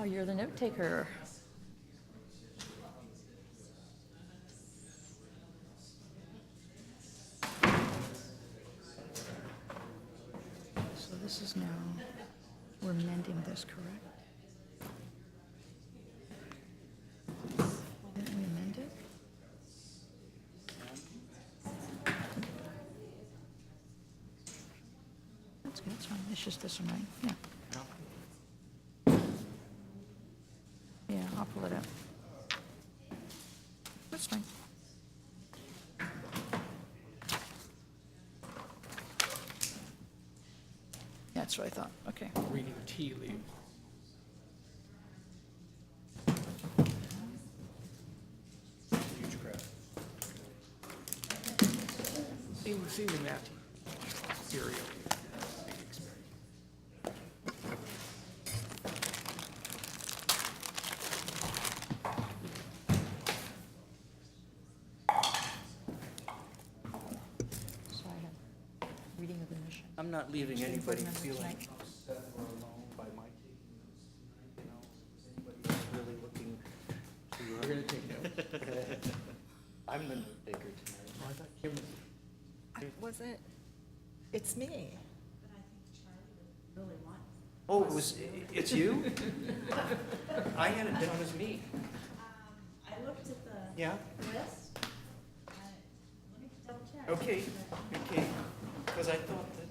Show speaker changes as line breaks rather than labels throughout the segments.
Oh, you're the note taker. So this is now, we're mending this, correct? Didn't we amend it? That's good, that's fine. It's just this one, right? Yeah. Yeah, I'll pull it up. That's fine. That's what I thought. Okay.
Reading tea leaves. Huge crowd. Seen that cereal. Big experience.
So I have reading of the mission.
I'm not leaving anybody
members
feeling
tonight.
upset or alone by my taking notes. You know, is anybody who's really looking to?
We're gonna take notes.
I'm the note taker tonight.
Oh, I thought Kim was.
Was it? It's me.
Oh, it's you? I had it down as me.
I looked at the
Yeah?
list. Let me double check.
Okay, because I thought that,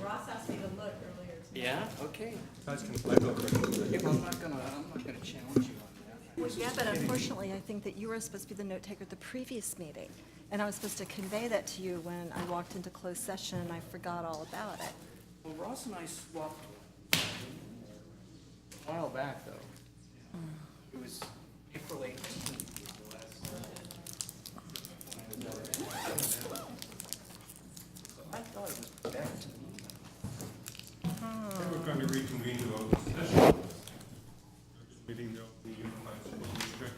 Ross asked me to look earlier today.
yeah, okay.
Guys can flag over.
Yeah, I'm not gonna challenge you on that.
Well, yeah, but unfortunately, I think that you were supposed to be the note taker at the previous meeting. And I was supposed to convey that to you when I walked into closed session and I forgot all about it.
Well, Ross and I swapped
A while back, though.
It was April 18th. I thought it was back to me.
We're going to reconvene the open session. We're just meeting the Albany Unified School District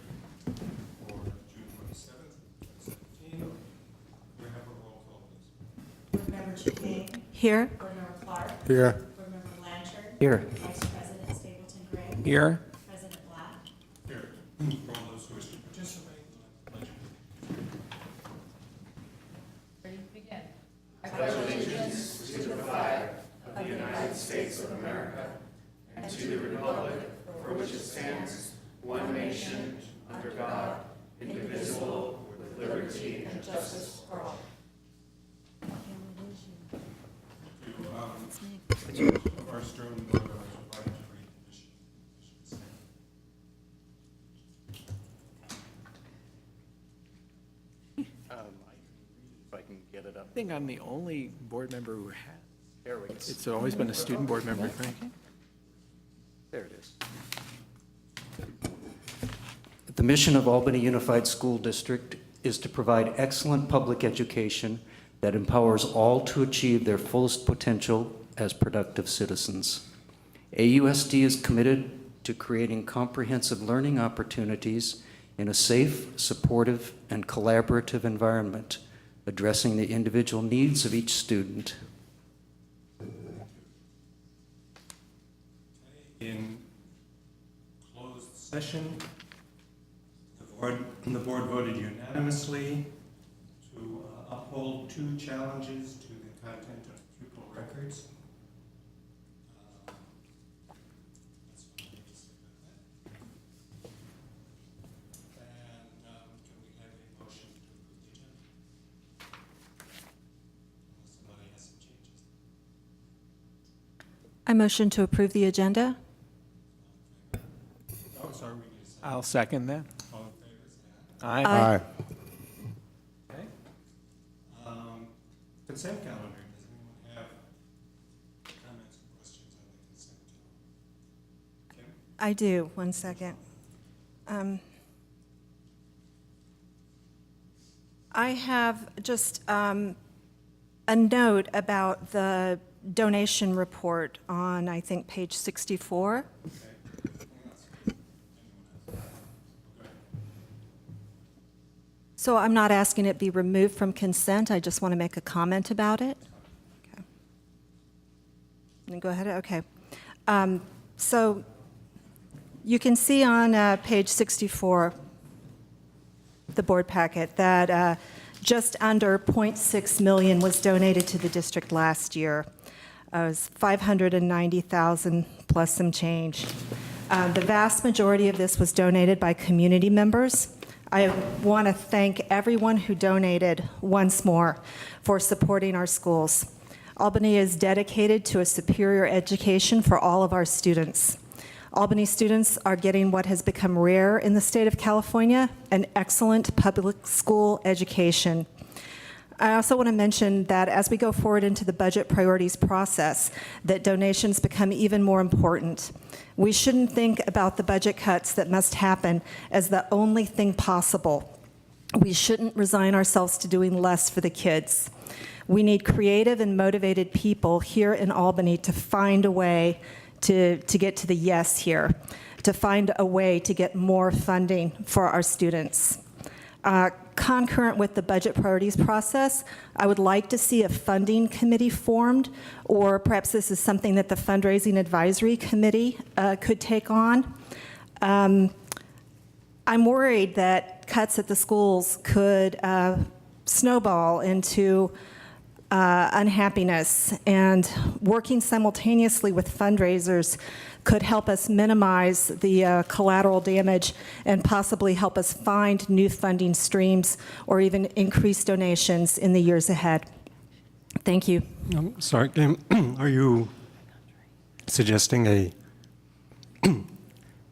for June 27th, 2017. We have a roll call, please.
Board Member Chapin.
Here?
Board Member Clark.
Here.
Board Member Blanchard.
Here.
Vice President Stapleton Gray.
Here.
President Black.
Here, for all those who wish to participate, pledge allegiance.
Ready to begin.
Our Sterling Board members would like to read the mission statement.
If I can get it up.
I think I'm the only board member who has.
There we go.
It's always been a student board member thing.
There it is. The mission of Albany Unified School District is to provide excellent public education that empowers all to achieve their fullest potential as productive citizens. AUSD is committed to creating comprehensive learning opportunities in a safe, supportive, and collaborative environment, addressing the individual needs of each student.
In closed session, the board voted unanimously to uphold 2 challenges to the content of pupil records. That's what I need to say about that. And can we have a motion to approve the agenda? Unless somebody has some changes.
I motion to approve the agenda.
Oh, sorry, we need a second.
I'll second that.
All in favor, say aye.
Aye.
Okay. Consent calendar, does anyone have comments or questions on the consent calendar? Kim?
I do, 1 second. I have just a note about the donation report on, I think, page 64.
Okay. Anyone else? Okay.
So I'm not asking it be removed from consent, I just want to make a comment about it. Okay. And go ahead, okay. So You can see on page 64, the board packet, that just under .6 million was donated to the district last year. It was 590,000 plus some change. The vast majority of this was donated by community members. I want to thank everyone who donated once more for supporting our schools. Albany is dedicated to a superior education for all of our students. Albany students are getting what has become rare in the state of California, an excellent public school education. I also want to mention that as we go forward into the budget priorities process, that donations become even more important. We shouldn't think about the budget cuts that must happen as the only thing possible. We shouldn't resign ourselves to doing less for the kids. We need creative and motivated people here in Albany to find a way to get to the yes here, to find a way to get more funding for our students. Concurrent with the budget priorities process, I would like to see a funding committee formed, or perhaps this is something that the fundraising advisory committee could take on. I'm worried that cuts at the schools could snowball into unhappiness, and working simultaneously with fundraisers could help us minimize the collateral damage and possibly help us find new funding streams or even increase donations in the years ahead. Thank you.
I'm sorry, are you suggesting a,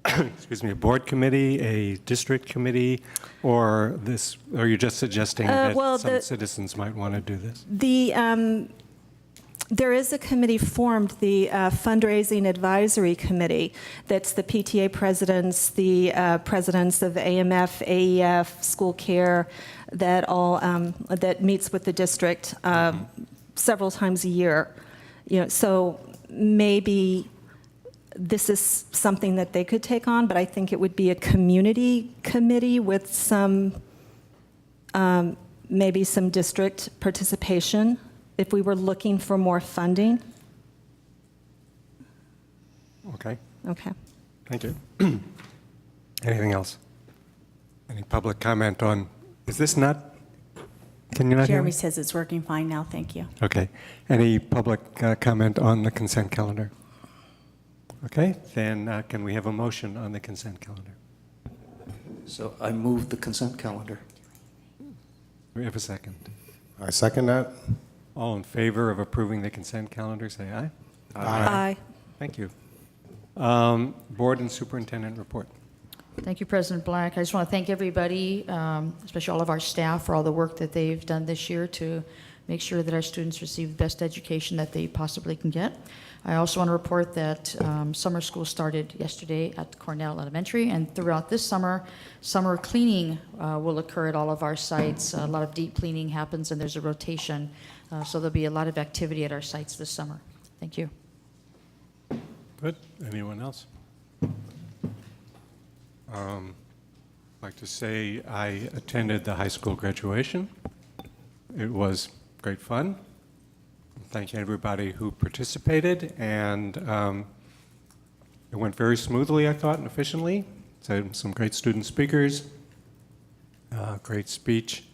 excuse me, a board committee, a district committee, or this, are you just suggesting that
well,
some citizens might want to do this?
There is a committee formed, the Fundraising Advisory Committee, that's the PTA presidents, the presidents of AMF, AEF, School Care, that all that meets with the district several times a year. You know, so maybe this is something that they could take on, but I think it would be a community committee with some, maybe some district participation if we were looking for more funding.
Okay,
Okay.
thank you. Anything else? Any public comment on, is this not, can you not hear
Jeremy
me?
says it's working fine now, thank you.
Okay. Any public comment on the consent calendar? Okay, then can we have a motion on the consent calendar?
So I move the consent calendar.
We have a second.
I second that.
All in favor of approving the consent calendar, say aye.
Aye.
Thank you. Board and superintendent report.
Thank you, President Black. I just want to thank everybody, especially all of our staff, for all the work that they've done this year to make sure that our students receive the best education that they possibly can get. I also want to report that summer school started yesterday at Cornell Elementary, and throughout this summer, summer cleaning will occur at all of our sites. A lot of deep cleaning happens, and there's a rotation, so there'll be a lot of activity at our sites this summer. Thank you.
Good. Anyone else? I'd like to say I attended the high school graduation. It was great fun. Thank everybody who participated, and it went very smoothly, I thought, and efficiently. So some great student speakers, great speech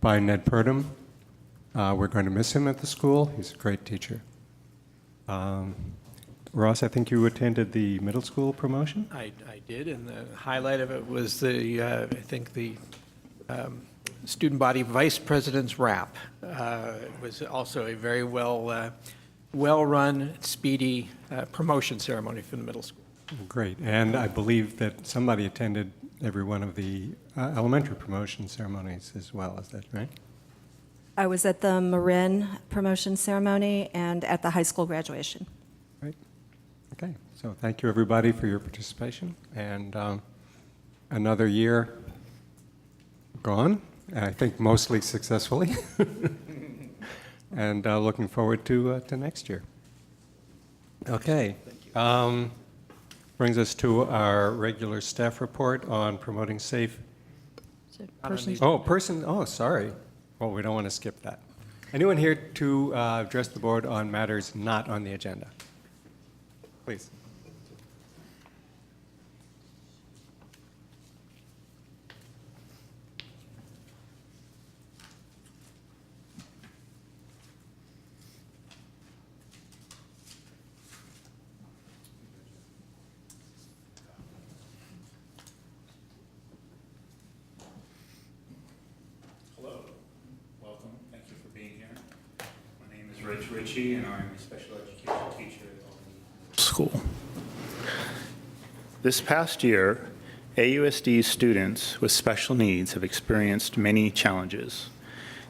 by Ned Purdom. We're going to miss him at the school. He's a great teacher. Ross, I think you attended the middle school promotion?
I did, and the highlight of it was the, I think the student body vice president's wrap. It was also a very well-run, speedy promotion ceremony for the middle school.
Great, and I believe that somebody attended every one of the elementary promotion ceremonies as well, is that right?
I was at the Marin promotion ceremony and at the high school graduation.
Great. Okay, so thank you everybody for your participation, and another year gone, I think mostly successfully, and looking forward to next year. Okay. Brings us to our regular staff report on promoting safe. Sorry. Well, we don't want to skip that. Anyone here to address the board on matters not on the agenda? Please.
Ritchie, and I'm a special education teacher at Albany
School.
This past year, AUSD students with special needs have experienced many challenges.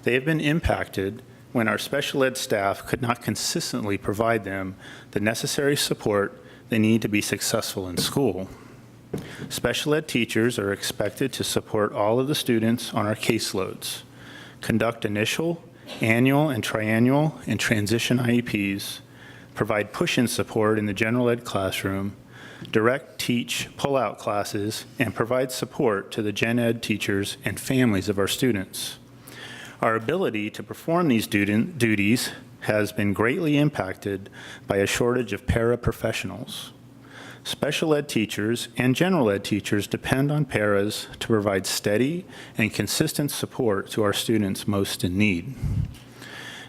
They have been impacted when our special ed staff could not consistently provide them the necessary support they need to be successful in school. Special ed teachers are expected to support all of the students on our caseloads, conduct initial, annual, and triennial and transition IEPs, provide push-in support in the general ed classroom, direct, teach, pull-out classes, and provide support to the gen ed teachers and families of our students. Our ability to perform these duties has been greatly impacted by a shortage of paraprofessionals. Special ed teachers and general ed teachers depend on paras to provide steady and consistent support to our students most in need.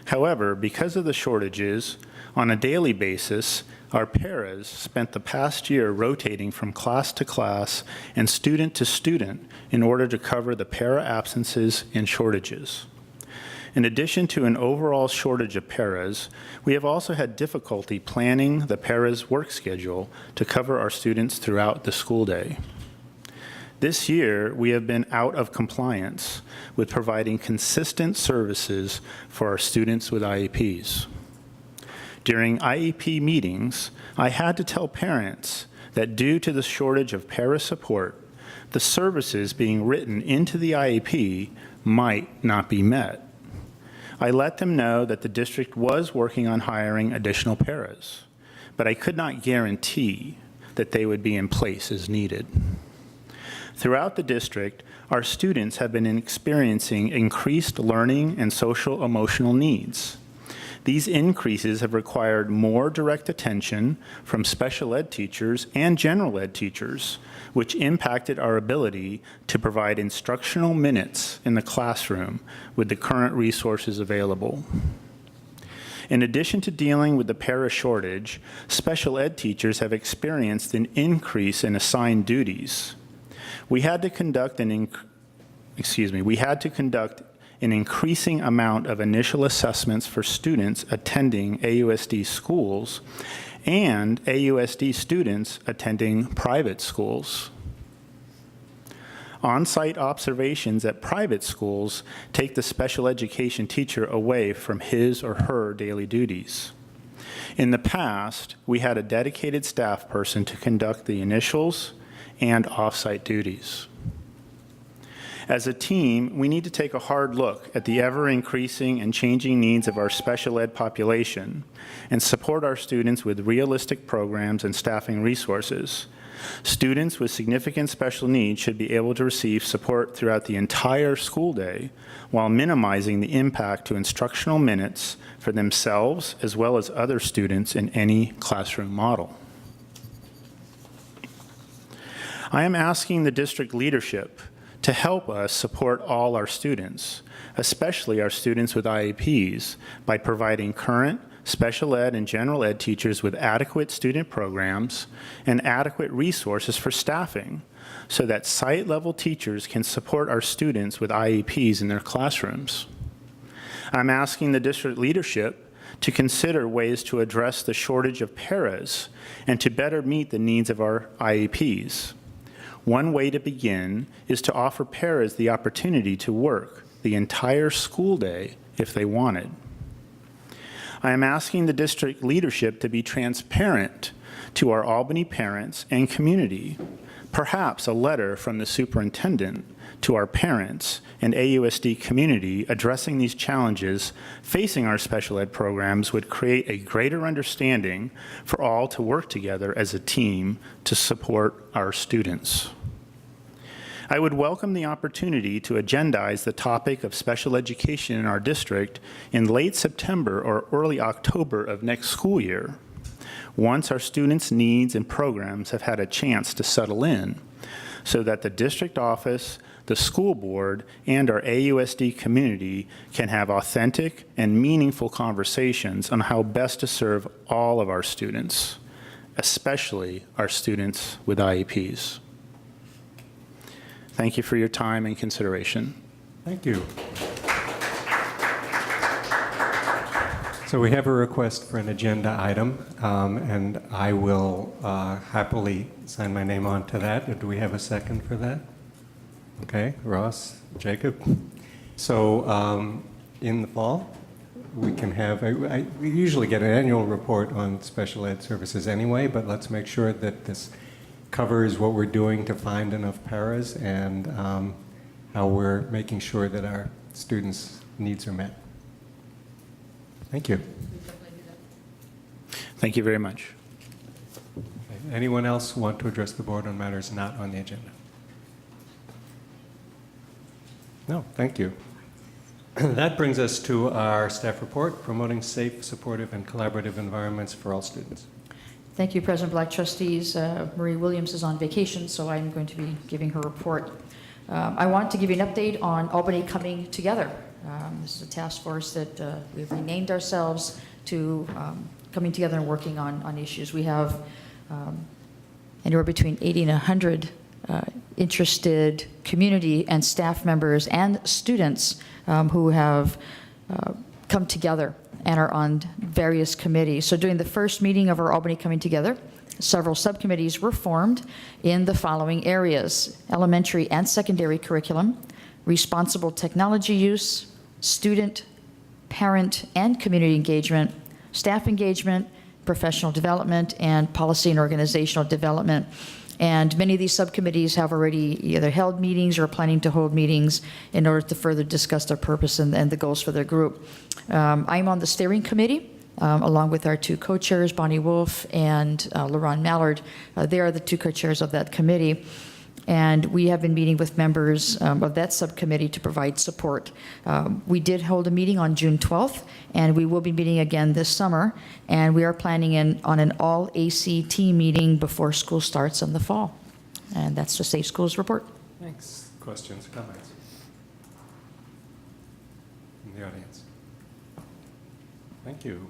However, because of the shortages, on a daily basis, our paras spent the past year rotating from class to class and student to student in order to cover the para absences and shortages. In addition to an overall shortage of paras, we have also had difficulty planning the paras' work schedule to cover our students throughout the school day. This year, we have been out of compliance with providing consistent services for our students with IEPs. During IEP meetings, I had to tell parents that due to the shortage of para support, the services being written into the IEP might not be met. I let them know that the district was working on hiring additional paras, but I could not guarantee that they would be in place as needed. Throughout the district, our students have been experiencing increased learning and social emotional needs. These increases have required more direct attention from special ed teachers and general ed teachers, which impacted our ability to provide instructional minutes in the classroom with the current resources available. In addition to dealing with the para shortage, special ed teachers have experienced an increase in assigned duties. We had to conduct an increasing amount of initial assessments for students attending AUSD schools and AUSD students attending private schools. On-site observations at private schools take the special education teacher away from his or her daily duties. In the past, we had a dedicated staff person to conduct the initials and off-site duties. As a team, we need to take a hard look at the ever-increasing and changing needs of our special ed population and support our students with realistic programs and staffing resources. Students with significant special needs should be able to receive support throughout the entire school day while minimizing the impact to instructional minutes for themselves as well as other students in any classroom model. I am asking the district leadership to help us support all our students, especially our students with IEPs, by providing current special ed and general ed teachers with adequate student programs and adequate resources for staffing so that site-level teachers can support our students with IEPs in their classrooms. I'm asking the district leadership to consider ways to address the shortage of paras and to better meet the needs of our IEPs. One way to begin is to offer paras the opportunity to work the entire school day if they wanted. I am asking the district leadership to be transparent to our Albany parents and community, perhaps a letter from the superintendent to our parents and AUSD community addressing these challenges facing our special ed programs would create a greater understanding for all to work together as a team to support our students. I would welcome the opportunity to agendize the topic of special education in our district in late September or early October of next school year, once our students' needs and programs have had a chance to settle in, so that the district office, the school board, and our AUSD community can have authentic and meaningful conversations on how best to serve all of our students, especially our students with IEPs. Thank you for your time and consideration.
Thank you.
So we have a request for an agenda item, and I will happily sign my name on to that. Do we have a second for that? Okay, Ross, Jacob. So in the fall, we can have, we usually get an annual report on special ed services anyway, but let's make sure that this covers what we're doing to find enough paras and how we're making sure that our students' needs are met. Thank you.
Thank you very much.
Anyone else want to address the board on matters not on the agenda? No, thank you. That brings us to our staff report, promoting safe, supportive, and collaborative environments for all students.
Thank you, President Black. Trustees, Marie Williams is on vacation, so I'm going to be giving her report. I want to give you an update on Albany coming together. This is a task force that we've renamed ourselves to coming together and working on issues. We have anywhere between 80 and 100 interested community and staff members and students who have come together and are on various committees. So during the first meeting of our Albany Coming Together, several subcommittees were formed in the following areas: elementary and secondary curriculum, responsible technology use, student, parent, and community engagement, staff engagement, professional development, and policy and organizational development. And many of these subcommittees have already either held meetings or are planning to hold meetings in order to further discuss their purpose and the goals for their group. I'm on the steering committee, along with our two co-chairs, Bonnie Wolf and LaRon Mallard. They are the two co-chairs of that committee. And we have been meeting with members of that subcommittee to provide support. We did hold a meeting on June 12th, and we will be meeting again this summer. And we are planning on an all-ACT meeting before school starts in the fall. And that's the Safe Schools report.
Thanks. Questions, comments? From the audience. Thank you.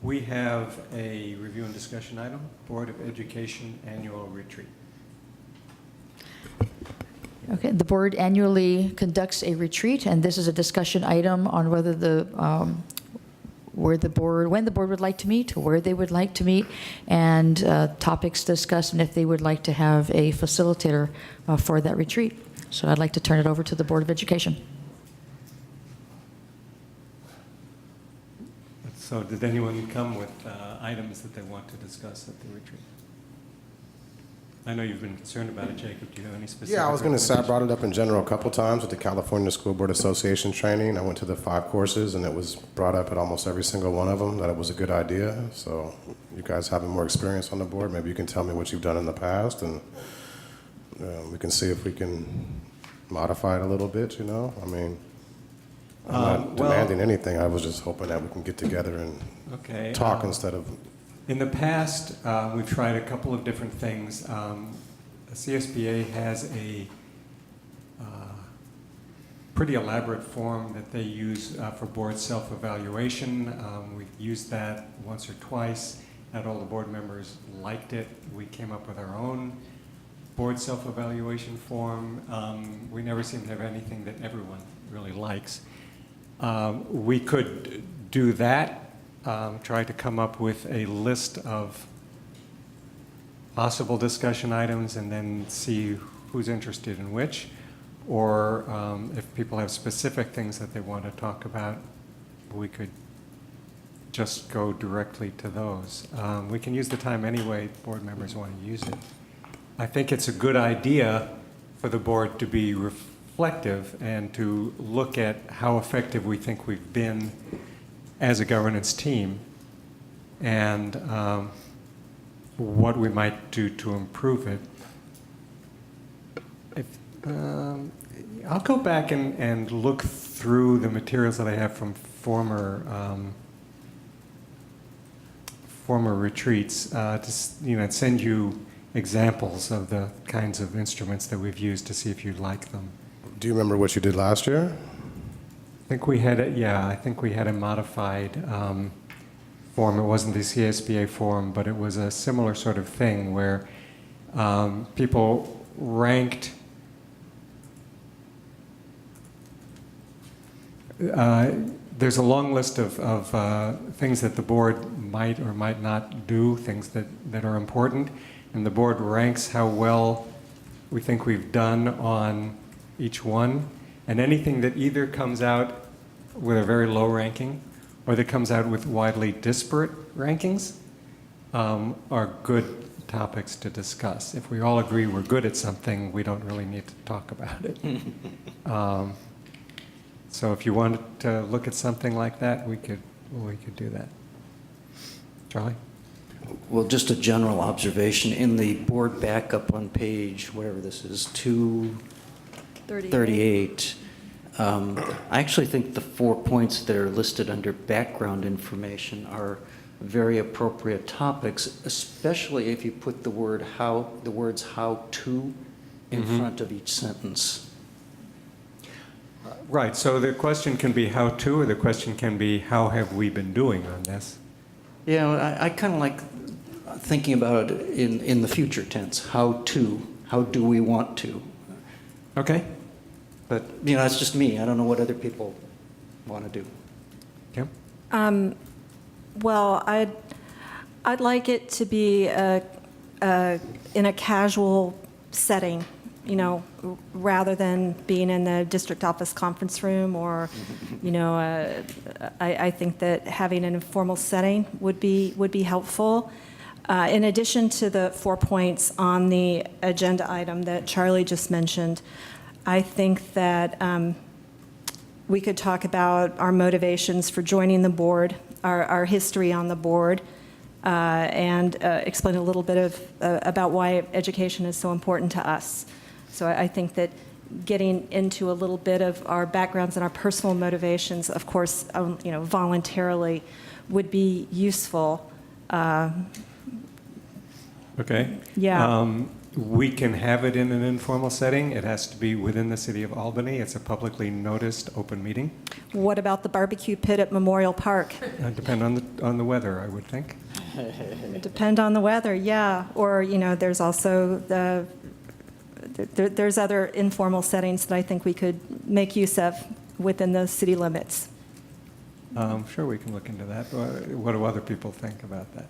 We have a review and discussion item, Board of Education Annual Retreat.
Okay, the board annually conducts a retreat, and this is a discussion item on whether when the board would like to meet, where they would like to meet, and topics discussed, and if they would like to have a facilitator for that retreat. So I'd like to turn it over to the Board of Education.
So did anyone come with items that they want to discuss at the retreat? I know you've been concerned about it, Jacob. Do you have any specific?
Yeah, I was going to say, I brought it up in general a couple times with the California School Board Association training. I went to the 5 courses, and it was brought up at almost every single one of them that it was a good idea. So you guys having more experience on the board, maybe you can tell me what you've done in the past, and we can see if we can modify it a little bit, you know? I mean, I'm not demanding anything. I was just hoping that we can get together and talk instead of...
In the past, we've tried a couple of different things. The CSBA has a pretty elaborate form that they use for board self-evaluation. We've used that once or twice. Not all the board members liked it. We came up with our own board self-evaluation form. We never seem to have anything that everyone really likes. We could do that. Try to come up with a list of possible discussion items and then see who's interested in which, or if people have specific things that they want to talk about, we could just go directly to those. We can use the time any way board members want to use it. I think it's a good idea for the board to be reflective and to look at how effective we think we've been as a governance team, and what we might do to improve it. I'll go back and look through the materials that I have from former retreats to send you examples of the kinds of instruments that we've used to see if you'd like them.
Do you remember what you did last year?
I think we had a modified form. It wasn't the CSBA form, but it was a similar sort of thing where people ranked there's a long list of things that the board might or might not do, things that are important, and the board ranks how well we think we've done on each one, and anything that either comes out with a very low ranking or that comes out with widely disparate rankings are good topics to discuss. If we all agree we're good at something, we don't really need to talk about it. So if you wanted to look at something like that, we could do that. Charlie?
Well, just a general observation. In the board backup on page, whatever this is, 238, I actually think the 4 points that are listed under background information are very appropriate topics, especially if you put the words "how" to in front of each sentence.
Right, so the question can be how to, or the question can be how have we been doing on this?
Yeah, I kind of like thinking about it in the future tense. How to, how do we want to?
Okay.
But, that's just me. I don't know what other people want to do.
Kim?
Well, I'd like it to be in a casual setting, rather than being in the district office conference room or, I think that having an informal setting would be helpful. In addition to the 4 points on the agenda item that Charlie just mentioned, I think that we could talk about our motivations for joining the board, our history on the board, and explain a little bit about why education is so important to us. So I think that getting into a little bit of our backgrounds and our personal motivations, of course, voluntarily, would be useful.
Okay.
Yeah.
We can have it in an informal setting. It has to be within the city of Albany. It's a publicly noticed open meeting.
What about the barbecue pit at Memorial Park?
Depend on the weather, I would think.
Depend on the weather, yeah. Or, there's also there's other informal settings that I think we could make use of within the city limits.
Sure, we can look into that. What do other people think about that?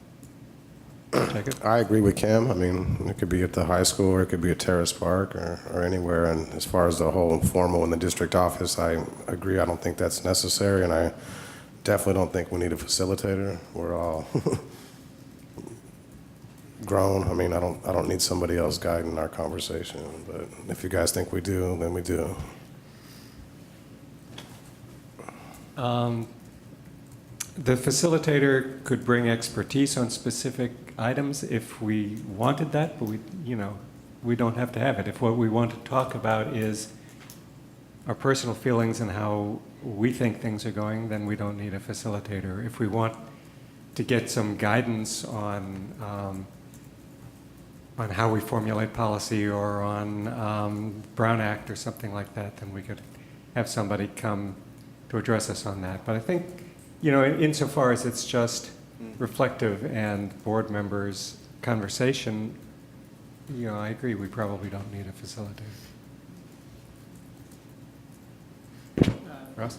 Take it.
I agree with Kim. I mean, it could be at the high school or it could be at Terrace Park or anywhere. And as far as the whole informal in the district office, I agree. I don't think that's necessary. And I definitely don't think we need a facilitator. We're all grown. I mean, I don't need somebody else guiding our conversation. But if you guys think we do, then we do.
The facilitator could bring expertise on specific items if we wanted that, but we don't have to have it. If what we want to talk about is our personal feelings and how we think things are going, then we don't need a facilitator. If we want to get some guidance on how we formulate policy or on Brown Act or something like that, then we could have somebody come to address us on that. But I think, insofar as it's just reflective and board members' conversation, I agree, we probably don't need a facilitator. Russ?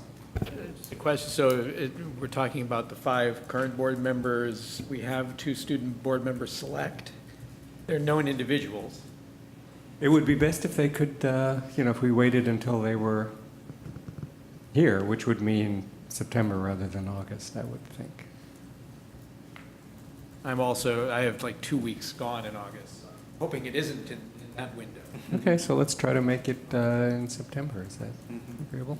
The question, so we're talking about the 5 current board members. We have 2 student board members select. They're known individuals.
It would be best if they could, if we waited until they were here, which would mean September rather than August, I would think.
I have like 2 weeks gone in August. So I'm hoping it isn't in that window.
Okay, so let's try to make it in September. Is that agreeable?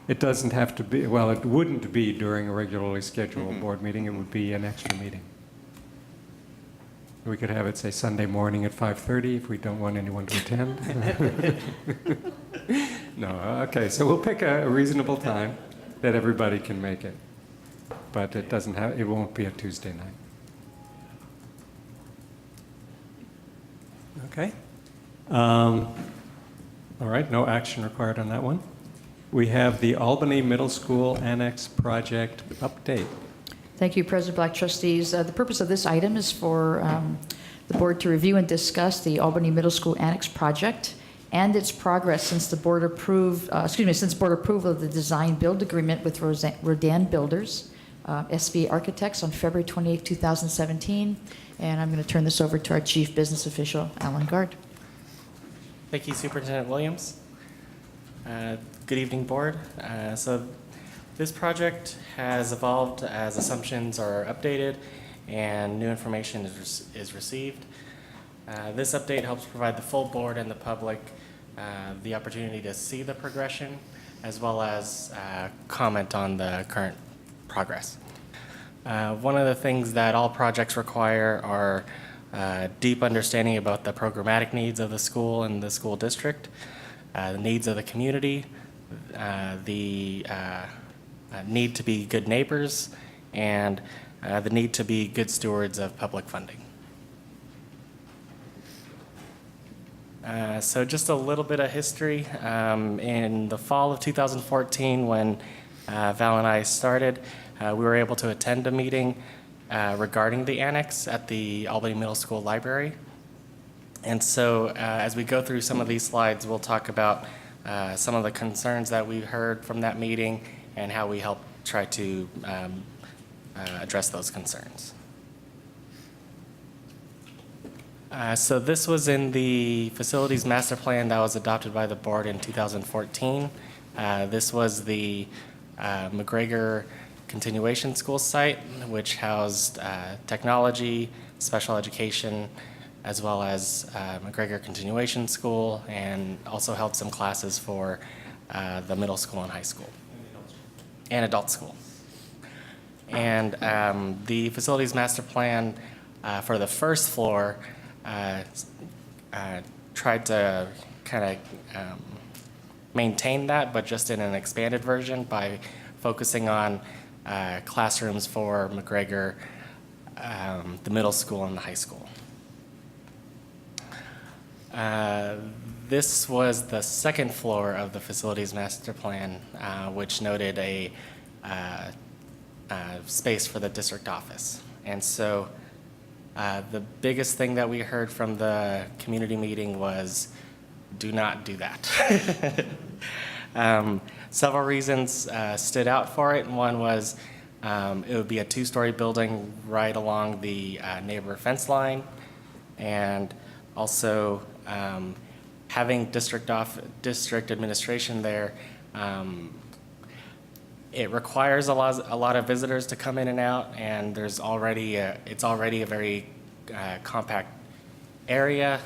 It doesn't have to be, well, it wouldn't be during a regularly scheduled board meeting. It would be an extra meeting. We could have it, say, Sunday morning at 5:30 if we don't want anyone to attend. No, okay, so we'll pick a reasonable time that everybody can make it. But it won't be a Tuesday night. Okay. All right, no action required on that one. We have the Albany Middle School Annex project update.
Thank you, President Black, trustees. The purpose of this item is for the board to review and discuss the Albany Middle School Annex project. and its progress since the board approved, since board approval of the design build agreement with Rodan Builders, SV Architects on February 28, 2017. And I'm going to turn this over to our Chief Business Official, Alan Gard.
Thank you, Superintendent Williams. Good evening, Board. So this project has evolved as assumptions are updated and new information is received. This update helps provide the full board and the public the opportunity to see the progression as well as comment on the current progress. One of the things that all projects require are deep understanding about the programmatic needs of the school and the school district, the needs of the community, the need to be good neighbors, and the need to be good stewards of public funding. So just a little bit of history. In the fall of 2014, when Val and I started, we were able to attend a meeting regarding the annex at the Albany Middle School Library. And so as we go through some of these slides, we'll talk about some of the concerns that we heard from that meeting and how we help try to address those concerns. So this was in the facilities master plan that was adopted by the board in 2014. This was the McGregor continuation school site, which housed technology, special education, as well as McGregor Continuation School, and also held some classes for the middle school and high school. And adult school. And the facilities master plan for the first floor tried to kind of maintain that, but just in an expanded version by focusing on classrooms for McGregor, the middle school and the high school. This was the second floor of the facilities master plan, which noted a space for the district office. And so the biggest thing that we heard from the community meeting was, do not do that. Several reasons stood out for it. One was it would be a two-story building right along the neighbor fence line, and also having district administration there, it requires a lot of visitors to come in and out, and it's already a very compact area.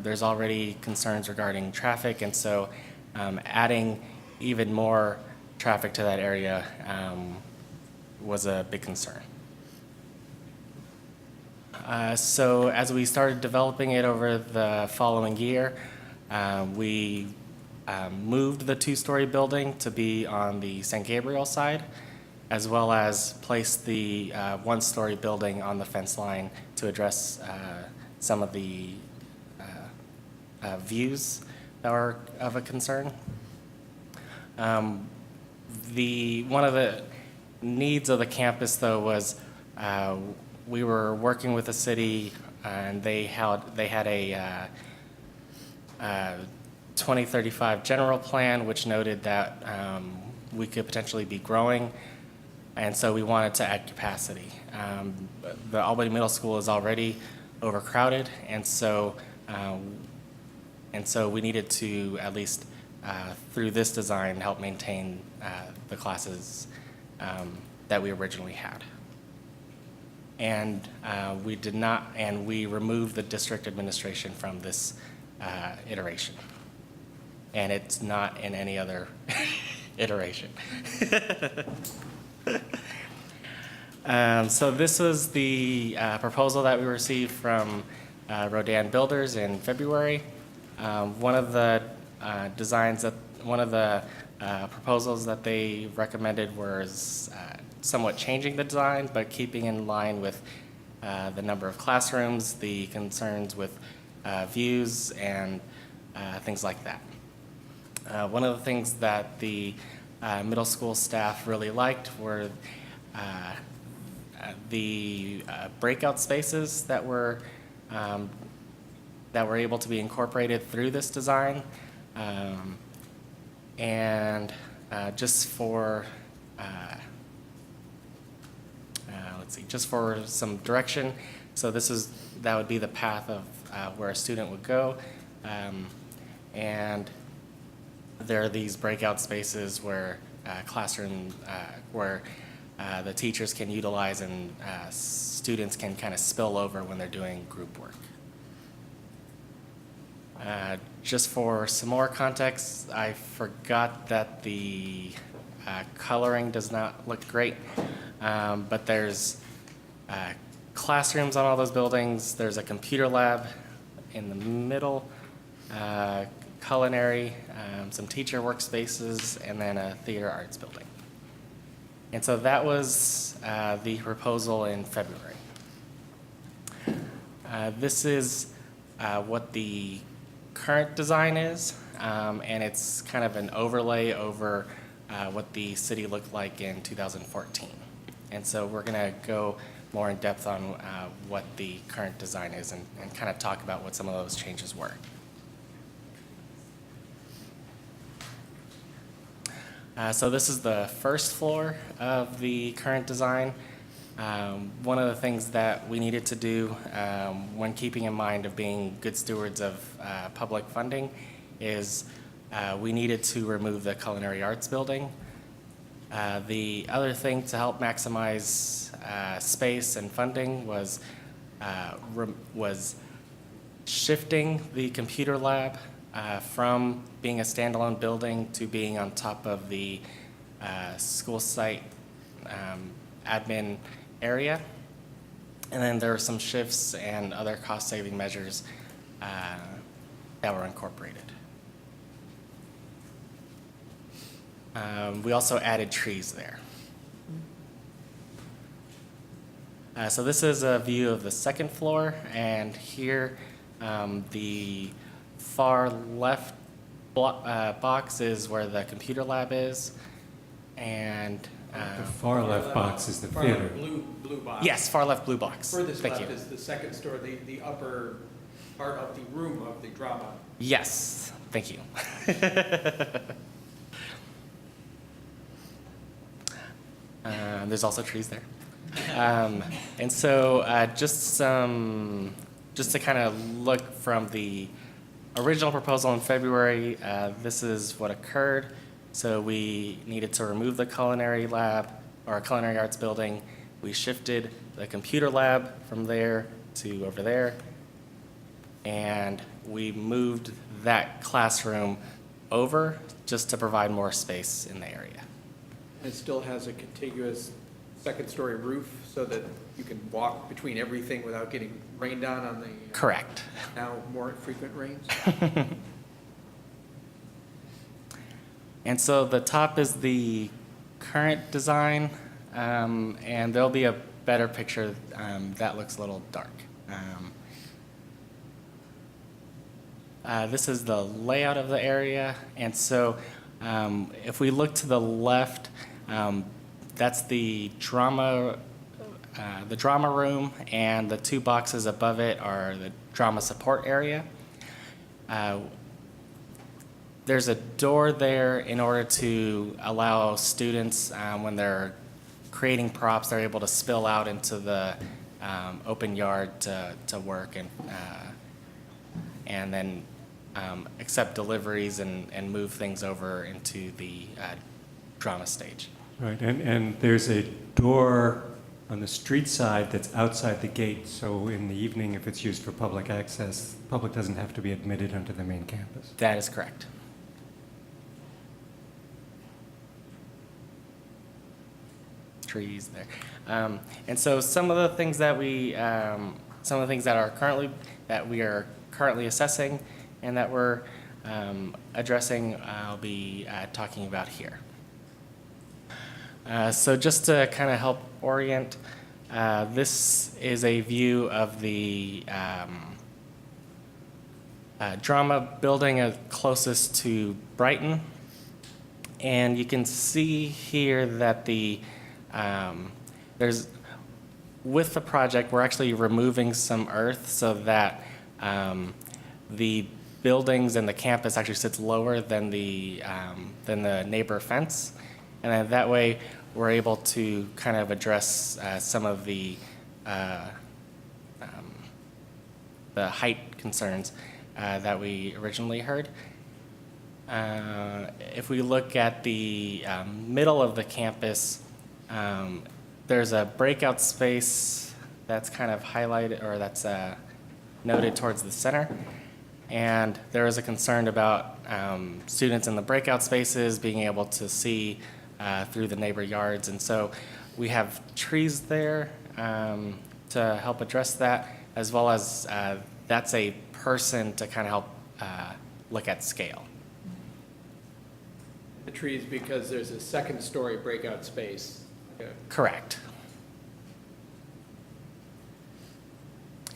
There's already concerns regarding traffic, and so adding even more traffic to that area was a big concern. So as we started developing it over the following year, we moved the two-story building to be on the St. Gabriel side, as well as placed the one-story building on the fence line to address some of the views that were of a concern. One of the needs of the campus, though, was we were working with the city, and they had a 2035 general plan, which noted that we could potentially be growing, and so we wanted to add capacity. The Albany Middle School is already overcrowded, and so we needed to, at least through this design, help maintain the classes that we originally had. And we removed the district administration from this iteration. And it's not in any other iteration. So this was the proposal that we received from Rodan Builders in February. One of the proposals that they recommended was somewhat changing the design, but keeping in line with the number of classrooms, the concerns with views, and things like that. One of the things that the middle school staff really liked were the breakout spaces that were that were able to be incorporated through this design. And just for, let's see, just for some direction, so that would be the path of where a student would go. And there are these breakout spaces where where the teachers can utilize and students can kind of spill over when they're doing group work. Just for some more context, I forgot that the coloring does not look great, but there's classrooms on all those buildings. There's a computer lab in the middle, culinary, some teacher workspaces, and then a theater arts building. And so that was the proposal in February. This is what the current design is, and it's kind of an overlay over what the city looked like in 2014. And so we're going to go more in depth on what the current design is and kind of talk about what some of those changes were. So this is the first floor of the current design. One of the things that we needed to do when keeping in mind of being good stewards of public funding is we needed to remove the culinary arts building. The other thing to help maximize space and funding was shifting the computer lab from being a standalone building to being on top of the school site admin area. And then there were some shifts and other cost-saving measures that were incorporated. We also added trees there. So this is a view of the second floor, and here the far left box is where the computer lab is, and
The far left box is the
Far
theater.
left blue box.
yes, far left blue box.
Furthest
Thank
left
you.
is the second story, the upper part of the room of the drama.
Yes, thank you. There's also trees there. And so just to kind of look from the original proposal in February, this is what occurred. So we needed to remove the culinary lab or culinary arts building. We shifted the computer lab from there to over there. And we moved that classroom over just to provide more space in the area.
It still has a contiguous second-story roof so that you can walk between everything without getting rained on the
Correct.
now more frequent rains.
And so the top is the current design, and there'll be a better picture that looks a little dark. This is the layout of the area, and so if we look to the left, that's the drama room, and the two boxes above it are the drama support area. There's a door there in order to allow students, when they're creating props, they're able to spill out into the open yard to work and then accept deliveries and move things over into the drama stage.
Right, and there's a door on the street side that's outside the gate, so in the evening, if it's used for public access, the public doesn't have to be admitted onto the main campus.
That is correct. Trees there. And so some of the things that we are currently assessing and that we're addressing, I'll be talking about here. So just to kind of help orient, this is a view of the drama building closest to Brighton. And you can see here that with the project, we're actually removing some earth so that the buildings and the campus actually sits lower than the neighbor fence. And then that way, we're able to kind of address some of the height concerns that we originally heard. If we look at the middle of the campus, there's a breakout space that's kind of highlighted, or that's noted towards the center. And there is a concern about students in the breakout spaces being able to see through the neighbor yards. And so we have trees there to help address that, as well as that's a person to kind of help look at scale.
The trees, because there's a second-story breakout space. Okay.
Correct.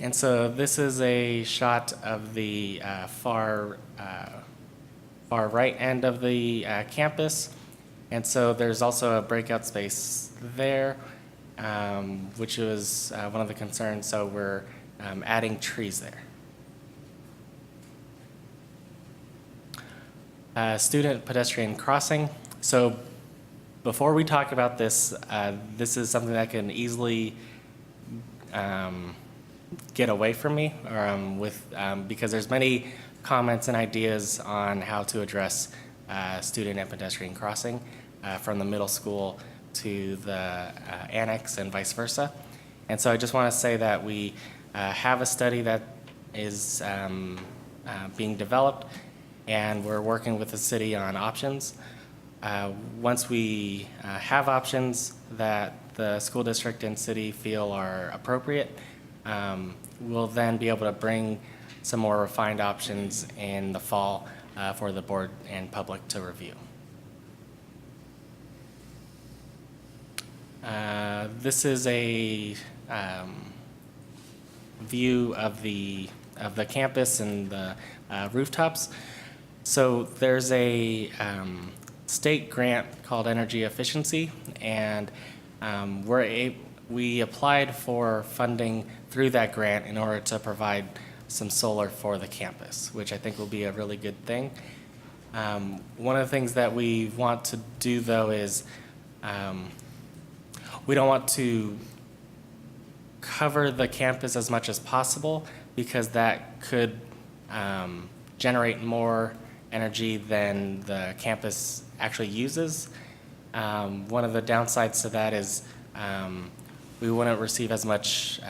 And so this is a shot of the far right end of the campus. And so there's also a breakout space there, which was one of the concerns. So we're adding trees there. Student pedestrian crossing. So before we talk about this, this is something that can easily get away from me, because there's many comments and ideas on how to address student and pedestrian crossing from the middle school to the Annex and vice versa. And so I just want to say that we have a study that is being developed, and we're working with the city on options. Once we have options that the school district and city feel are appropriate, we'll then be able to bring some more refined options in the fall for the board and public to review. This is a view of the campus and the rooftops. So there's a state grant called Energy Efficiency, and we applied for funding through that grant in order to provide some solar for the campus, which I think will be a really good thing. One of the things that we want to do, though, is we don't want to cover the campus as much as possible, because that could generate more energy than the campus actually uses. One of the downsides to that is we wouldn't receive as much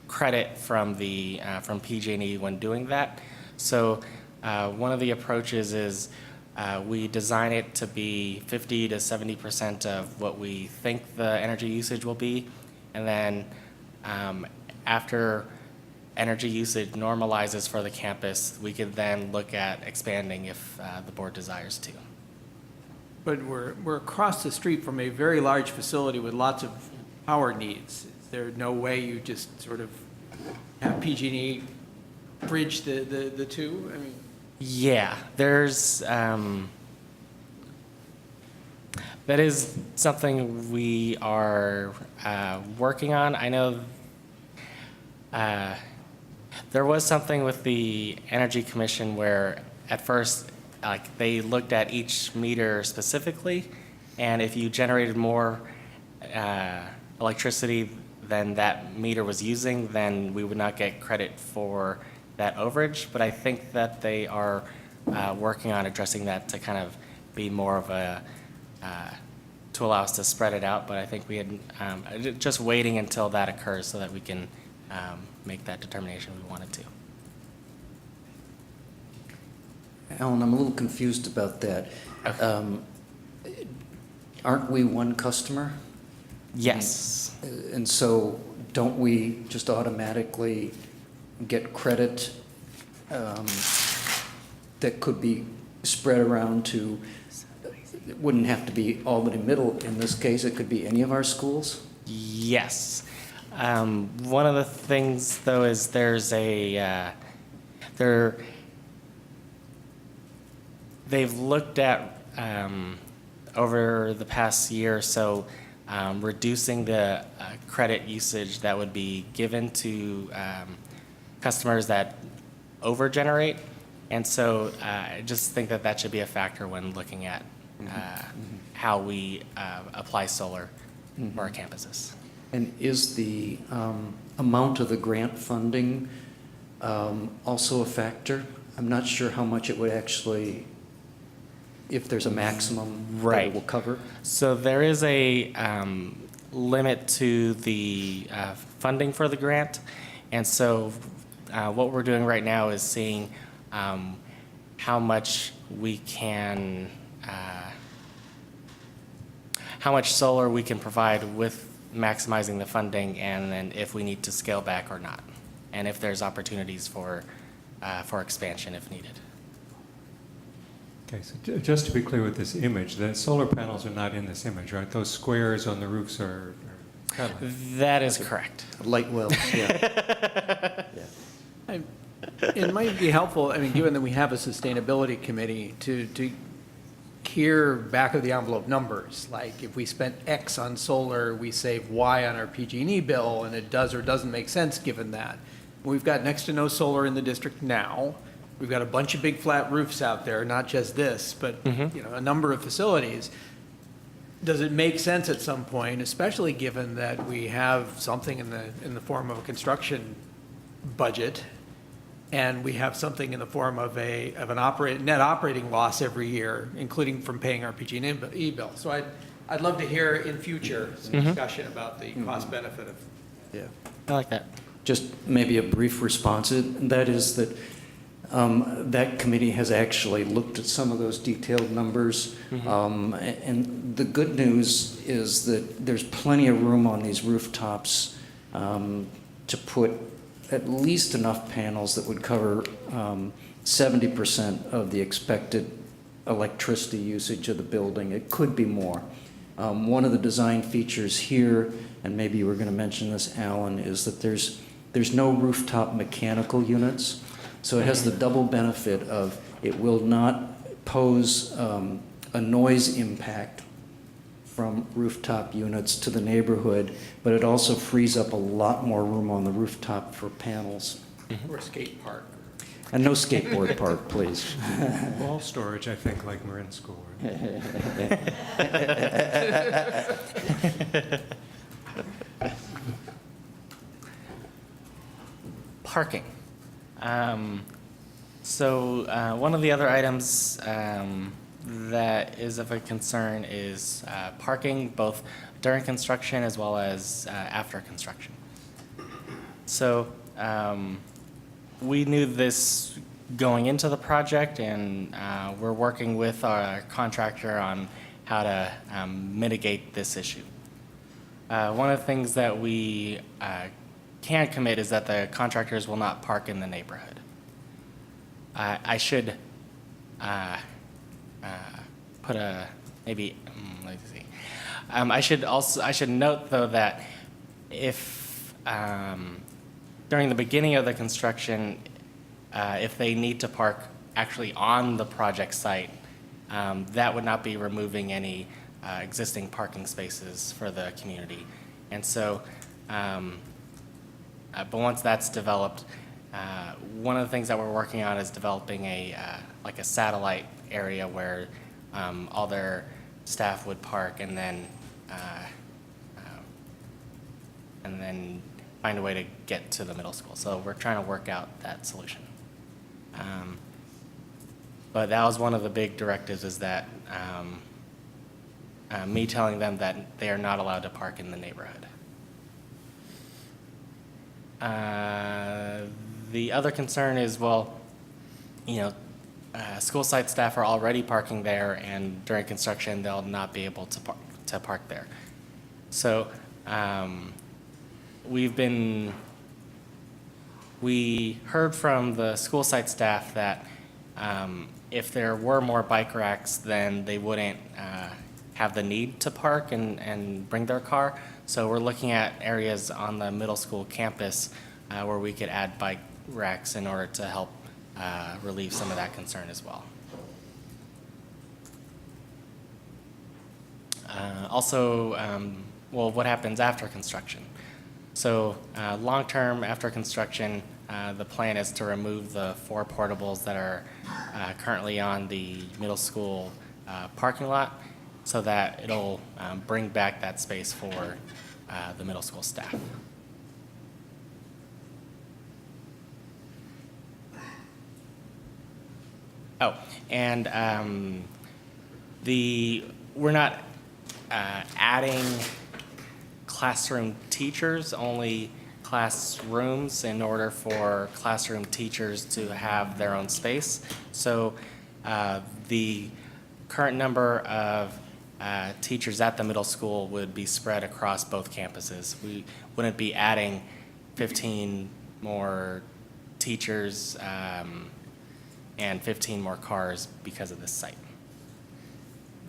credit from PG&E when doing that. So one of the approaches is we design it to be 50 to 70% of what we think the energy usage will be, and then after energy usage normalizes for the campus, we could then look at expanding if the board desires to.
But we're across the street from a very large facility with lots of power needs. Is there no way you just sort of have PG&E bridge the two? I mean,
yeah, there's that is something we are working on. I know there was something with the Energy Commission where at first they looked at each meter specifically, and if you generated more electricity than that meter was using, then we would not get credit for that overage. But I think that they are working on addressing that to kind of be more of a, to allow us to spread it out. But I think we had just waiting until that occurs so that we can make that determination we wanted to.
Alan, I'm a little confused about that. Aren't we one customer?
Yes.
And so don't we just automatically get credit that could be spread around to, it wouldn't have to be Albany Middle in this case, it could be any of our schools?
Yes. One of the things, though, is there's they've looked at over the past year or so reducing the credit usage that would be given to customers that over-generate. And so I just think that that should be a factor when looking at how we apply solar for our campuses.
And is the amount of the grant funding also a factor? I'm not sure how much it would actually, if there's a maximum that
Right.
it will cover.
So there is a limit to the funding for the grant. And so what we're doing right now is seeing how much we can, how much solar we can provide with maximizing the funding, and then if we need to scale back or not, and if there's opportunities for expansion if needed.
Okay, so just to be clear with this image, the solar panels are not in this image, right? Those squares on the roofs are satellites.
That is correct.
Light wells, yeah.
It might be helpful, I mean, given that we have a sustainability committee, to hear back of the envelope numbers. Like if we spent X on solar, we save Y on our PG&E bill, and it does or doesn't make sense given that. We've got next to no solar in the district now. We've got a bunch of big flat roofs out there, not just this, but a number of facilities. Does it make sense at some point, especially given that we have something in the form of a construction budget, and we have something in the form of an net operating loss every year, including from paying our PG&E bill? So I'd love to hear in future some discussion about the cost benefit of.
Yeah.
I like that.
Just maybe a brief response, and that is that that committee has actually looked at some of those detailed numbers. And the good news is that there's plenty of room on these rooftops to put at least enough panels that would cover 70% of the expected electricity usage of the building. It could be more. One of the design features here, and maybe you were going to mention this, Alan, is that there's no rooftop mechanical units. So it has the double benefit of it will not pose a noise impact from rooftop units to the neighborhood, but it also frees up a lot more room on the rooftop for panels.
Or skate park.
And no skateboard park, please.
Wall storage, I think, like Marin School.
Parking. One of the other items that is of a concern is parking, both during construction as well as after construction. So we knew this going into the project, and we're working with our contractor on how to mitigate this issue. One of the things that we can commit is that the contractors will not park in the neighborhood. I should put a maybe. Let me see. I should note though that if during the beginning of the construction, if they need to park actually on the project site, that would not be removing any existing parking spaces for the community, and so. But once that's developed, one of the things that we're working on is developing like a satellite area where all their staff would park, and then find a way to get to the middle school. So we're trying to work out that solution. But that was one of the big directives, is that me telling them that they are not allowed to park in the neighborhood. The other concern is, school site staff are already parking there, and during construction, they'll not be able to park there. So we heard from the school site staff that if there were more bike racks, then they wouldn't have the need to park and bring their car. So we're looking at areas on the middle school campus where we could add bike racks in order to help relieve some of that concern as well. Also, what happens after construction? So long-term, after construction, the plan is to remove the 4 portables that are currently on the middle school parking lot so that it'll bring back that space for the middle school staff. Oh, and we're not adding classroom teachers, only classrooms in order for classroom teachers to have their own space. So the current number of teachers at the middle school would be spread across both campuses. We wouldn't be adding 15 more teachers and 15 more cars because of this site.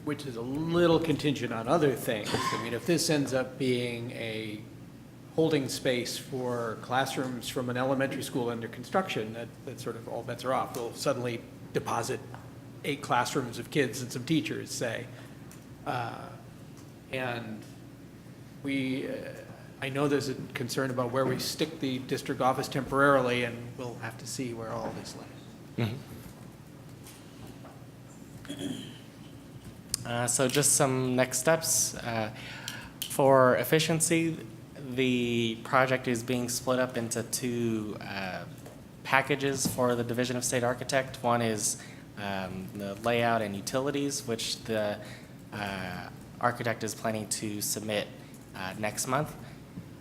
Which is a little contingent on other things. I mean, if this ends up being a holding space for classrooms from an elementary school under construction, that sort of all bets are off. We'll suddenly deposit 8 classrooms of kids and some teachers, say. And I know there's a concern about where we stick the district office temporarily, and we'll have to see where all this lays.
So just some next steps. For efficiency, the project is being split up into 2 packages for the Division of State Architect. One is the layout and utilities, which the architect is planning to submit next month.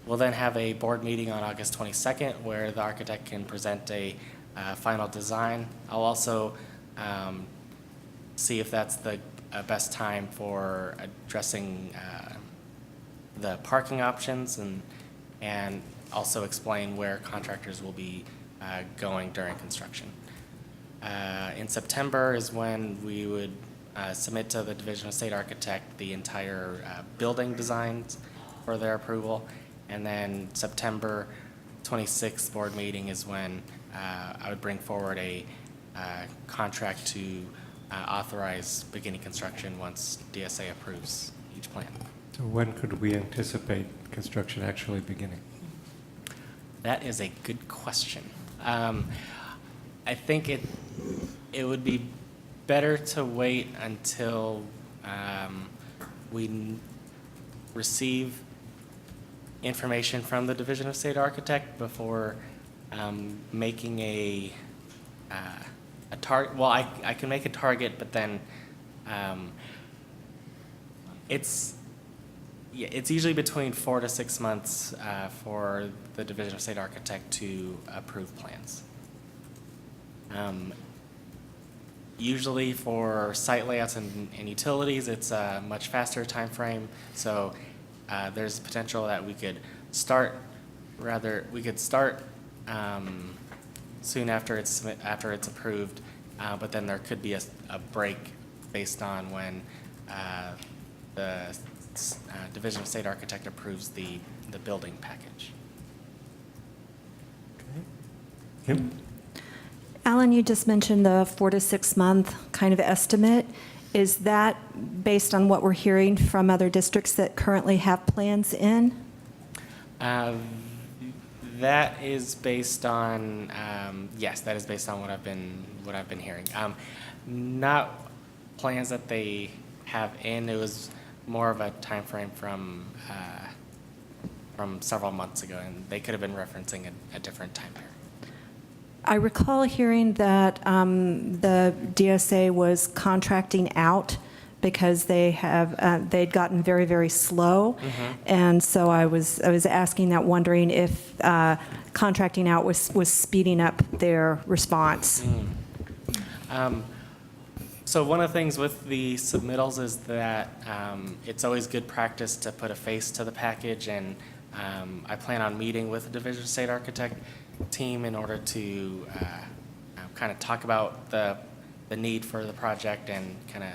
We'll then have a board meeting on August 22nd where the architect can present a final design. I'll also see if that's the best time for addressing the parking options and also explain where contractors will be going during construction. In September is when we would submit to the Division of State Architect the entire building designs for their approval. And then September 26th board meeting is when I would bring forward a contract to authorize beginning construction once DSA approves each plan.
So when could we anticipate construction actually beginning?
That is a good question. I think it would be better to wait until we receive information from the Division of State Architect before making a target. Well, I can make a target, but then it's usually between 4 to 6 months for the Division of State Architect to approve plans. Usually for site layouts and utilities, it's a much faster time frame. So there's potential that we could start soon after it's approved, but then there could be a break based on when the Division of State Architect approves the building package.
Kim?
Alan, you just mentioned the 4 to 6 month kind of estimate. Is that based on what we're hearing from other districts that currently have plans in?
That is based on yes, that is based on what I've been hearing. Not plans that they have in. It was more of a time frame from several months ago, and they could have been referencing a different time period.
I recall hearing that the DSA was contracting out because they'd gotten very, very slow.
Mm-hmm.
And so I was asking that, wondering if contracting out was speeding up their response.
So one of the things with the submittals is that it's always good practice to put a face to the package, and I plan on meeting with the Division of State Architect team in order to kind of talk about the need for the project and kind of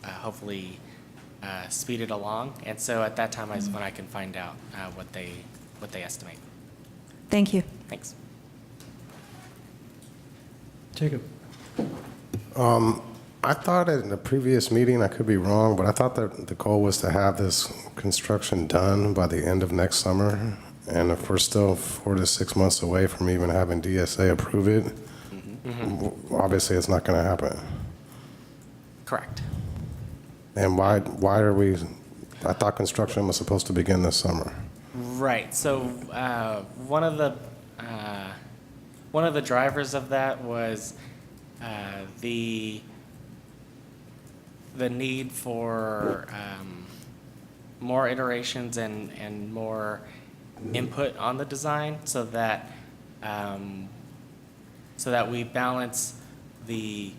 hopefully speed it along. And so at that time is when I can find out what they estimate.
Thank you.
Thanks.
Jacob.
I thought in the previous meeting, I could be wrong, but I thought that the goal was to have this construction done by the end of next summer. And if we're still 4 to 6 months away from even having DSA approve it, obviously it's not going to happen.
Correct.
And why are we, I thought construction was supposed to begin this summer.
Right. So one of the drivers of that was the need for more iterations and more input on the design, so that we balance the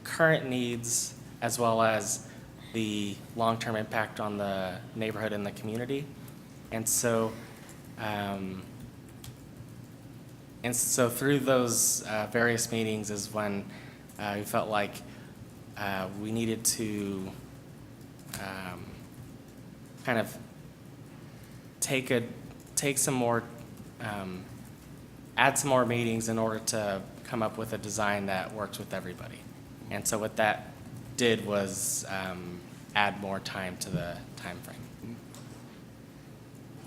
current needs as well as the long-term impact on the neighborhood and the community. And so through those various meetings is when we felt like we needed to kind of take some more, add some more meetings in order to come up with a design that works with everybody. And so what that did was add more time to the time frame.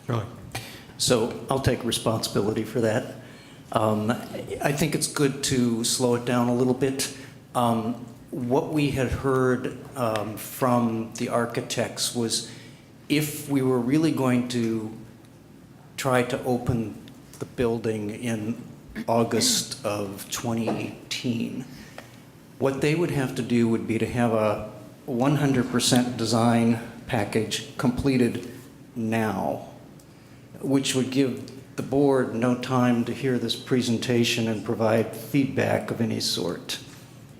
Charlie?
So I'll take responsibility for that. I think it's good to slow it down a little bit. What we had heard from the architects was if we were really going to try to open the building in August of 2018, what they would have to do would be to have a 100% design package completed now, which would give the board no time to hear this presentation and provide feedback of any sort,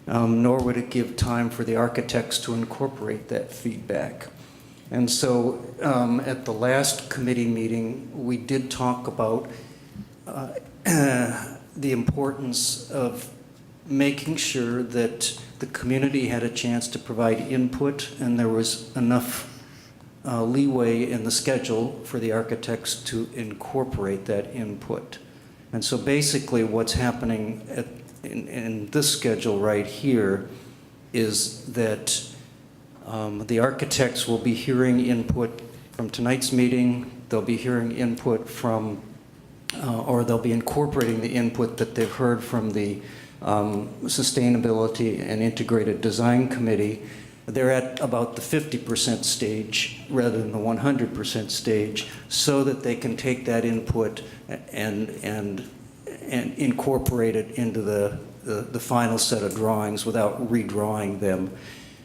nor would it give time for the architects to incorporate that feedback. And so at the last committee meeting, we did talk about the importance of making sure that the community had a chance to provide input and there was enough leeway in the schedule for the architects to incorporate that input. And so basically what's happening in this schedule right here is that the architects will be hearing input from tonight's meeting. They'll be hearing input from, or they'll be incorporating the input that they've heard from the Sustainability and Integrated Design Committee. They're at about the 50% stage rather than the 100% stage, so that they can take that input and incorporate it into the final set of drawings without redrawing them.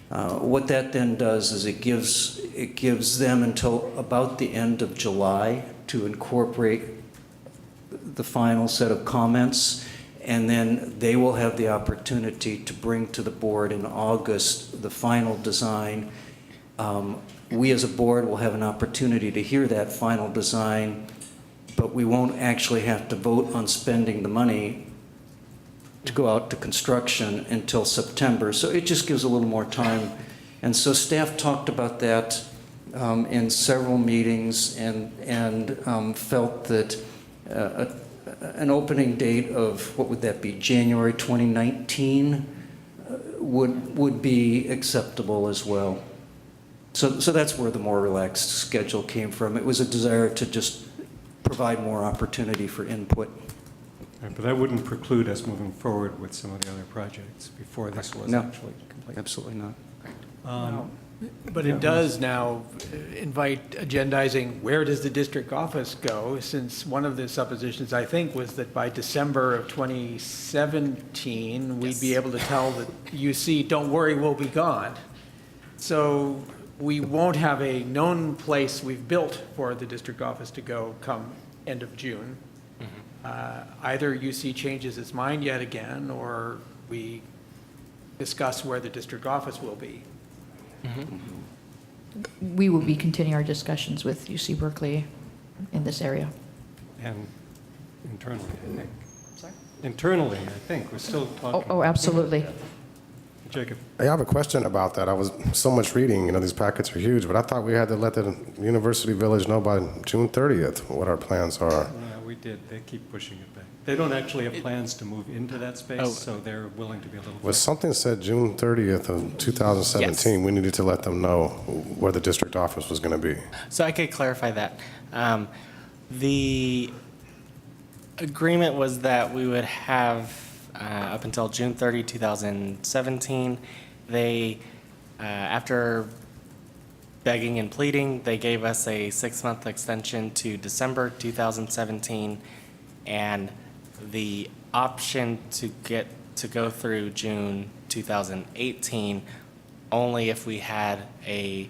What that then does is it gives them until about the end of July to incorporate the final set of comments, and then they will have the opportunity to bring to the board in August the final design. We as a board will have an opportunity to hear that final design, but we won't actually have to vote on spending the money to go out to construction until September. So it just gives a little more time. And so staff talked about that in several meetings and felt that an opening date of, what would that be, January 2019 would be acceptable as well. So that's where the more relaxed schedule came from. It was a desire to just provide more opportunity for input.
But that wouldn't preclude us moving forward with some of the other projects before this was
No.
actually complete.
Absolutely not.
But it does now invite agendizing, where does the district office go? Since one of the suppositions, I think, was that by December of 2017, we'd be able to tell the UC, don't worry, we'll be gone. So we won't have a known place we've built for the district office to go come end of June. Either UC changes its mind yet again, or we discuss where the district office will be.
We will be continuing our discussions with UC Berkeley in this area.
And internally, I think.
Sorry?
Internally, I think, we're still talking.
Oh, absolutely.
Jacob?
I have a question about that. I was so much reading, these packets are huge, but I thought we had to let the University Village know by June 30th what our plans are.
Yeah, we did. They keep pushing it back. They don't actually have plans to move into that space, so they're willing to be a little
Was
flexible.
something said June 30th of 2017? We needed to let them know where the district office was going to be.
So I could clarify that. The agreement was that we would have up until June 30, 2017. They, after begging and pleading, they gave us a 6-month extension to December 2017, and the option to go through June 2018 only if we had a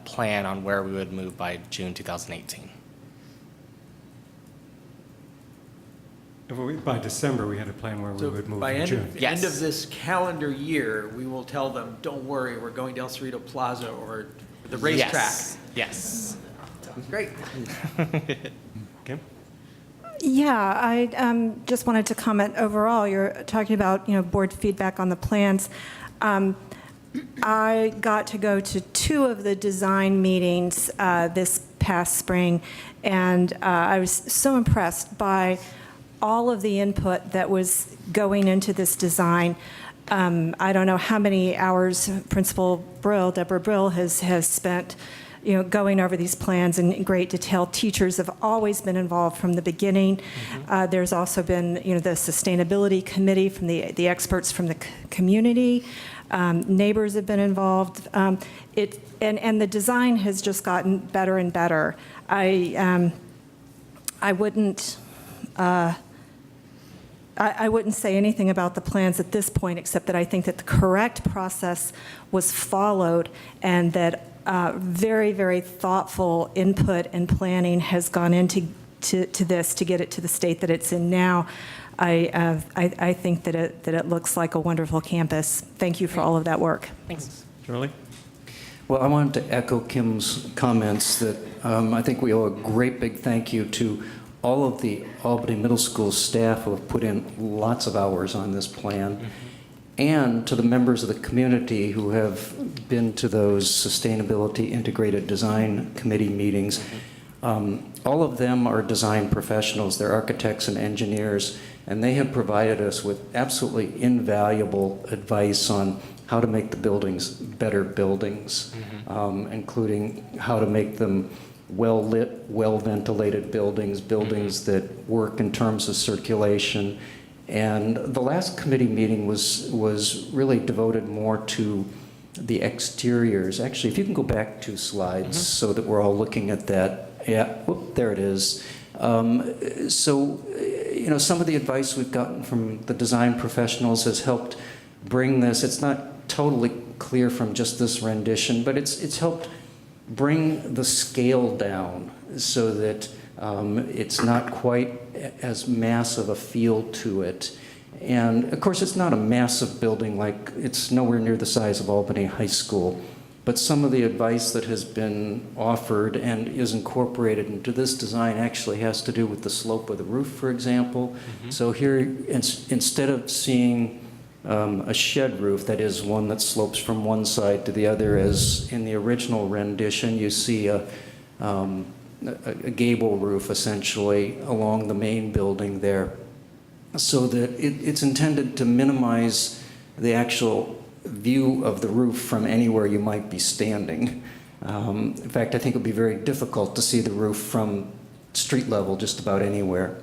plan on where we would move by June 2018.
By December, we had a plan where we
So
would move
by
in
end
June.
of,
Yes.
end of this calendar year, we will tell them, don't worry, we're going to El Cerrito Plaza or the racetrack.
Yes.
Great.
Kim?
Yeah, I just wanted to comment overall. You're talking about, board feedback on the plans. I got to go to 2 of the design meetings this past spring, and I was so impressed by all of the input that was going into this design. I don't know how many hours Principal Brill, Deborah Brill, has spent going over these plans in great detail. Teachers have always been involved from the beginning. There's also been, the sustainability committee from the experts from the community. Neighbors have been involved. And the design has just gotten better and better. I wouldn't say anything about the plans at this point, except that I think that the correct process was followed, and that very, very thoughtful input and planning has gone into this to get it to the state that it's in now. I think that it looks like a wonderful campus. Thank you for all of that work.
Thanks.
Charlie?
Well, I wanted to echo Kim's comments that I think we owe a great big thank you to all of the Albany Middle School staff who have put in lots of hours on this plan, and to the members of the community who have been to those Sustainability Integrated Design Committee meetings. All of them are design professionals. They're architects and engineers, and they have provided us with absolutely invaluable advice on how to make the buildings better buildings, including how to make them well-lit, well-ventilated buildings that work in terms of circulation. And the last committee meeting was really devoted more to the exteriors. Actually, if you can go back 2 slides so that we're all looking at that. Yeah, whoop, there it is. So, some of the advice we've gotten from the design professionals has helped bring this. It's not totally clear from just this rendition, but it's helped bring the scale down so that it's not quite as massive a feel to it. And of course, it's not a massive building, like it's nowhere near the size of Albany High School, but some of the advice that has been offered and is incorporated into this design actually has to do with the slope of the roof, for example. So here, instead of seeing a shed roof, that is one that slopes from one side to the other, as in the original rendition, you see a gable roof essentially along the main building there, so that it's intended to minimize the actual view of the roof from anywhere you might be standing. In fact, I think it would be very difficult to see the roof from street level just about anywhere.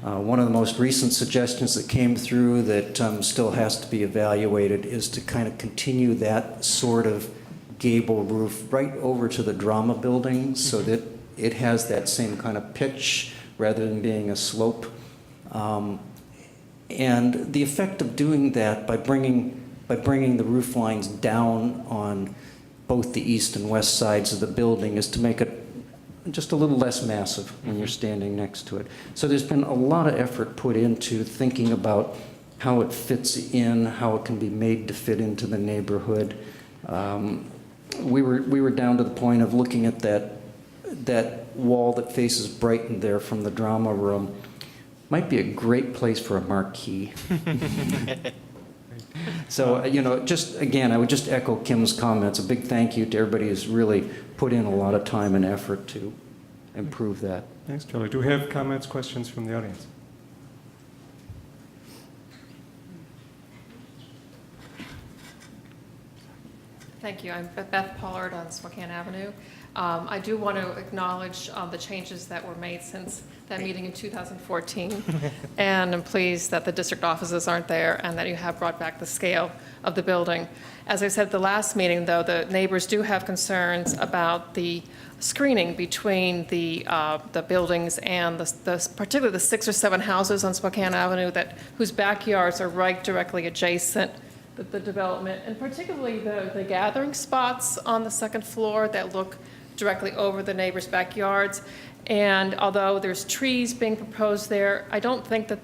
One of the most recent suggestions that came through that still has to be evaluated is to kind of continue that sort of gable roof right over to the drama building so that it has that same kind of pitch rather than being a slope. And the effect of doing that by bringing the roof lines down on both the east and west sides of the building is to make it just a little less massive when you're standing next to it. So there's been a lot of effort put into thinking about how it fits in, how it can be made to fit into the neighborhood. We were down to the point of looking at that wall that faces Brighton there from the drama room. Might be a great place for a marquee. So, just again, I would just echo Kim's comments. A big thank you to everybody who's really put in a lot of time and effort to improve that.
Thanks, Charlie. Do we have comments, questions from the audience?
Thank you. I'm Beth Pollard on Spokane Avenue. I do want to acknowledge the changes that were made since that meeting in 2014, and I'm pleased that the district offices aren't there and that you have brought back the scale of the building. As I said at the last meeting, though, the neighbors do have concerns about the screening between the buildings and particularly the 6 or 7 houses on Spokane Avenue whose backyards are right directly adjacent to the development, and particularly the gathering spots on the second floor that look directly over the neighbors' backyards. And although there's trees being proposed there, I don't think that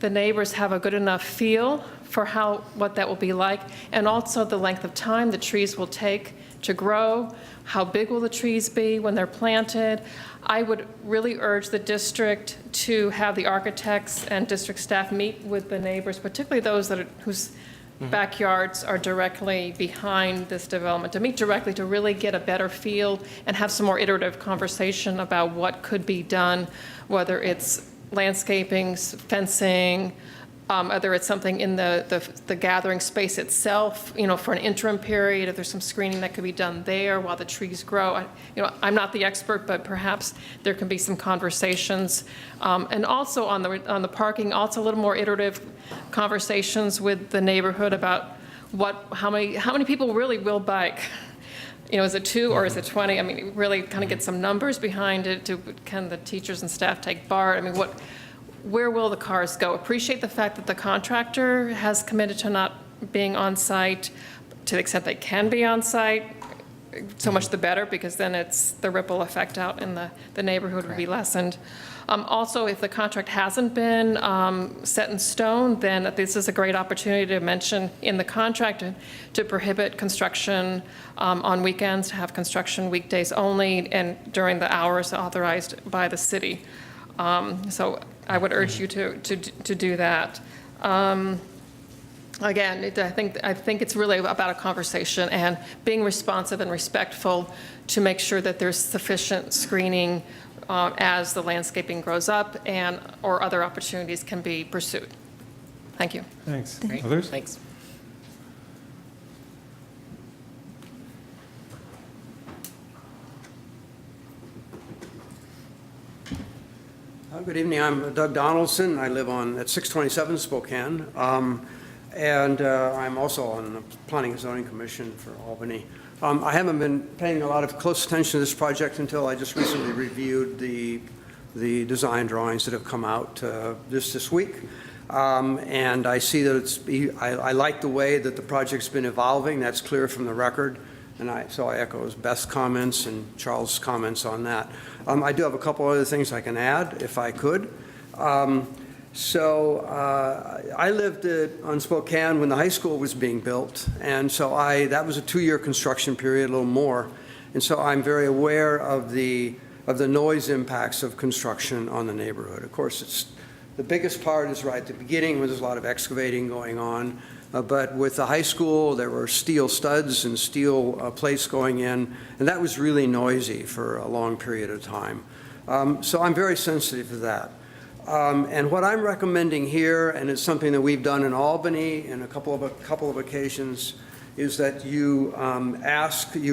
the neighbors have a good enough feel for what that will be like, and also the length of time the trees will take to grow, how big will the trees be when they're planted. I would really urge the district to have the architects and district staff meet with the neighbors, particularly those whose backyards are directly behind this development, to meet directly to really get a better feel and have some more iterative conversation about what could be done, whether it's landscaping, fencing, whether it's something in the gathering space itself, for an interim period, if there's some screening that could be done there while the trees grow. I'm not the expert, but perhaps there can be some conversations. And also on the parking, also a little more iterative conversations with the neighborhood about how many people really will bike. Is it 2 or is it 20? I mean, really kind of get some numbers behind it. Can the teachers and staff take BART? I mean, where will the cars go? Appreciate the fact that the contractor has committed to not being on site to the extent they can be on site. So much the better, because then the ripple effect out in the neighborhood would be lessened. Also, if the contract hasn't been set in stone, then this is a great opportunity to mention in the contract to prohibit construction on weekends, to have construction weekdays only, and during the hours authorized by the city. So I would urge you to do that. Again, I think it's really about a conversation and being responsive and respectful to make sure that there's sufficient screening as the landscaping grows up or other opportunities can be pursued. Thank you.
Thanks.
Great.
Others?
Thanks.
Good evening. I'm Doug Donaldson. I live at 627 Spokane, and I'm also on the Planning and Zoning Commission for Albany. I haven't been paying a lot of close attention to this project until I just recently reviewed the design drawings that have come out this week, and I see that I like the way that the project's been evolving. That's clear from the record. So I echo Beth's comments and Charles' comments on that. I do have a couple other things I can add, if I could. I lived on Spokane when the high school was being built, and so that was a 2-year construction period, a little more. And so I'm very aware of the noise impacts of construction on the neighborhood. Of course, the biggest part is right at the beginning when there's a lot of excavating going on. But with the high school, there were steel studs and steel plates going in, and that was really noisy for a long period of time. So I'm very sensitive to that. And what I'm recommending here, and it's something that we've done in Albany in a couple of occasions, is that you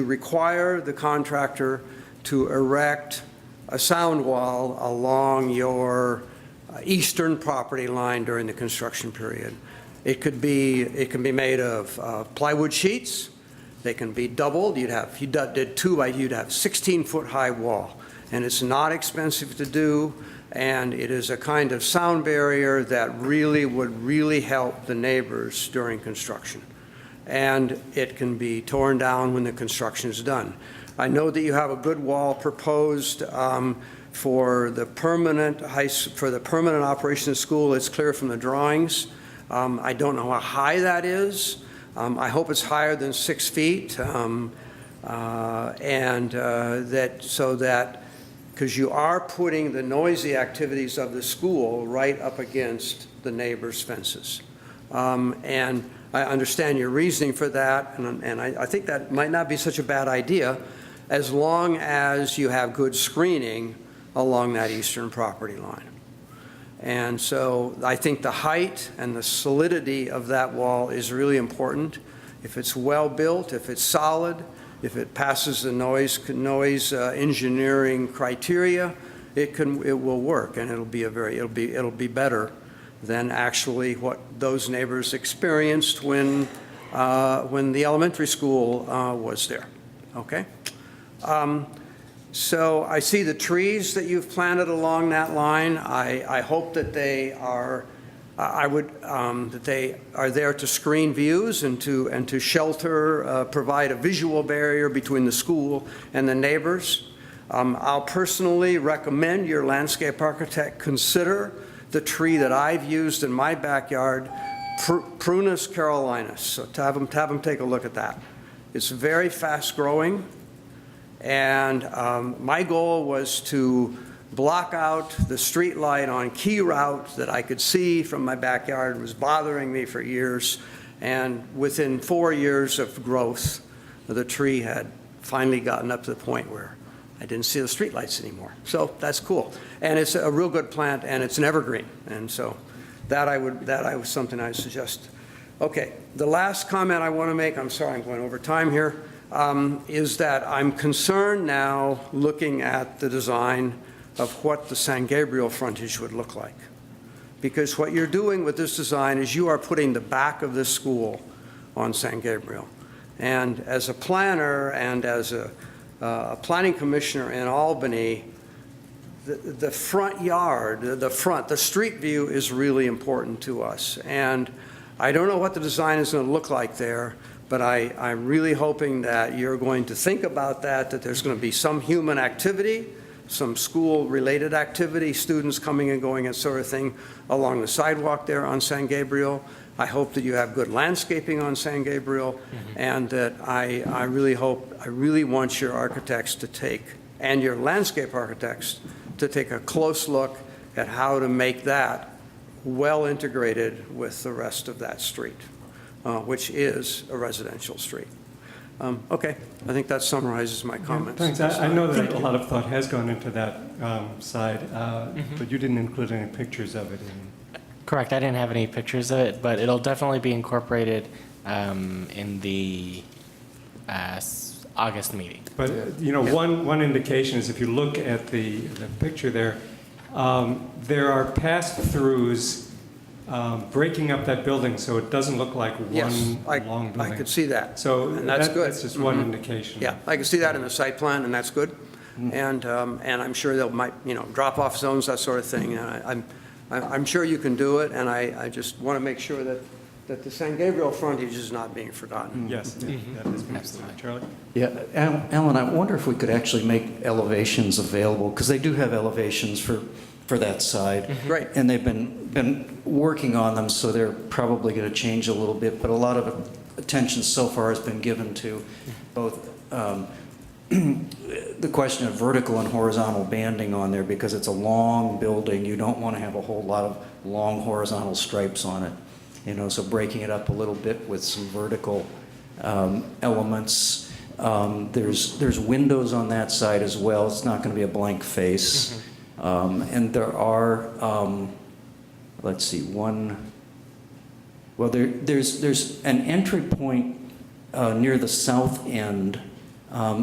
require the contractor to erect a sound wall along your eastern property line during the construction period. It can be made of plywood sheets. They can be doubled. If you did 2, you'd have 16-foot high wall, and it's not expensive to do, and it is a kind of sound barrier that would help the neighbors during construction. And it can be torn down when the construction is done. I know that you have a good wall proposed for the permanent operation of school. It's clear from the drawings. I don't know how high that is. I hope it's higher than 6 feet, because you are putting the noisy activities of the school right up against the neighbors' fences. And I understand your reasoning for that, and I think that might not be such a bad idea, as long as you have good screening along that eastern property line. And so I think the height and the solidity of that wall is really important. If it's well built, if it's solid, if it passes the noise engineering criteria, it will work, and it'll be better than actually what those neighbors experienced when the elementary school was there. Okay? So I see the trees that you've planted along that line. I hope that they are, that they are there to screen views and to shelter, provide a visual barrier between the school and the neighbors. I'll personally recommend your landscape architect consider the tree that I've used in my backyard, Prunus carolinus. So have them take a look at that. It's very fast growing. And my goal was to block out the street light on Key Route that I could see from my backyard. It was bothering me for years. And within 4 years of growth, the tree had finally gotten up to the point where I didn't see the street lights anymore. So that's cool. And it's a real good plant, and it's an evergreen. And so that was something I suggest. Okay, the last comment I want to make, I'm sorry I'm going over time here, is that I'm concerned now looking at the design of what the San Gabriel frontage would look like. Because what you're doing with this design is you are putting the back of this school on San Gabriel. And as a planner and as a planning commissioner in Albany, the front yard, the street view is really important to us. And I don't know what the design is going to look like there, but I'm really hoping that you're going to think about that there's going to be some human activity, some school-related activity, students coming and going and sort of thing along the sidewalk there on San Gabriel. I hope that you have good landscaping on San Gabriel, and that I really want your architects to take, and your landscape architects, to take a close look at how to make that well integrated with the rest of that street, which is a residential street. Okay, I think that summarizes my comments.
Thanks. I know that a lot of thought has gone into that side, but you didn't include any pictures of it in.
Correct, I didn't have any pictures of it, but it'll definitely be incorporated in the August meeting.
But, one indication is if you look at the picture there are pass-throughs breaking up that building so it doesn't look like one long building.
I could see that.
So
and that's good.
That's just one indication.
Yeah, I can see that in the site plan, and that's good. And I'm sure they'll drop-off zones, that sort of thing. And I'm sure you can do it, and I just want to make sure that the San Gabriel frontage is not being forgotten.
Yes, that is absolutely. Charlie?
Yeah, Alan, I wonder if we could actually make elevations available, because they do have elevations for that side.
Great.
And they've been working on them, so they're probably going to change a little bit, but a lot of attention so far has been given to both the question of vertical and horizontal banding on there, because it's a long building. You don't want to have a whole lot of long horizontal stripes on it, so breaking it up a little bit with some vertical elements. There's windows on that side as well. It's not going to be a blank face. And there are, let's see, there's an entry point near the south end.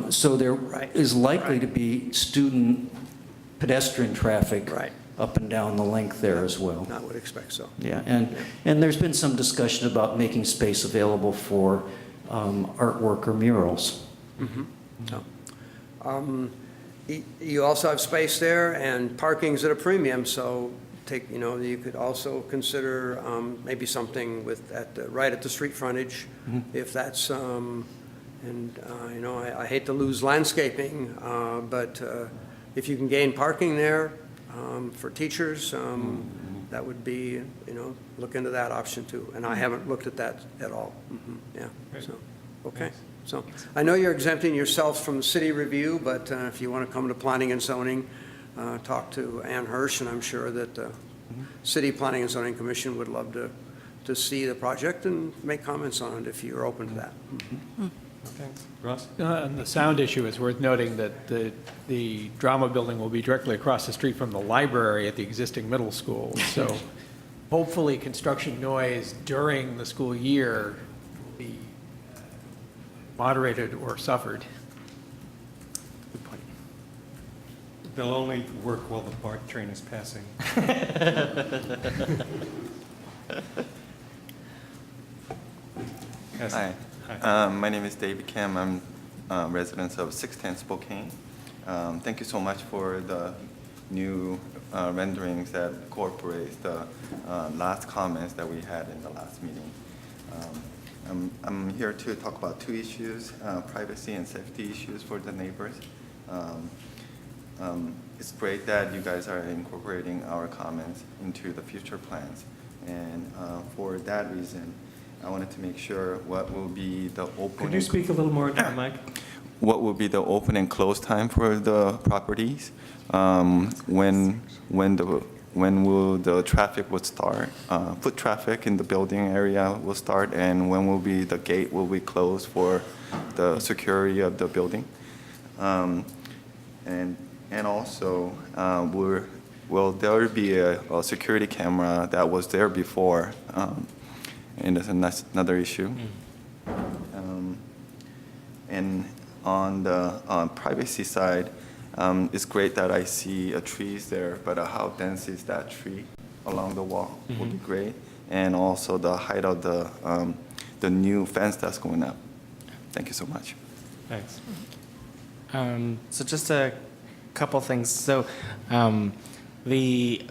So there is likely to be student pedestrian traffic up and down the length there as well.
I would expect so.
Yeah, and there's been some discussion about making space available for artwork or murals.
You also have space there, and parking's at a premium, so you could also consider maybe something right at the street frontage, if that's, I hate to lose landscaping, but if you can gain parking there for teachers, that would be, look into that option too. And I haven't looked at that at all. Yeah, so, okay. So I know you're exempting yourselves from the city review, but if you want to come to planning and zoning, talk to Ann Hirsch, and I'm sure that the City Planning and Zoning Commission would love to see the project and make comments on it if you're open to that.
Thanks. Ross?
On the sound issue, it's worth noting that the drama building will be directly across the street from the library at the existing middle school. So hopefully construction noise during the school year will be moderated or suffered.
Good point.
They'll only work while the BART train is passing. Yes.
Hi.
Hi.
My name is David Kim. I'm a resident of 610 Spokane. Thank you so much for the new renderings that incorporate the last comments that we had in the last meeting. I'm here to talk about two issues, privacy and safety issues for the neighbors. It's great that you guys are incorporating our comments into the future plans. And for that reason, I wanted to make sure what will be the open.
Could you speak a little more into the mic?
What will be the open and close time for the properties? When will the traffic would start? Foot traffic in the building area will start, and when will be the gate will be closed for the security of the building? And also, will there be a security camera that was there before? And that's another issue. And on the privacy side, it's great that I see trees there, but how dense is that tree along the wall would be great. And also the height of the new fence that's going up. Thank you so much.
Thanks.
So just a couple things. So the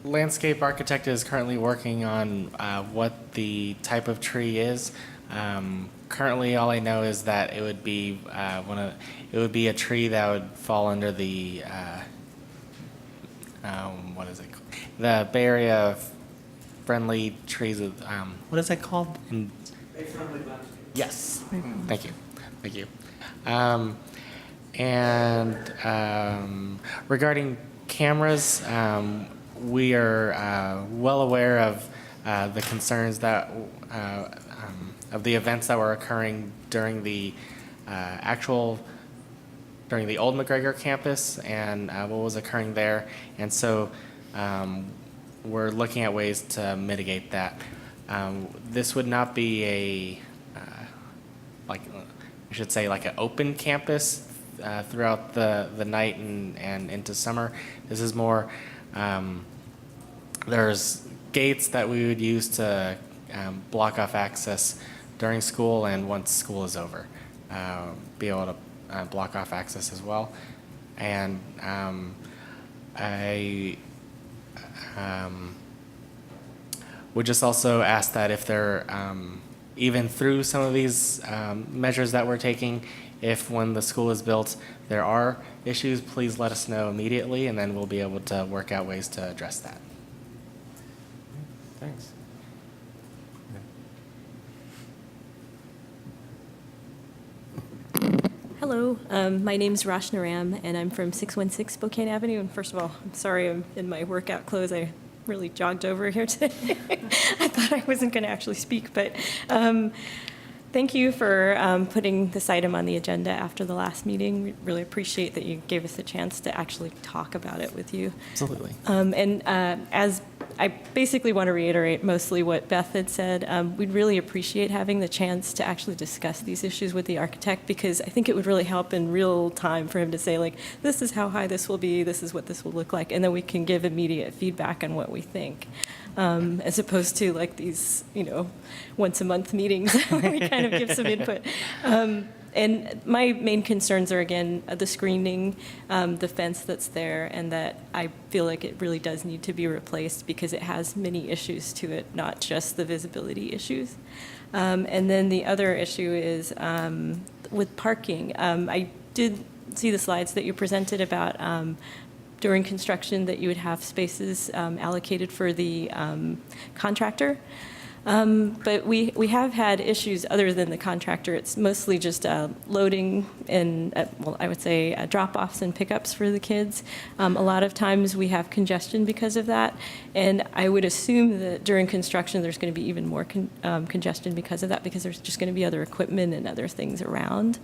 landscape architect is currently working on what the type of tree is. Currently, all I know is that it would be a tree that would fall under the what is it called? The Bay Area friendly trees. What is that called?
Bay friendly landscape.
Yes. Thank you. Thank you. And regarding cameras, we are well aware of the concerns that of the events that were occurring during the during the old McGregor campus and what was occurring there. And so we're looking at ways to mitigate that. This would not be a, like an open campus throughout the night and into summer. This is more, there's gates that we would use to block off access during school, and once school is over, be able to block off access as well. And I would just also ask that if there, even through some of these measures that we're taking, if when the school is built there are issues, please let us know immediately, and then we'll be able to work out ways to address that.
Thanks.
Hello, my name's Roshna Ram, and I'm from 616 Spokane Avenue. And first of all, I'm sorry I'm in my workout clothes. I really jogged over here today. I thought I wasn't going to actually speak, but thank you for putting this item on the agenda after the last meeting. We really appreciate that you gave us a chance to actually talk about it with you.
Absolutely.
As I basically want to reiterate mostly what Beth had said. We'd really appreciate having the chance to actually discuss these issues with the architect, because I think it would really help in real time for him to say, like, this is how high this will be, this is what this will look like, and then we can give immediate feedback on what we think. As opposed to like these, once a month meetings where we kind of give some input. And my main concerns are, again, the screening, the fence that's there, and that I feel like it really does need to be replaced because it has many issues to it, not just the visibility issues. And then the other issue is with parking. I did see the slides that you presented about during construction that you would have spaces allocated for the contractor. But we have had issues other than the contractor. It's mostly just loading and, I would say drop-offs and pickups for the kids. A lot of times we have congestion because of that. And I would assume that during construction there's going to be even more congestion because of that, because there's just going to be other equipment and other things around.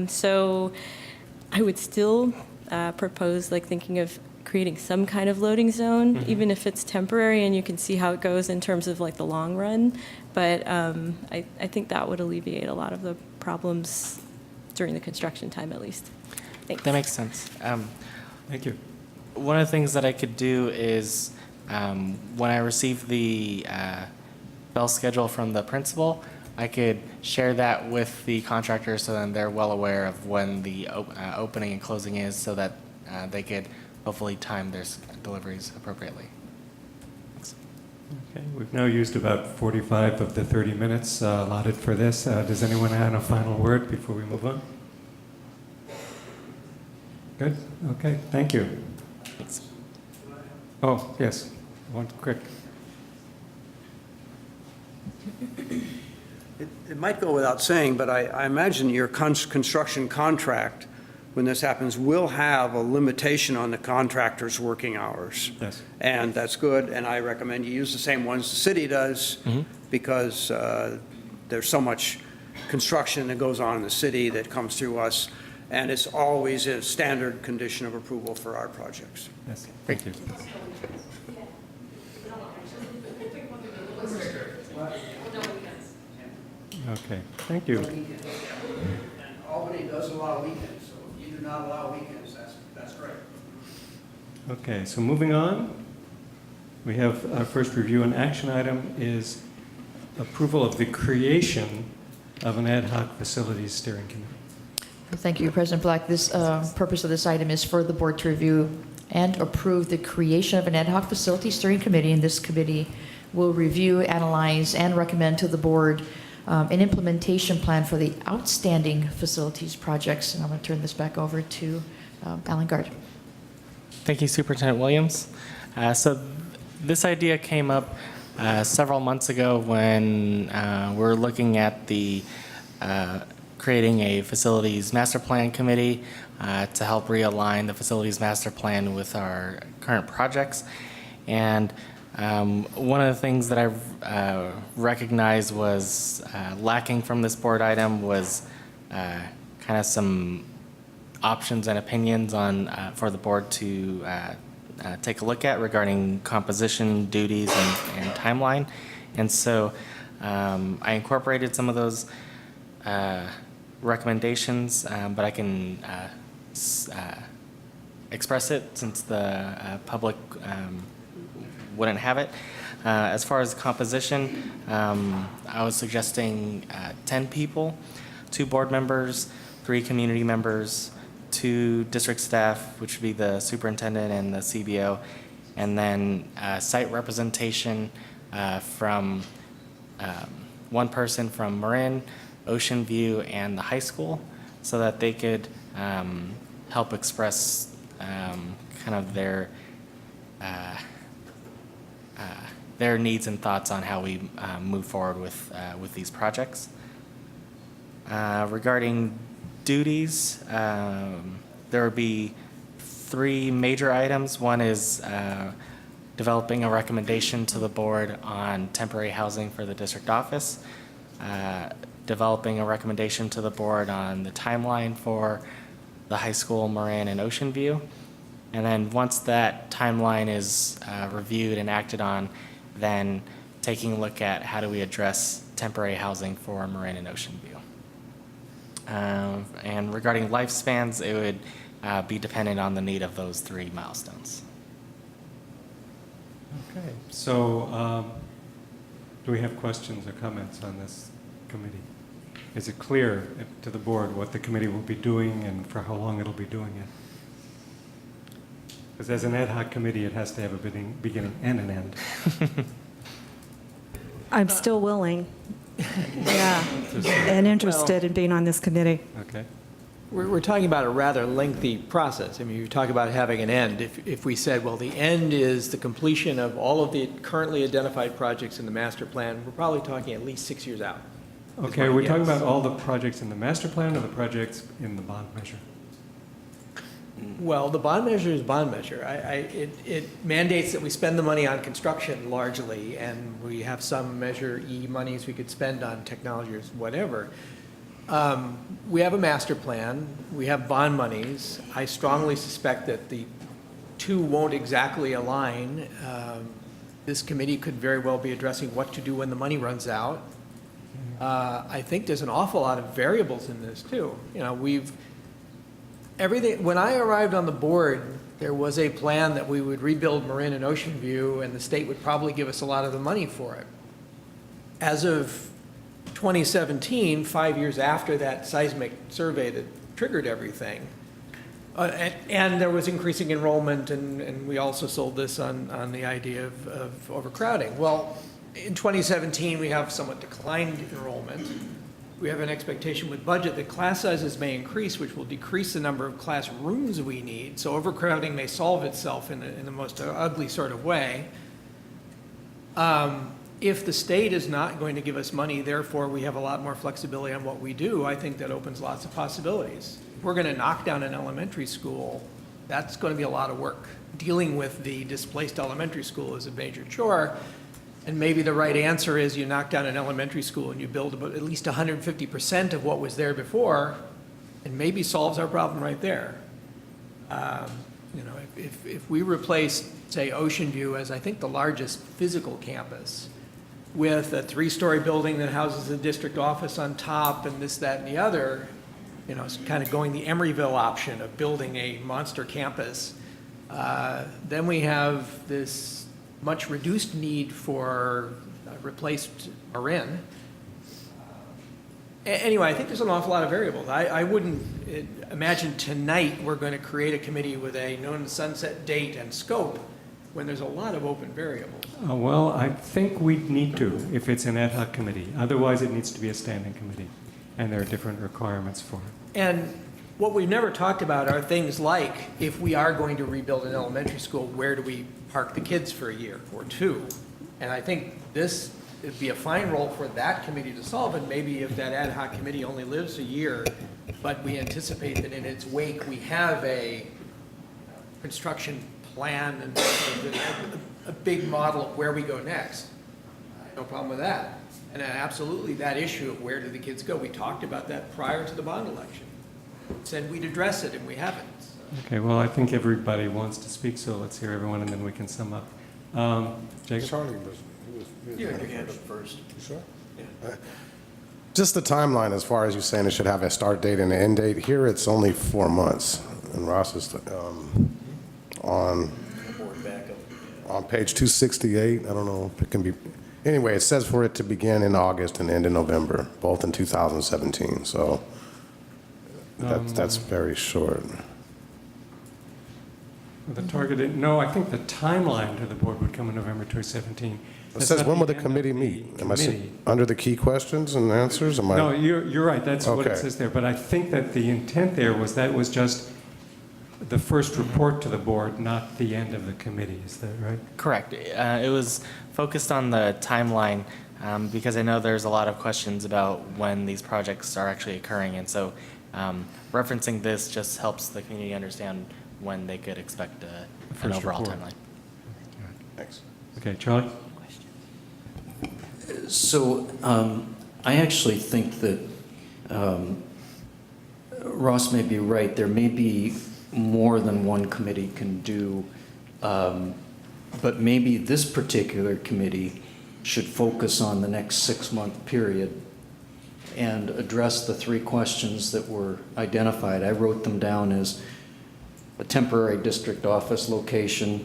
So I would still propose thinking of creating some kind of loading zone, even if it's temporary, and you can see how it goes in terms of the long run. But I think that would alleviate a lot of the problems during the construction time at least. Thanks.
That makes sense.
Thank you.
One of the things that I could do is, when I receive the bell schedule from the principal, I could share that with the contractor so then they're well aware of when the opening and closing is, so that they could hopefully time their deliveries appropriately.
Okay, we've now used about 45 of the 30 minutes allotted for this. Does anyone have a final word before we move on? Good, okay, thank you.
Thanks.
Oh, yes, one quick.
It might go without saying, but I imagine your construction contract, when this happens, will have a limitation on the contractor's working hours.
Yes.
And that's good, and I recommend you use the same ones the city does, because there's so much construction that goes on in the city that comes through us, and it's always a standard condition of approval for our projects.
Yes, thank you. Okay, thank you.
And Albany does allow weekends, so if you do not allow weekends, that's great.
Okay, so moving on, we have our first review and action item is approval of the creation of an ad hoc facilities steering committee.
Thank you, President Black. This purpose of this item is for the board to review and approve the creation of an ad hoc facility steering committee, and this committee will review, analyze, and recommend to the board an implementation plan for the outstanding facilities projects. And I'm going to turn this back over to Alan Gard.
Thank you, Superintendent Williams. So this idea came up several months ago when we were looking at the creating a facilities master plan committee to help realign the facilities master plan with our current projects. And one of the things that I recognized was lacking from this board item was kind of some options and opinions on for the board to take a look at regarding composition, duties, and timeline. And so I incorporated some of those recommendations, but I can express it since the public wouldn't have it. As far as composition, I was suggesting 10 people, 2 board members, 3 community members, 2 district staff, which would be the superintendent and the CBO, and then site representation from 1 person from Marin, Ocean View, and the high school, so that they could help express kind of their needs and thoughts on how we move forward with these projects. Regarding duties, there would be 3 major items. One is developing a recommendation to the board on temporary housing for the district office, developing a recommendation to the board on the timeline for the high school, Marin, and Ocean View. And then once that timeline is reviewed and acted on, then taking a look at how do we address temporary housing for Marin and Ocean View. And regarding lifespans, it would be dependent on the need of those 3 milestones.
Okay, so do we have questions or comments on this committee? Is it clear to the board what the committee will be doing and for how long it'll be doing it? Because as an ad hoc committee, it has to have a beginning and an end.
I'm still willing, yeah, and interested in being on this committee.
Okay.
We're talking about a rather lengthy process. I mean, you talk about having an end. If we said, well, the end is the completion of all of the currently identified projects in the master plan, we're probably talking at least 6 years out.
Okay, we're talking about all the projects in the master plan or the projects in the bond measure?
Well, the bond measure is bond measure. It mandates that we spend the money on construction largely, and we have some Measure E monies we could spend on technology or whatever. We have a master plan. We have bond monies. I strongly suspect that the 2 won't exactly align. This committee could very well be addressing what to do when the money runs out. I think there's an awful lot of variables in this too. You know, when I arrived on the board, there was a plan that we would rebuild Marin and Ocean View, and the state would probably give us a lot of the money for it. As of 2017, 5 years after that seismic survey that triggered everything, and there was increasing enrollment, and we also sold this on the idea of overcrowding. Well, in 2017, we have somewhat declined enrollment. We have an expectation with budget that class sizes may increase, which will decrease the number of classrooms we need. So overcrowding may solve itself in the most ugly sort of way. If the state is not going to give us money, therefore we have a lot more flexibility on what we do, I think that opens lots of possibilities. If we're going to knock down an elementary school, that's going to be a lot of work. Dealing with the displaced elementary school is a major chore. And maybe the right answer is you knock down an elementary school and you build about at least 150% of what was there before, and maybe solves our problem right there. You know, if we replace, say, Ocean View as I think the largest physical campus with a 3-story building that houses the district office on top and this, that, and the other, you know, it's kind of going the Emeryville option of building a monster campus, then we have this much reduced need for replaced Marin. Anyway, I think there's an awful lot of variables. I wouldn't imagine tonight we're going to create a committee with a known sunset date and scope when there's a lot of open variables.
Well, I think we need to, if it's an ad hoc committee. Otherwise, it needs to be a standing committee, and there are different requirements for it.
And what we've never talked about are things like, if we are going to rebuild an elementary school, where do we park the kids for a year or two? And I think this would be a fine role for that committee to solve, and maybe if that ad hoc committee only lives a year, but we anticipate that in its wake we have a construction plan and a big model of where we go next. No problem with that. And absolutely that issue of where do the kids go, we talked about that prior to the bond election. Said we'd address it, and we haven't.
Okay, well, I think everybody wants to speak, so let's hear everyone, and then we can sum up. Jacob?
Charlie was
You had your hand up first.
You sure?
Yeah.
Just the timeline, as far as you saying it should have a start date and an end date. Here, it's only 4 months. And Ross is on page 268. I don't know if it can be. Anyway, it says for it to begin in August and end in November, both in 2017. So that's very short.
The targeted, no, I think the timeline to the board would come in November 2017.
It says when will the committee meet? Am I under the key questions and answers? Am I?
No, you're right, that's what it
Okay.
says there. But I think that the intent there was that was just the first report to the board, not the end of the committee. Is that right?
Correct. It was focused on the timeline because I know there's a lot of questions about when these projects are actually occurring. And so referencing this just helps the community understand when they could expect an
First
overall
report.
timeline.
Thanks.
Okay, Charlie?
So I actually think that Ross may be right. There may be more than one committee can do, but maybe this particular committee should focus on the next 6-month period and address the 3 questions that were identified. I wrote them down as a temporary district office location,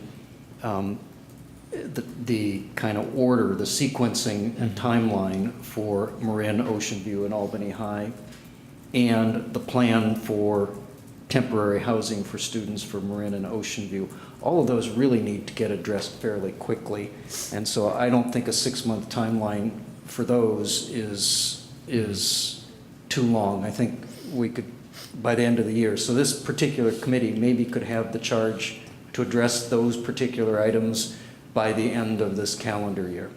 the kind of order, the sequencing and timeline for Marin, Ocean View, and Albany High, and the plan for temporary housing for students for Marin and Ocean View. All of those really need to get addressed fairly quickly, and so I don't think a 6-month timeline for those is too long. I think we could, by the end of the year. So this particular committee maybe could have the charge to address those particular items by the end of this calendar year.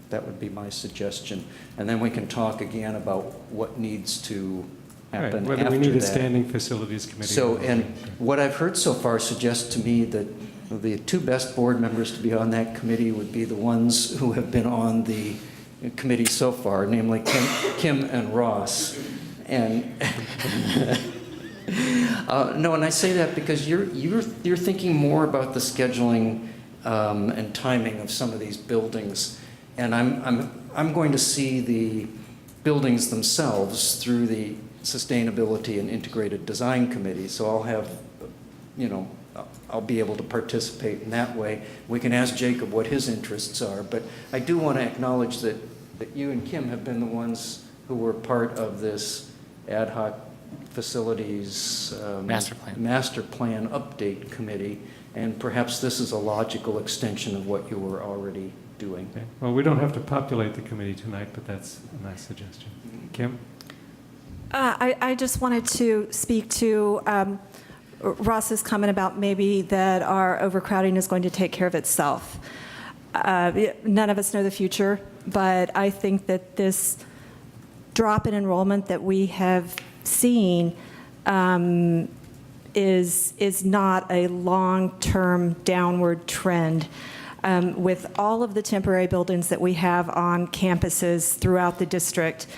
That would be my suggestion. And then we can talk again about what needs to happen after that.
Whether we need a standing facilities committee.
So, and what I've heard so far suggests to me that the 2 best board members to be on that committee would be the ones who have been on the committee so far, namely Kim and Ross. And no, and I say that because you're thinking more about the scheduling and timing of some of these buildings, and I'm going to see the buildings themselves through the Sustainability and Integrated Design Committee. So I'll have, I'll be able to participate in that way. We can ask Jacob what his interests are, but I do want to acknowledge that you and Kim have been the ones who were part of this ad hoc facilities master plan update committee, and perhaps this is a logical extension of what you were already doing.
Okay. Well, we don't have to populate the committee tonight, but that's a nice suggestion. Kim?
I just wanted to speak to Ross's comment about maybe that our overcrowding is going to take care of itself. None of us know the future, but I think that this drop in enrollment that we have seen is not a long-term downward trend. With all of the temporary buildings that we have on campuses throughout the district,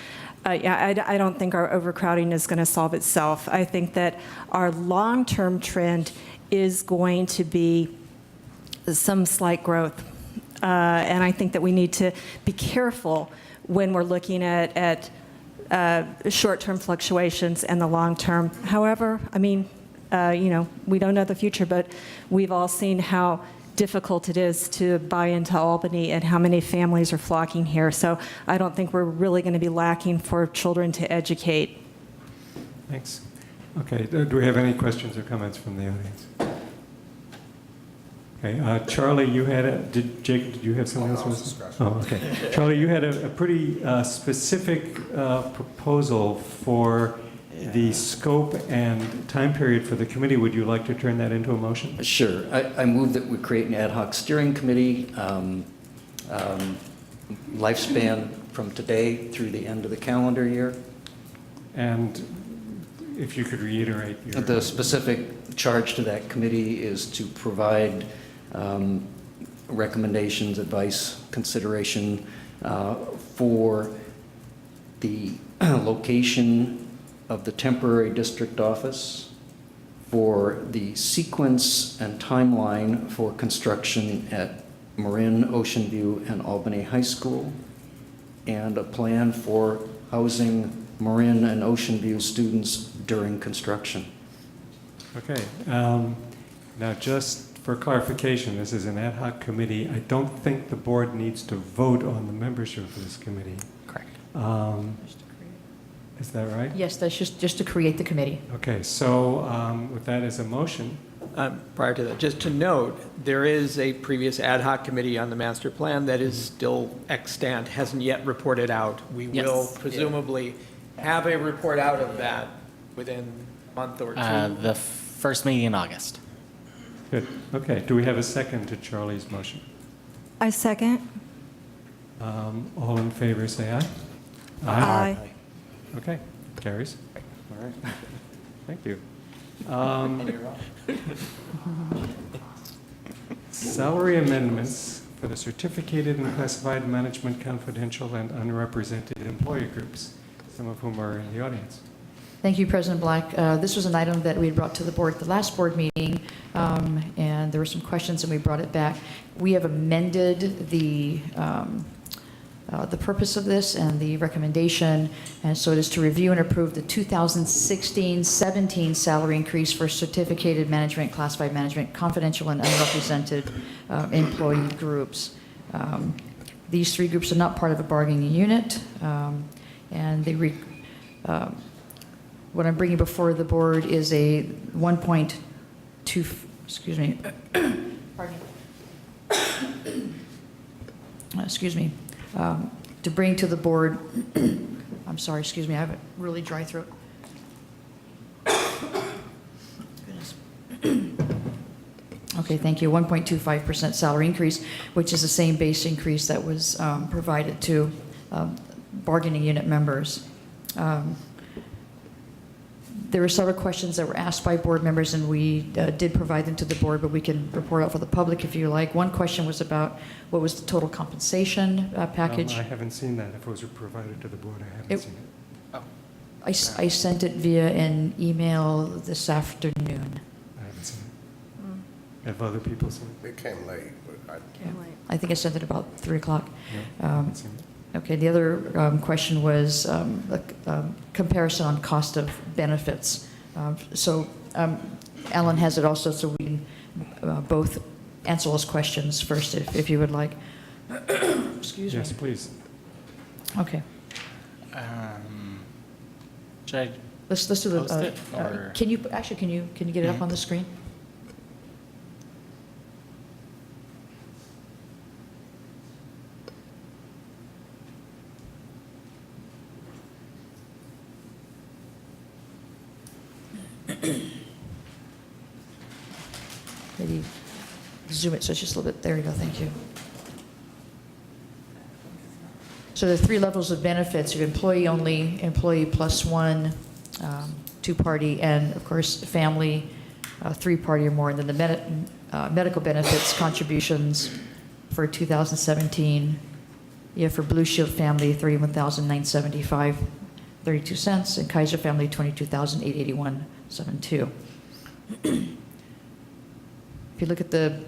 I don't think our overcrowding is going to solve itself. I think that our long-term trend is going to be some slight growth. And I think that we need to be careful when we're looking at short-term fluctuations and the long-term. However, I mean, we don't know the future, but we've all seen how difficult it is to buy into Albany and how many families are flocking here. So I don't think we're really going to be lacking for children to educate.
Thanks. Okay, do we have any questions or comments from the audience? Okay, Charlie, you had Jacob, did you have something else? Oh, okay. Charlie, you had a pretty specific proposal for the scope and time period for the committee. Would you like to turn that into a motion?
Sure. I move that we create an ad hoc steering committee, lifespan from today through the end of the calendar year.
And if you could reiterate your...
The specific charge to that committee is to provide recommendations, advice, consideration for the location of the temporary district office, for the sequence and timeline for construction at Marin, Ocean View, and Albany High School, and a plan for housing Marin and Ocean View students during construction.
Okay. Now, just for clarification, this is an ad hoc committee. I don't think the board needs to vote on the membership of this committee.
Correct.
Is that right?
Yes, that's just to create the committee.
Okay, so with that as a motion.
Prior to that, just to note, there is a previous ad hoc committee on the master plan that is still extant, hasn't yet reported out. We will presumably have a report out of that within a month or two.
The first meeting in August.
Good. Okay, do we have a second to Charlie's motion?
I second.
All in favor, say aye.
Aye.
Okay, carries. All right. Thank you. Salary amendments for the certificated and classified management confidential and unrepresented employee groups, some of whom are in the audience.
Thank you, President Black. This was an item that we had brought to the board at the last board meeting, and there were some questions, and we brought it back. We have amended the purpose of this and the recommendation, and so it is to review and approve the 2016-17 salary increase for certificated management, classified management, confidential, and unrepresented employee groups. These three groups are not part of a bargaining unit, and they what I'm bringing before the board is a 1.2, excuse me, pardon me, excuse me, to bring to the board, I'm sorry, excuse me, I have a really dry throat. Goodness. Okay, thank you. 1.25% salary increase, which is the same base increase that was provided to bargaining unit members. There were several questions that were asked by board members, and we did provide them to the board, but we can report out for the public if you like. One question was about what was the total compensation package.
I haven't seen that. If it was provided to the board, I haven't seen it.
I sent it via an email this afternoon.
I haven't seen it. Have other people seen it?
It came late, but
I think I sent it about 3 o'clock.
No, I haven't seen it.
Okay, the other question was a comparison on cost of benefits. Alan has it also, so we can both answer those questions first, if you would like. Excuse me.
Yes, please.
Okay.
Should I
Let's do the.
post it, or?
Can you get it up on the screen? Maybe zoom it so it's just a little bit. There you go. Thank you. So there are 3 levels of benefits: you have employee only, employee plus one, 2-party, and of course family, 3-party or more. And then the medical benefits contributions for 2017, you have for Blue Shield family $31,975.32, and Kaiser family $22,881.72. If you look at the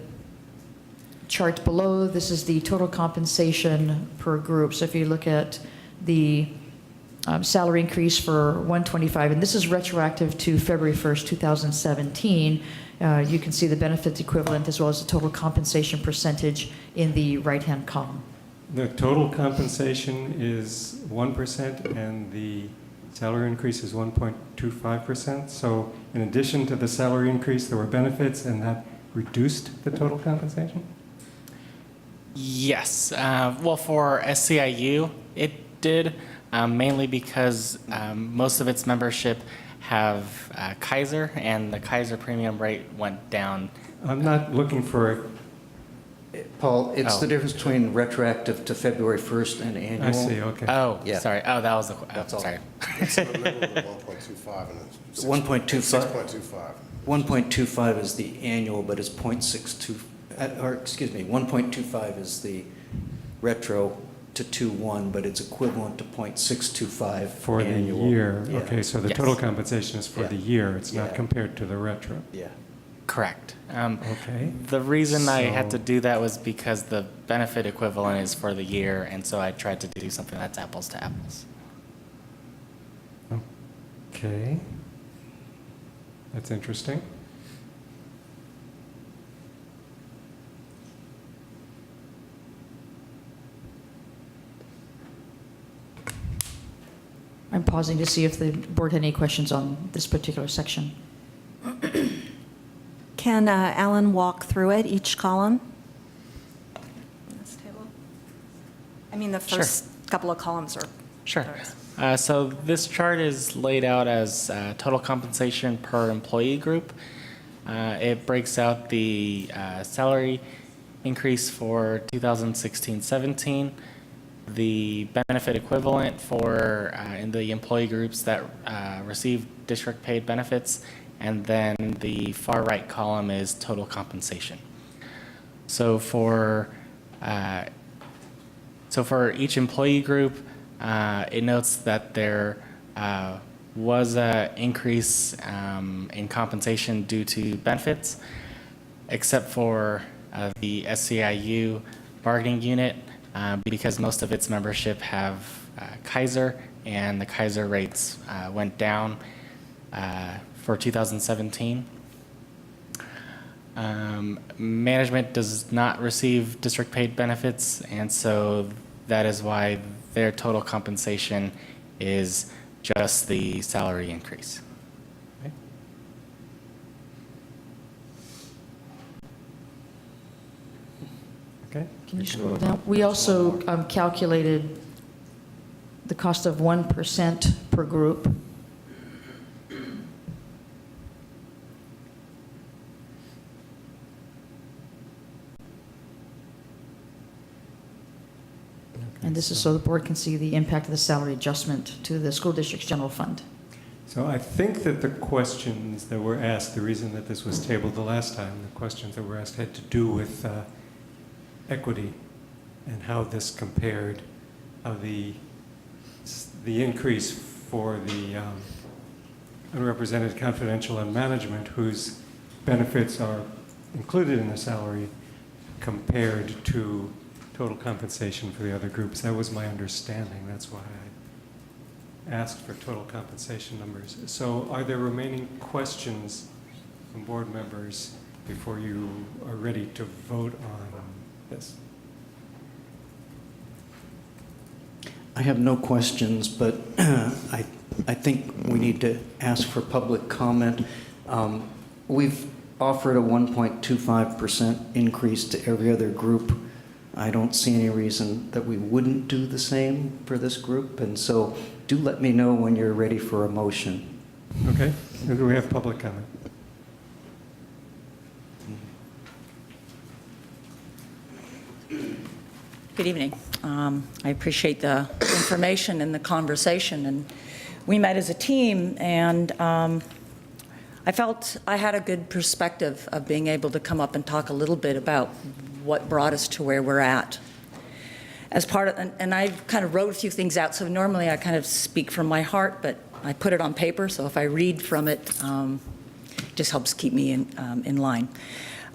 chart below, this is the total compensation per group. So if you look at the salary increase for 125, and this is retroactive to February 1st, 2017, you can see the benefits equivalent as well as the total compensation percentage in the right-hand column.
The total compensation is 1% and the salary increase is 1.25%. So in addition to the salary increase, there were benefits, and that reduced the total compensation?
Yes. Well, for SCIU, it did, mainly because most of its membership have Kaiser, and the Kaiser premium rate went down.
I'm not looking for
Paul, it's
Oh.
the difference between retroactive to February 1st and annual.
I see, okay.
Oh,
Yeah.
sorry. Oh, that was the.
That's all.
Sorry.
It's in the middle of the 1.25 and it's
1.25.
6.25.
1.25 is the annual, but it's 0.62, or excuse me, 1.25 is the retro to 2.1, but it's equivalent to 0.625
For the
annual.
year.
Yeah.
Okay, so the
Yes.
total compensation is for
Yeah.
the year. It's not
Yeah.
compared to the retro.
Yeah.
Correct.
Okay.
The reason I had to
So-
do that was because the benefit equivalent is for the year, and so I tried to do something that's apples to apples.
Okay. That's interesting.
I'm pausing to see if the board had any questions on this particular section.
Can Alan walk through it, each column? This table? I mean, the first couple of columns are.
Sure. So this chart is laid out as total compensation per employee group. It breaks out the salary increase for 2016-17, the benefit equivalent for in the employee groups that receive district paid benefits, and then the far right column is total compensation. So for each employee group, it notes that there was an increase in compensation due to benefits, except for the SCIU bargaining unit, because most of its membership have Kaiser, and the Kaiser rates went down for 2017. Management does not receive district paid benefits, and so that is why their total compensation is just the salary increase.
Okay.
Can you scroll down? We also calculated the cost of 1% per group. And this is so the board can see the impact of the salary adjustment to the school district's general fund.
So I think that the questions that were asked, the reason that this was tabled the last time, the questions that were asked had to do with equity and how this compared, how the increase for the unrepresented confidential and management, whose benefits are included in the salary, compared to total compensation for the other groups. That was my understanding. That's why I asked for total compensation numbers. So are there remaining questions from board members before you are ready to vote on this?
I have no questions, but I think we need to ask for public comment. We've offered a 1.25% increase to every other group. I don't see any reason that we wouldn't do the same for this group, and so do let me know when you're ready for a motion.
Okay, do we have public comment?
Good evening. I appreciate the information and the conversation. And we met as a team, and I felt I had a good perspective of being able to come up and talk a little bit about what brought us to where we're at. As part of, and I kind of wrote a few things out. So normally I kind of speak from my heart, but I put it on paper. So if I read from it, just helps keep me in line.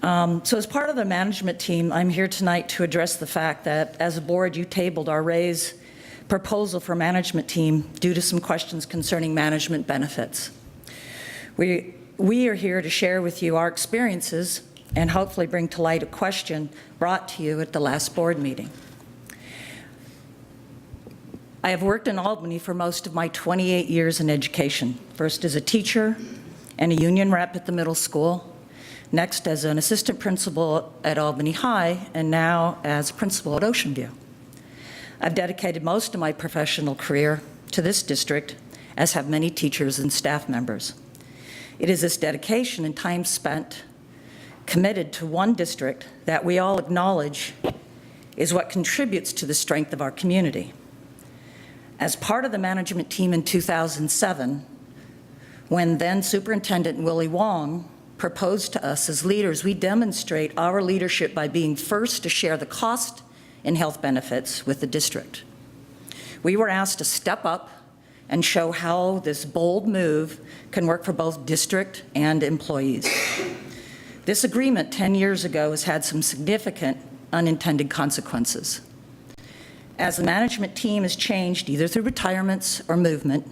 So as part of the management team, I'm here tonight to address the fact that as a board, you tabled our raise proposal for management team due to some questions concerning management benefits. We are here to share with you our experiences and hopefully bring to light a question brought to you at the last board meeting. I have worked in Albany for most of my 28 years in education, first as a teacher and a union rep at the middle school, next as an assistant principal at Albany High, and now as principal at Ocean View. I've dedicated most of my professional career to this district, as have many teachers and staff members. It is this dedication and time spent committed to one district that we all acknowledge is what contributes to the strength of our community. As part of the management team in 2007, when then Superintendent Willie Wong proposed to us as leaders, we demonstrate our leadership by being first to share the cost and health benefits with the district. We were asked to step up and show how this bold move can work for both district and employees. This agreement 10 years ago has had some significant unintended consequences. As the management team has changed either through retirements or movement,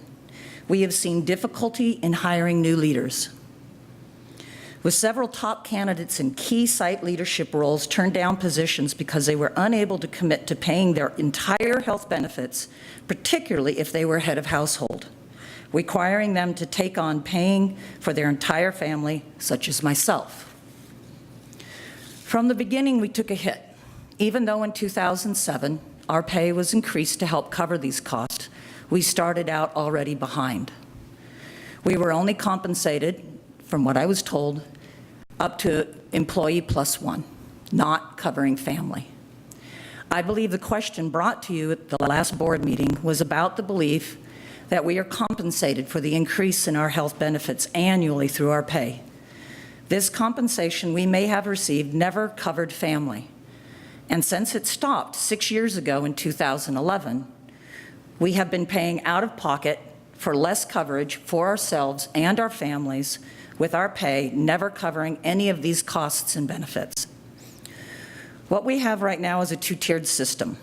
we have seen difficulty in hiring new leaders. With several top candidates in key site leadership roles turned down positions because they were unable to commit to paying their entire health benefits, particularly if they were head of household, requiring them to take on paying for their entire family, such as myself. From the beginning, we took a hit. Even though in 2007, our pay was increased to help cover these costs, we started out already behind. We were only compensated, from what I was told, up to employee plus one, not covering family. I believe the question brought to you at the last board meeting was about the belief that we are compensated for the increase in our health benefits annually through our pay. This compensation we may have received never covered family. And since it stopped 6 years ago in 2011, we have been paying out of pocket for less coverage for ourselves and our families, with our pay never covering any of these costs and benefits. What we have right now is a two-tiered system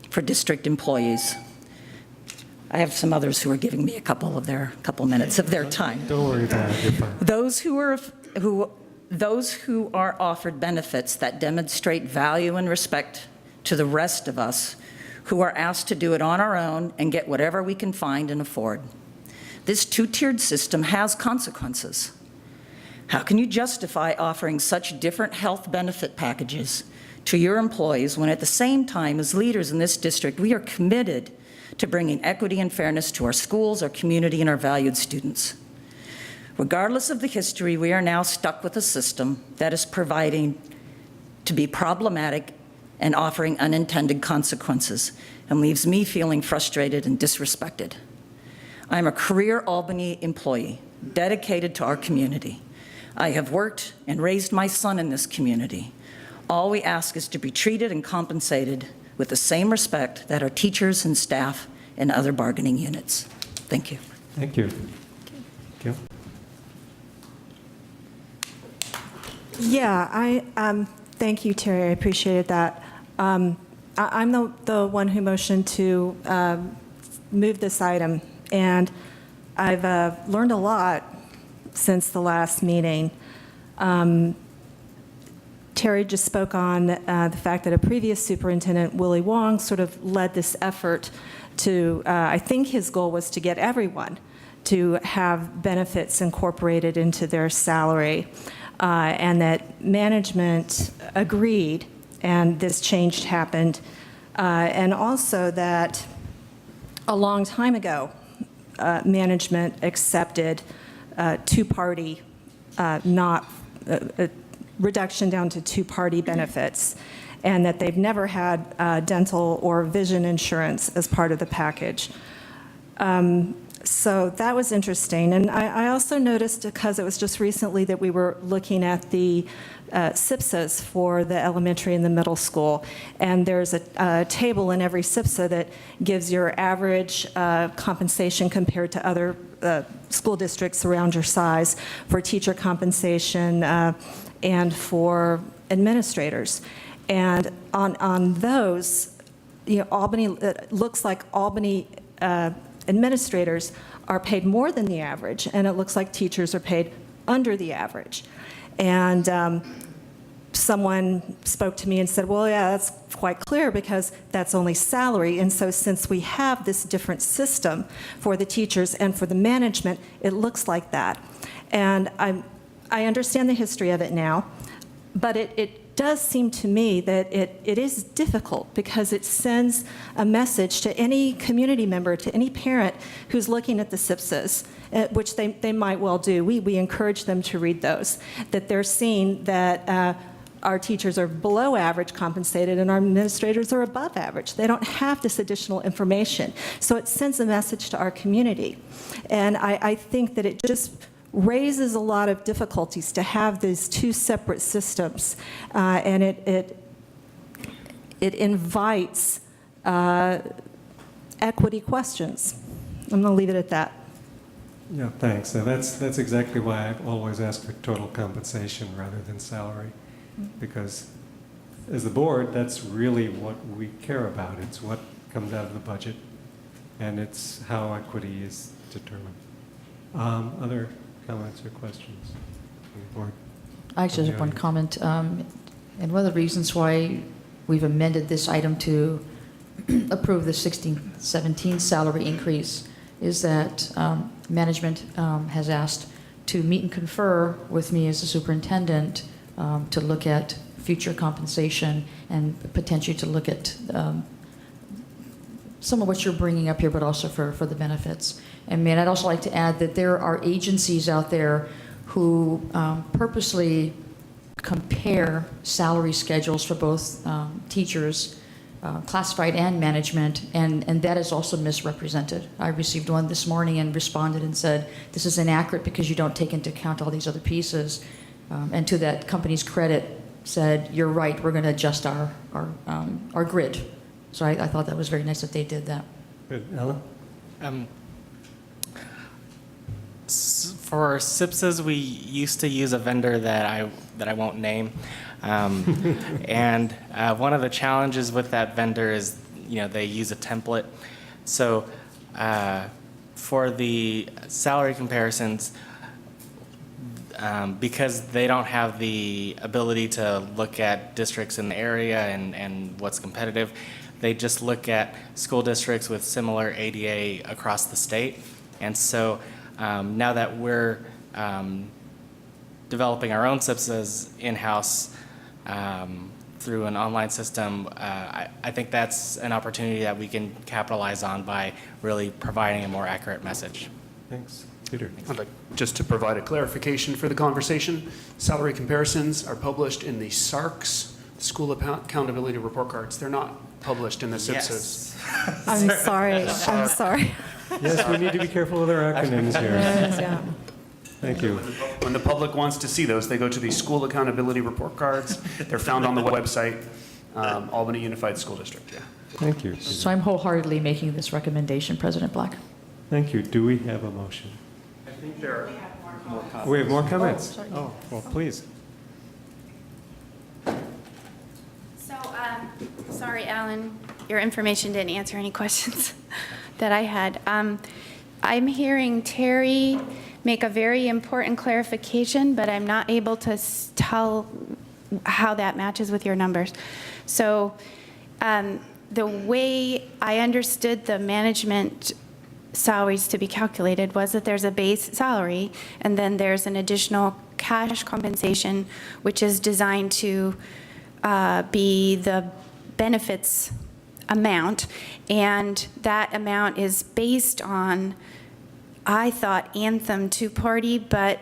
for district employees. I have some others who are giving me a couple minutes of their time.
Don't worry about it, you're fine.
Those who are offered benefits that demonstrate value and respect to the rest of us, who are asked to do it on our own and get whatever we can find and afford. This two-tiered system has consequences. How can you justify offering such different health benefit packages to your employees when at the same time, as leaders in this district, we are committed to bringing equity and fairness to our schools, our community, and our valued students? Regardless of the history, we are now stuck with a system that is proving to be problematic and offering unintended consequences, and leaves me feeling frustrated and disrespected. I'm a career Albany employee, dedicated to our community. I have worked and raised my son in this community. All we ask is to be treated and compensated with the same respect that our teachers and staff and other bargaining units. Thank you.
Thank you. Thank you.
Yeah, thank you, Terry. I appreciated that. I'm the one who motioned to move this item, and I've learned a lot since the last meeting. Terry just spoke on the fact that a previous superintendent, Willie Wong, sort of led this effort to, I think his goal was to get everyone to have benefits incorporated into their salary, and that management agreed, and this change happened, and also that a long time ago, management accepted two-party, not reduction down to two-party benefits, and that they've never had dental or vision insurance as part of the package. So that was interesting. And I also noticed, because it was just recently that we were looking at the SIPSAs for the elementary and the middle school, and there's a table in every SIPSA that gives your average compensation compared to other school districts around your size for teacher compensation and for administrators. And on those, you know, Albany, it looks like Albany administrators are paid more than the average, and it looks like teachers are paid under the average. And someone spoke to me and said, well, yeah, that's quite clear because that's only salary. And so since we have this different system for the teachers and for the management, it looks like that. And I understand the history of it now, but it does seem to me that it is difficult because it sends a message to any community member, to any parent who's looking at the SIPSAs, which they might well do. We encourage them to read those, that they're seeing that our teachers are below average compensated and our administrators are above average. They don't have this additional information. So it sends a message to our community. And I think that it just raises a lot of difficulties to have these two separate systems, and it invites equity questions. I'm going to leave it at that.
Yeah, thanks. And that's exactly why I've always asked for total compensation rather than salary, because as the board, that's really what we care about. It's what comes out of the budget, and it's how equity is determined. Other comments or questions from the board?
I actually have one comment. And one of the reasons why we've amended this item to approve the 16-17 salary increase is that management has asked to meet and confer with me as the superintendent to look at future compensation and potentially to look at some of what you're bringing up here, but also for the benefits. And I'd also like to add that there are agencies out there who purposely compare salary schedules for both teachers, classified and management, and that is also misrepresented. I received one this morning and responded and said, this is inaccurate because you don't take into account all these other pieces. And to that company's credit, said, you're right, we're going to adjust our grid. So I thought that was very nice that they did that.
Good. Ellen?
For SIPSAs, we used to use a vendor that I won't name, and one of the challenges with that vendor is, you know, they use a template. So for the salary comparisons, because they don't have the ability to look at districts in the area and what's competitive, they just look at school districts with similar ADA across the state. And so now that we're developing our own SIPSAs in-house through an online system, I think that's an opportunity that we can capitalize on by really providing a more accurate message.
Thanks. Peter?
I'd like just to provide a clarification for the conversation. Salary comparisons are published in the SARCs, School Accountability Report Cards. They're not published in the SIPSAs.
Yes.
I'm sorry. I'm sorry.
Yes, we need to be careful with our acronyms here.
Yes, yeah.
Thank you.
When the public wants to see those, they go to the School Accountability Report Cards. They're found on the website, Albany Unified School District. Yeah.
Thank you.
So I'm wholeheartedly making this recommendation, President Black.
Thank you. Do we have a motion?
I think there are more comments.
We have more comments?
sorry.
Oh, well, please.
So Sorry, Alan, your information didn't answer any questions that I had. I'm hearing Terry make a very important clarification, but I'm not able to tell how that matches with your numbers. So the way I understood the management salaries to be calculated was that there's a base salary, and then there's an additional cash compensation, which is designed to be the benefits amount, and that amount is based on, I thought, Anthem two-party, but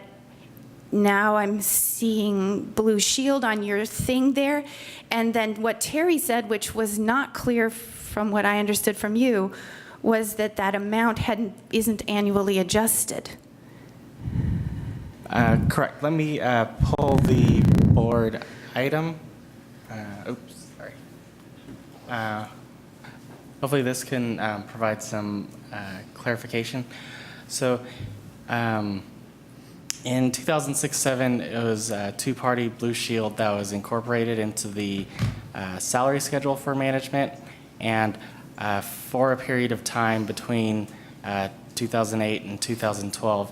now I'm seeing Blue Shield on your thing there. And then what Terry said, which was not clear from what I understood from you, was that that amount isn't annually adjusted.
Correct. Let me pull the board item. Oops, sorry. Hopefully this can provide some clarification. So in 2006-07, it was a two-party Blue Shield that was incorporated into the salary schedule for management, and for a period of time between 2008 and 2012,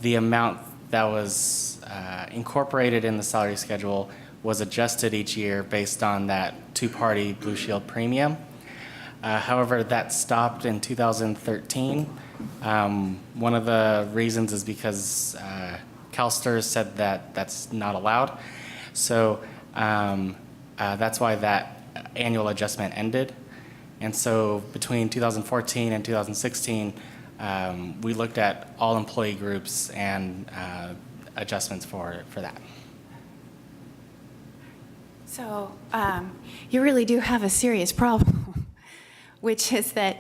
the amount that was incorporated in the salary schedule was adjusted each year based on that two-party Blue Shield premium. However, that stopped in 2013. One of the reasons is because CalSTRS said that that's not allowed. So that's why that annual adjustment ended. And so between 2014 and 2016, we looked at all employee groups and adjustments for that.
So you really do have a serious problem, which is that,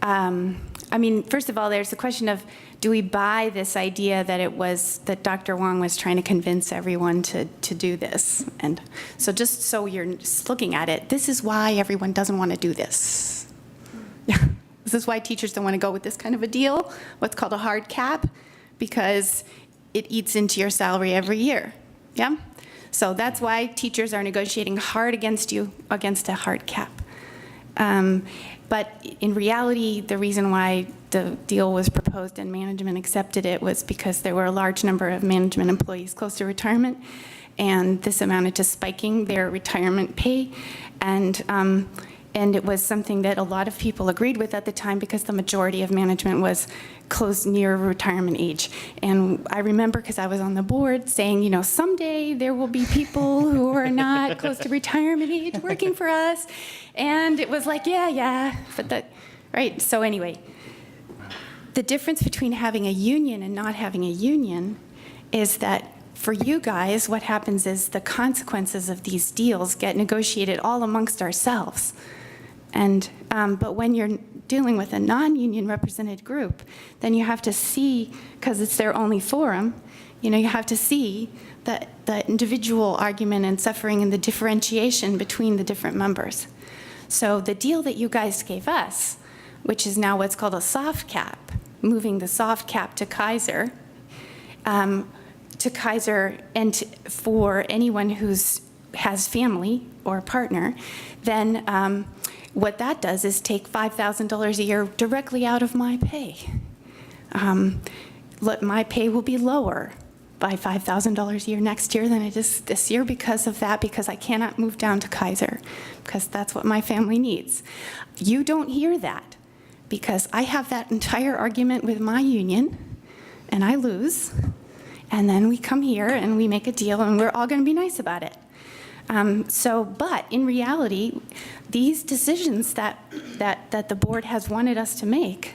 I mean, first of all, there's the question of, do we buy this idea that it was, that Dr. Wong was trying to convince everyone to do this? And so just so you're looking at it, this is why everyone doesn't want to do this. This is why teachers don't want to go with this kind of a deal, what's called a hard cap, because it eats into your salary every year. Yeah? So that's why teachers are negotiating hard against you, against a hard cap. But in reality, the reason why the deal was proposed and management accepted it was because there were a large number of management employees close to retirement, and this amounted to spiking their retirement pay. And it was something that a lot of people agreed with at the time because the majority of management was close near retirement age. And I remember, because I was on the board, saying, you know, someday there will be people who are not close to retirement age working for us. And it was like, yeah, but that, right? So anyway, the difference between having a union and not having a union is that for you guys, what happens is the consequences of these deals get negotiated all amongst ourselves. And but when you're dealing with a non-union represented group, then you have to see, because it's their only forum, you know, you have to see the individual argument and suffering and the differentiation between the different members. So the deal that you guys gave us, which is now what's called a soft cap, moving the soft cap to Kaiser, and for anyone has family or a partner, then what that does is take $5,000 a year directly out of my pay. My pay will be lower by $5,000 a year next year than it is this year because of that, because I cannot move down to Kaiser, because that's what my family needs. You don't hear that, because I have that entire argument with my union, and I lose, and then we come here and we make a deal, and we're all going to be nice about it. But in reality, these decisions that the board has wanted us to make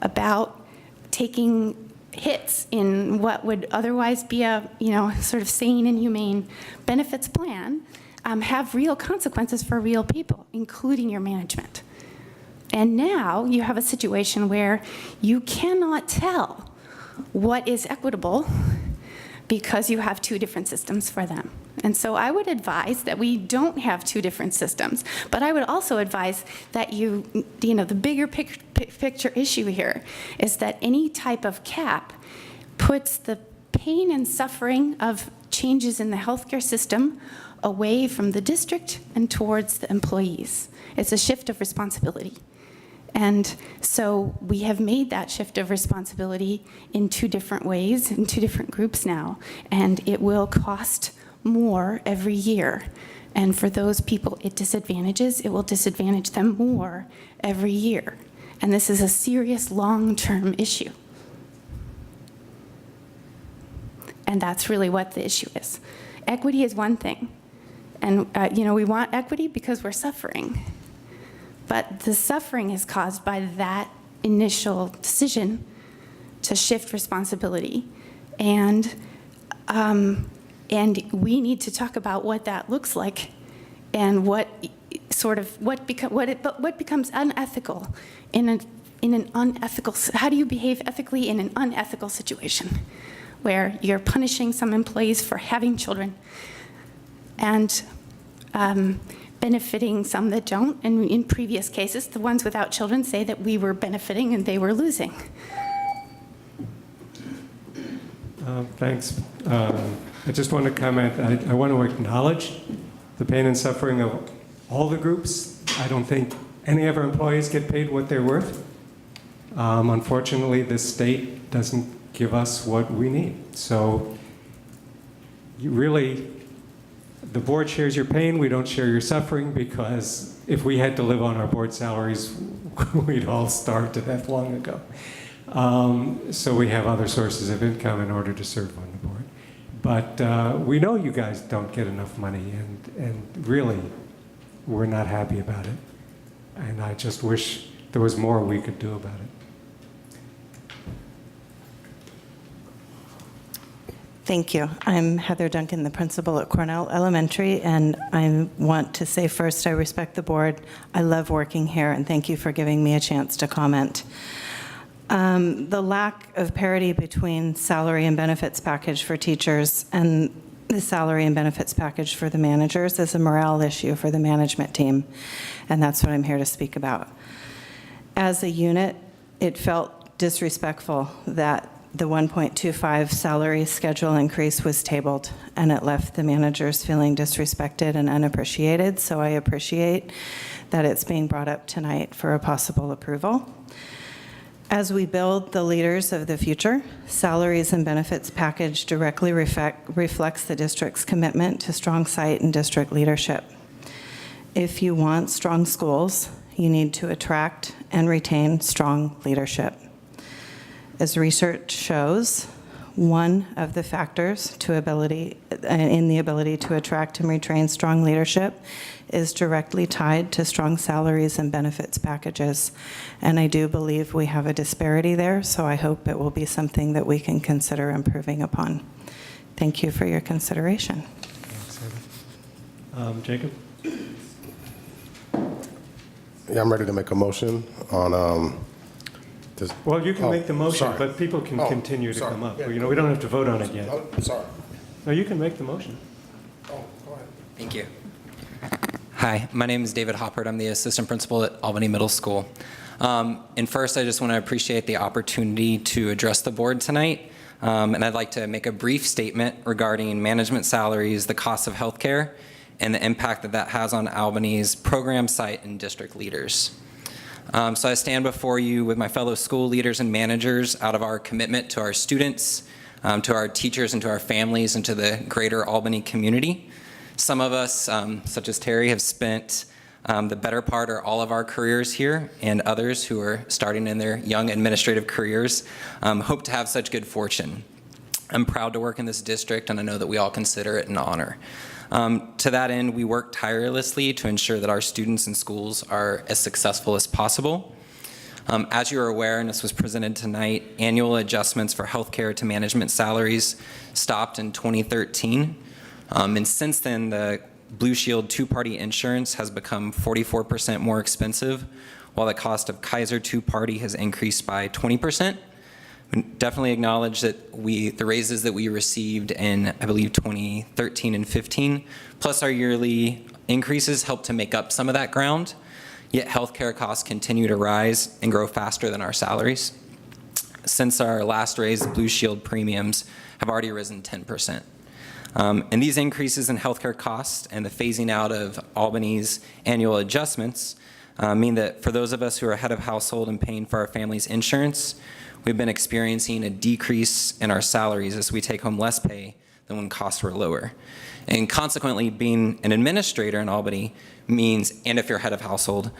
about taking hits in what would otherwise be a, you know, sort of sane and humane benefits plan have real consequences for real people, including your management. And now you have a situation where you cannot tell what is equitable because you have two different systems for them. And so I would advise that we don't have two different systems, but I would also advise that you know, the bigger picture issue here is that any type of cap puts the pain and suffering of changes in the healthcare system away from the district and towards the employees. It's a shift of responsibility. And so we have made that shift of responsibility in 2 different ways, in 2 different groups now, and it will cost more every year. And for those people it disadvantages, it will disadvantage them more every year. And this is a serious long-term issue. And that's really what the issue is. Equity is one thing. And, we want equity because we're suffering. But the suffering is caused by that initial decision to shift responsibility. And we need to talk about what that looks like and what becomes unethical in an unethical, how do you behave ethically in an unethical situation where you're punishing some employees for having children and benefiting some that don't. And in previous cases, the ones without children say that we were benefiting and they were losing.
Thanks. I just want to comment. I want to acknowledge the pain and suffering of all the groups. I don't think any of our employees get paid what they're worth. Unfortunately, this state doesn't give us what we need. So the board shares your pain. We don't share your suffering, because if we had to live on our board salaries, we'd all starve to death long ago. So we have other sources of income in order to serve on the board. But we know you guys don't get enough money, and really, we're not happy about it. And I just wish there was more we could do about it.
Thank you. I'm Heather Duncan, the principal at Cornell Elementary, and I want to say first, I respect the board. I love working here, and thank you for giving me a chance to comment. The lack of parity between salary and benefits package for teachers and the salary and benefits package for the managers is a morale issue for the management team, and that's what I'm here to speak about. As a unit, it felt disrespectful that the 1.25 salary schedule increase was tabled, and it left the managers feeling disrespected and unappreciated, so I appreciate that it's being brought up tonight for a possible approval. As we build the leaders of the future, salaries and benefits package directly reflects the district's commitment to strong site and district leadership. If you want strong schools, you need to attract and retain strong leadership. As research shows, one of the factors in the ability to attract and retain strong leadership is directly tied to strong salaries and benefits packages. And I do believe we have a disparity there, so I hope it will be something that we can consider improving upon. Thank you for your consideration.
Thanks, Jacob?
Yeah, I'm ready to make a motion on
Well, you can make the motion,
sorry.
but people can continue to
sorry.
come up.
Yeah.
We don't have to vote on it yet.
Oh, sorry.
No, you can make the motion.
Oh, go ahead.
Thank you. Hi, my name is David Hoppert. I'm the assistant principal at Albany Middle School. And first, I just want to appreciate the opportunity to address the board tonight. And I'd like to make a brief statement regarding management salaries, the cost of healthcare, and the impact that that has on Albany's program site and district leaders. So I stand before you with my fellow school leaders and managers out of our commitment to our students, to our teachers, and to our families, and to the greater Albany community. Some of us, such as Terry, have spent the better part or all of our careers here, and others who are starting in their young administrative careers hope to have such good fortune. I'm proud to work in this district, and I know that we all consider it an honor. To that end, we work tirelessly to ensure that our students and schools are as successful as possible. As you are aware, and this was presented tonight, annual adjustments for healthcare to management salaries stopped in 2013. And since then, the Blue Shield two-party insurance has become 44% more expensive, while the cost of Kaiser two-party has increased by 20%. We definitely acknowledge that the raises that we received in, I believe, 2013 and 15, plus our yearly increases help to make up some of that ground, yet healthcare costs continue to rise and grow faster than our salaries. Since our last raise, Blue Shield premiums have already risen 10%. And these increases in healthcare costs and the phasing out of Albany's annual adjustments mean that for those of us who are head of household and paying for our family's insurance, we've been experiencing a decrease in our salaries as we take home less pay than when costs were lower. And consequently, being an administrator in Albany means, and if you're head of household,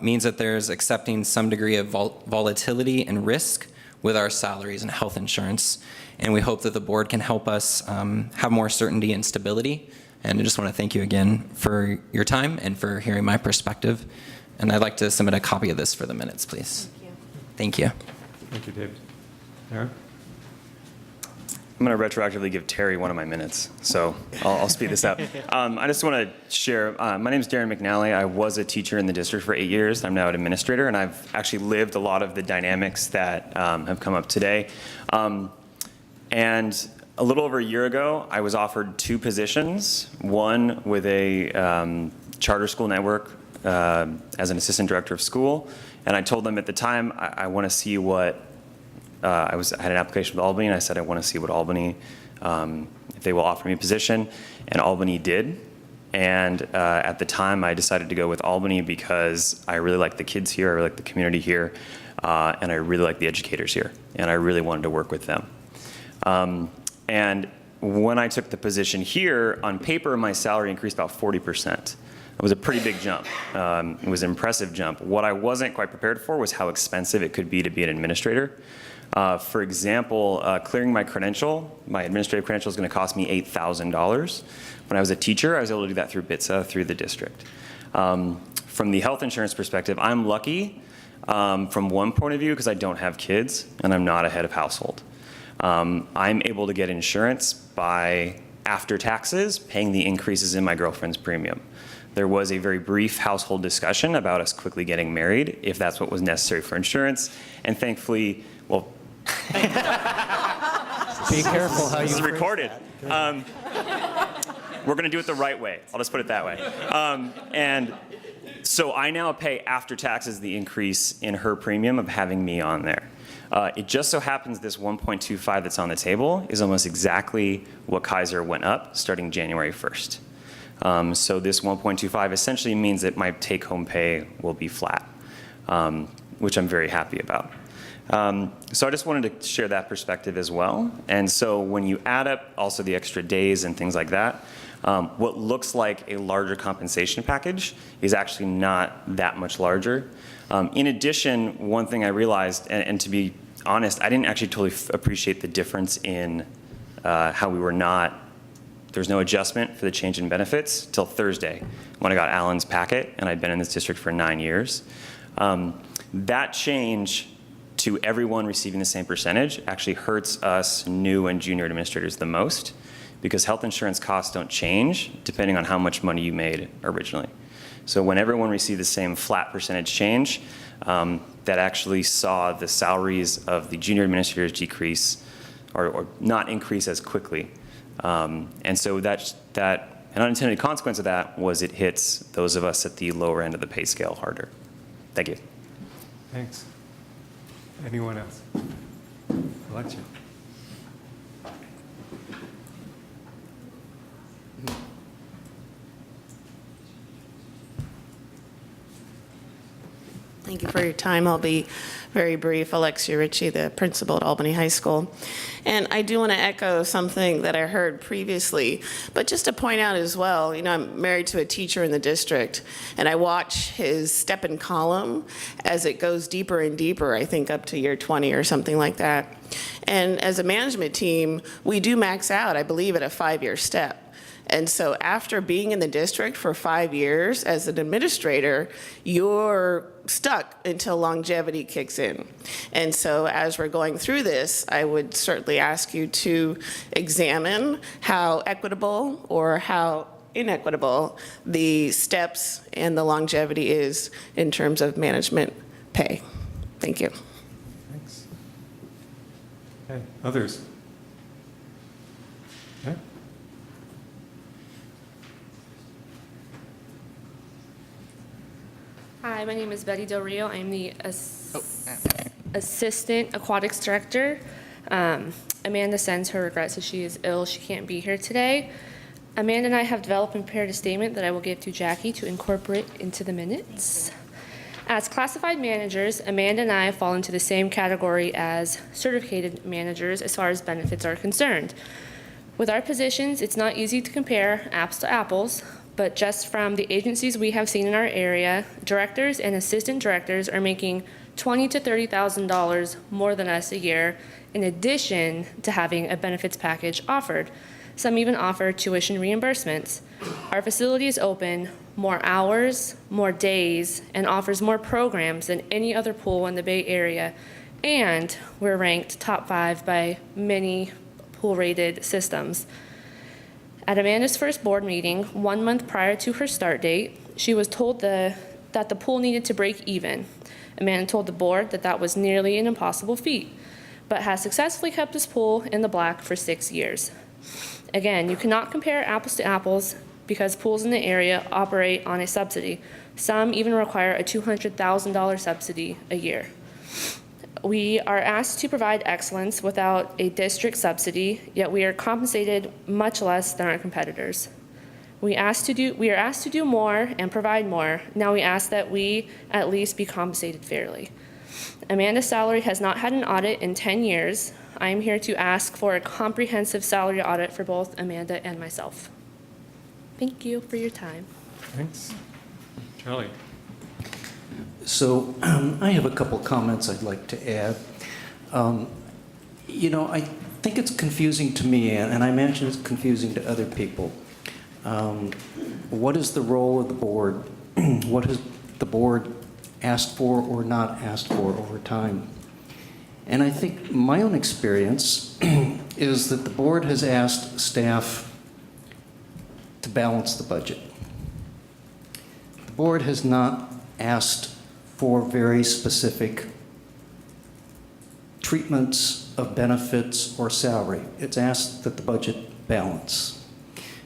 means that there's accepting some degree of volatility and risk with our salaries and health insurance. And we hope that the board can help us have more certainty and stability. And I just want to thank you again for your time and for hearing my perspective. And I'd like to submit a copy of this for the minutes, please. Thank you.
Thank you, David. Aaron?
I'm going to retroactively give Terry one of my minutes, so I'll speed this up. I just want to share, my name is Darren McNally. I was a teacher in the district for 8 years. I'm now an administrator, and I've actually lived a lot of the dynamics that have come up today. And a little over a year ago, I was offered 2 positions, one with a charter school network as an assistant director of school, and I told them at the time, I want to see what I had an application with Albany, and I said I want to see what Albany, if they will offer me a position, and Albany did. And at the time, I decided to go with Albany because I really like the kids here, I really like the community here, and I really like the educators here, and I really wanted to work with them. And when I took the position here, on paper, my salary increased about 40%. It was a pretty big jump. It was an impressive jump. What I wasn't quite prepared for was how expensive it could be to be an administrator. For example, clearing my credential, my administrative credential is going to cost me $8,000. When I was a teacher, I was able to do that through BITSA, through the district. From the health insurance perspective, I'm lucky from one point of view because I don't have kids and I'm not a head of household. I'm able to get insurance by, after taxes, paying the increases in my girlfriend's premium. There was a very brief household discussion about us quickly getting married, if that's what was necessary for insurance, and thankfully, well,
Be careful how you
this is
phrase
recorded.
that.
We're going to do it the right way. I'll just put it that way. And so I now pay after taxes the increase in her premium of having me on there. It just so happens this 1.25 that's on the table is almost exactly what Kaiser went up starting January 1st. So this 1.25 essentially means that my take-home pay will be flat, which I'm very happy about. So I just wanted to share that perspective as well. And so when you add up also the extra days and things like that, what looks like a larger compensation package is actually not that much larger. In addition, one thing I realized, and to be honest, I didn't actually totally appreciate the difference in how we were not, there's no adjustment for the change in benefits till Thursday when I got Alan's packet, and I'd been in this district for 9 years. That change to everyone receiving the same percentage actually hurts us new and junior administrators the most because health insurance costs don't change depending on how much money you made originally. So when everyone received the same flat percentage change, that actually saw the salaries of the junior administrators decrease or not increase as quickly. And so that an unintended consequence of that was it hits those of us at the lower end of the pay scale harder. Thank you.
Thanks. Anyone else? Alexia.
Thank you for your time. I'll be very brief. Alexia Ritchie, the principal at Albany High School. And I do want to echo something that I heard previously, but just to point out as well, you know, I'm married to a teacher in the district, and I watch his step and column as it goes deeper and deeper, I think up to year 20 or something like that. And as a management team, we do max out, I believe, at a 5-year step. And so after being in the district for 5 years as an administrator, you're stuck until longevity kicks in. And so as we're going through this, I would certainly ask you to examine how equitable or how inequitable the steps and the longevity is in terms of management pay. Thank you.
Thanks. Okay, others? Okay.
Hi, my name is Betty Del Rio. I'm the Assistant Aquatics Director. And Amanda sends her regrets that she is ill. She can't be here today. Amanda and I have developed and prepared a statement that I will give to Jackie to incorporate into the minutes. As classified managers, Amanda and I fall into the same category as certificated managers as far as benefits are concerned. With our positions, it's not easy to compare apples to apples, but just from the agencies we have seen in our area, directors and assistant directors are making $20,000 to $30,000 more than us a year, in addition to having a benefits package offered. Some even offer tuition reimbursements. Our facility is open more hours, more days, and offers more programs than any other pool in the Bay Area, and we're ranked top 5 by many pool-rated systems. At Amanda's first board meeting, 1 month prior to her start date, she was told that the pool needed to break even. Amanda told the board that that was nearly an impossible feat, but has successfully kept this pool in the black for 6 years. Again, you cannot compare apples to apples because pools in the area operate on a subsidy. Some even require a $200,000 subsidy a year. We are asked to provide excellence without a district subsidy, yet we are compensated much less than our competitors. We are asked to do more and provide more. Now we ask that we at least be compensated fairly. Amanda's salary has not had an audit in 10 years. I am here to ask for a comprehensive salary audit for both Amanda and myself. Thank you for your time.
Thanks. Charlie.
So I have a couple comments I'd like to add. I think it's confusing to me, and I imagine it's confusing to other people. What is the role of the board? What has the board asked for or not asked for over time? And I think my own experience is that the board has asked staff to balance the budget. The board has not asked for very specific treatments of benefits or salary. It's asked that the budget balance.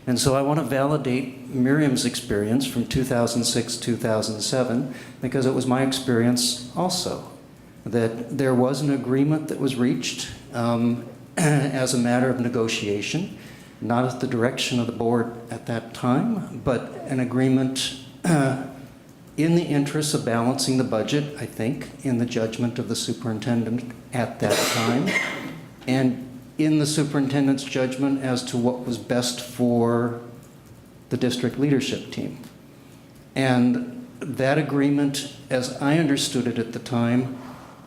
And so I want to validate Miriam's experience from 2006, 2007, because it was my experience also, that there was an agreement that was reached as a matter of negotiation, not at the direction of the board at that time, but an agreement in the interest of balancing the budget, I think, in the judgment of the superintendent at that time, and in the superintendent's judgment as to what was best for the district leadership team. And that agreement, as I understood it at the time,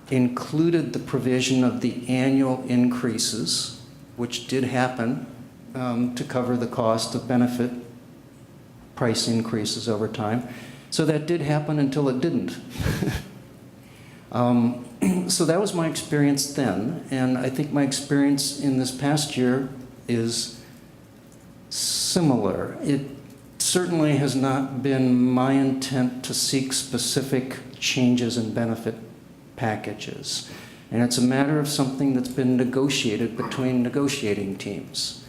included the provision of the annual increases, which did happen to cover the cost of benefit price increases over time. So that did happen until it didn't. So that was my experience then, and I think my experience in this past year is similar. It certainly has not been my intent to seek specific changes in benefit packages, and it's a matter of something that's been negotiated between negotiating teams.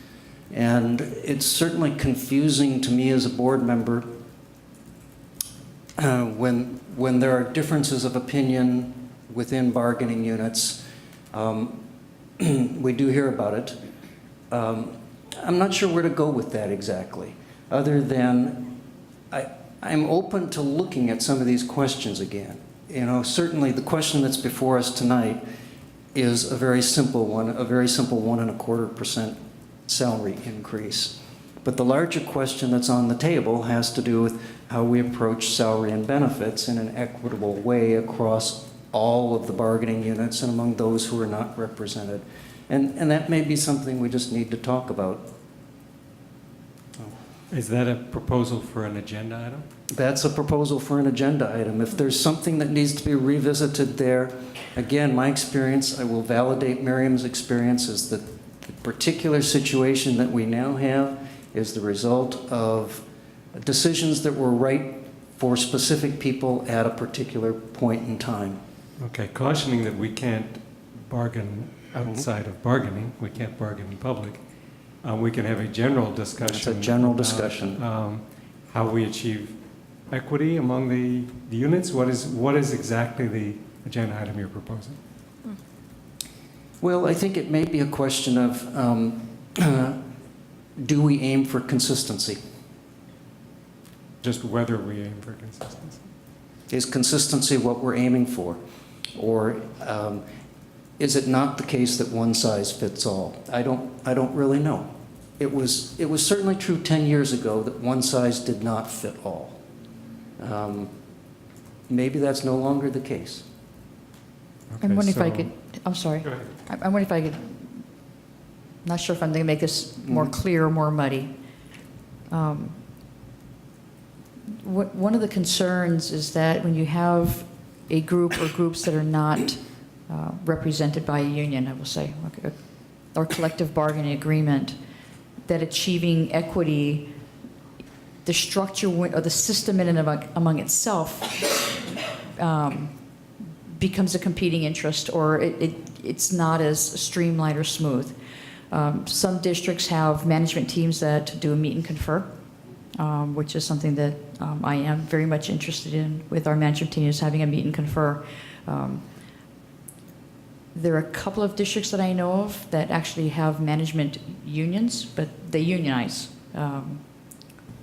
And it's certainly confusing to me as a board member when there are differences of opinion within bargaining units. We do hear about it. I'm not sure where to go with that exactly, other than I'm open to looking at some of these questions again. Certainly the question that's before us tonight is a very simple one, a very simple 1.25% salary increase. But the larger question that's on the table has to do with how we approach salary and benefits in an equitable way across all of the bargaining units and among those who are not represented. And that may be something we just need to talk about.
Is that a proposal for an agenda item?
That's a proposal for an agenda item. If there's something that needs to be revisited there, again, my experience, I will validate Miriam's experience, is that the particular situation that we now have is the result of decisions that were right for specific people at a particular point in time.
Okay, cautioning that we can't bargain outside of bargaining, we can't bargain in public. We can have a general discussion.
It's a general discussion.
How we achieve equity among the units. What is exactly the agenda item you're proposing?
Well, I think it may be a question of do we aim for consistency?
Just whether we aim for consistency.
Is consistency what we're aiming for? Or is it not the case that one size fits all? I don't really know. It was certainly true 10 years ago that one size did not fit all. Maybe that's no longer the case.
Okay,
I'm wondering if I
so-
could, I'm sorry.
Go ahead.
I'm wondering if I could, not sure if I'm going to make this more clear or more muddy. One of the concerns is that when you have a group or groups that are not represented by a union, I will say, or collective bargaining agreement, that achieving equity, the structure or the system in and among itself becomes a competing interest, or it's not as streamlined or smooth. Some districts have management teams that do a meet and confer, which is something that I am very much interested in with our management team, is having a meet and confer. There are a couple of districts that I know of that actually have management unions, but they unionize. A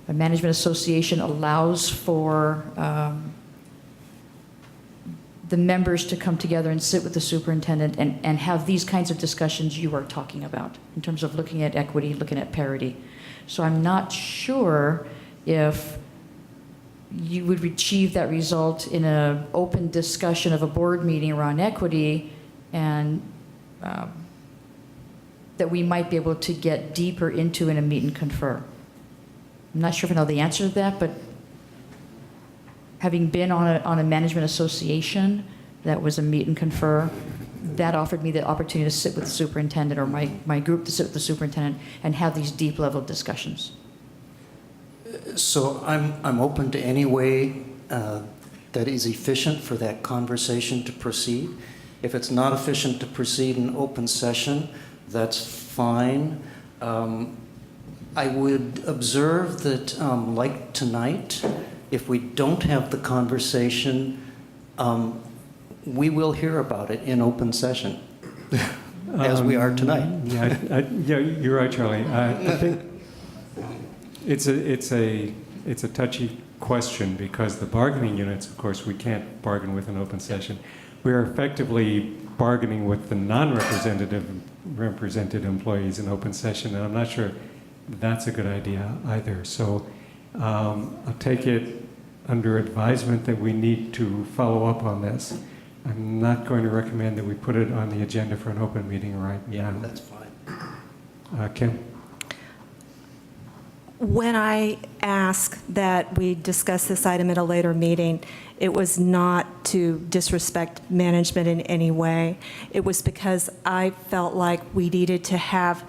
management association allows for the members to come together and sit with the superintendent and have these kinds of discussions you are talking about in terms of looking at equity, looking at parity. So I'm not sure if you would achieve that result in an open discussion of a board meeting around equity, and that we might be able to get deeper into in a meet and confer. I'm not sure if I know the answer to that, but having been on a management association that was a meet and confer, that offered me the opportunity to sit with the superintendent, or my group to sit with the superintendent and have these deep level discussions.
So I'm open to any way that is efficient for that conversation to proceed. If it's not efficient to proceed in open session, that's fine. I would observe that, like tonight, if we don't have the conversation, we will hear about it in open session, as we are tonight.
Yeah, you're right, Charlie. I think it's a touchy question, because the bargaining units, of course, we can't bargain with in open session. We are effectively bargaining with the represented employees in open session, and I'm not sure that's a good idea either. So I'll take it under advisement that we need to follow up on this. I'm not going to recommend that we put it on the agenda for an open meeting right now.
Yeah, that's fine.
Kim?
When I asked that we discuss this item at a later meeting, it was not to disrespect management in any way. It was because I felt like we needed to have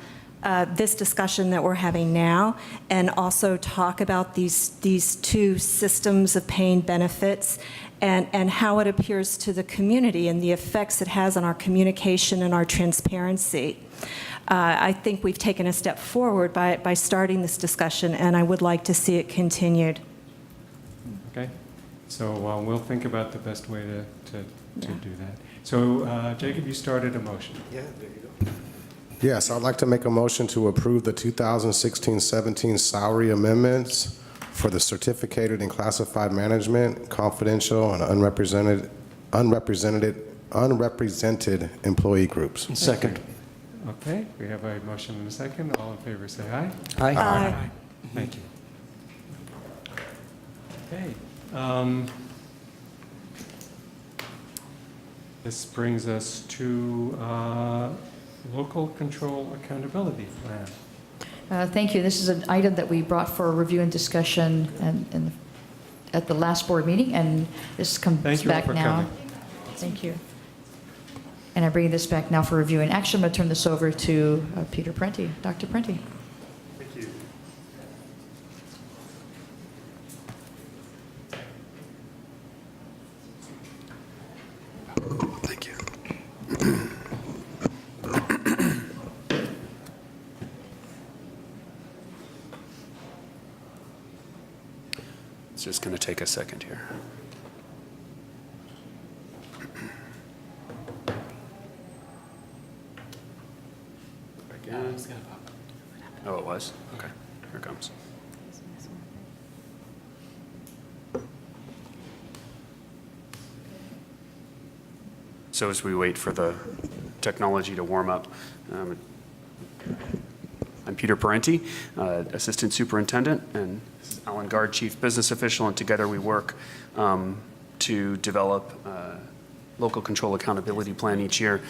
this discussion that we're having now, and also talk about these two systems of paying benefits and how it appears to the community and the effects it has on our communication and our transparency. I think we've taken a step forward by starting this discussion, and I would like to see it continued.
Okay. So we'll think about the best way to do that. So Jacob, you started a motion.
Yeah, there you go.
Yes, I'd like to make a motion to approve the 2016-17 salary amendments for the certificated and classified management, confidential, and unrepresented employee groups.
Second.
Okay, we have a motion and a second. All in favor, say aye.
Aye.
Aye.
Thank you. Okay. This brings us to local control accountability plan.
Thank you. This is an item that we brought for review and discussion at the last board meeting, and this comes
Thank you all
back
for
now.
coming.
Thank you. And I bring this back now for review and action. I'm going to turn this over to Peter Prenti. Dr. Prenti.
Thank you.
Thank you.
It's just going to take a second here. Oh, it was? Okay, here it comes. So as we wait for the technology to warm up, I'm Peter Parenti, Assistant Superintendent, and this is Alan Gard, Chief Business Official, and together we work to develop local control accountability plan each year.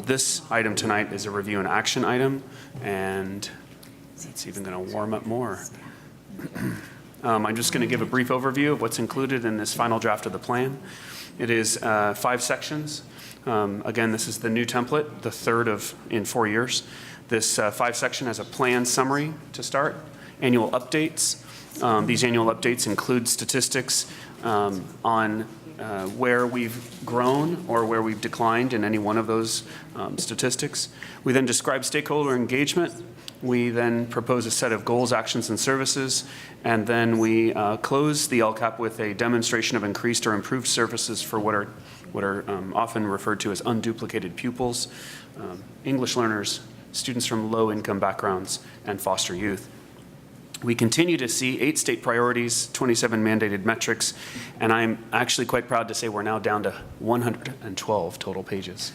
This item tonight is a review and action item, and it's even going to warm up more. I'm just going to give a brief overview of what's included in this final draft of the plan. It is 5 sections. Again, this is the new template, the third in 4 years. This 5 section has a plan summary to start, annual updates. These annual updates include statistics on where we've grown or where we've declined in any one of those statistics. We then describe stakeholder engagement. We then propose a set of goals, actions, and services, and then we close the LCAP with a demonstration of increased or improved services for what are often referred to as unduplicated pupils, English learners, students from low-income backgrounds, and foster youth. We continue to see 8 state priorities, 27 mandated metrics, and I'm actually quite proud to say we're now down to 112 total pages.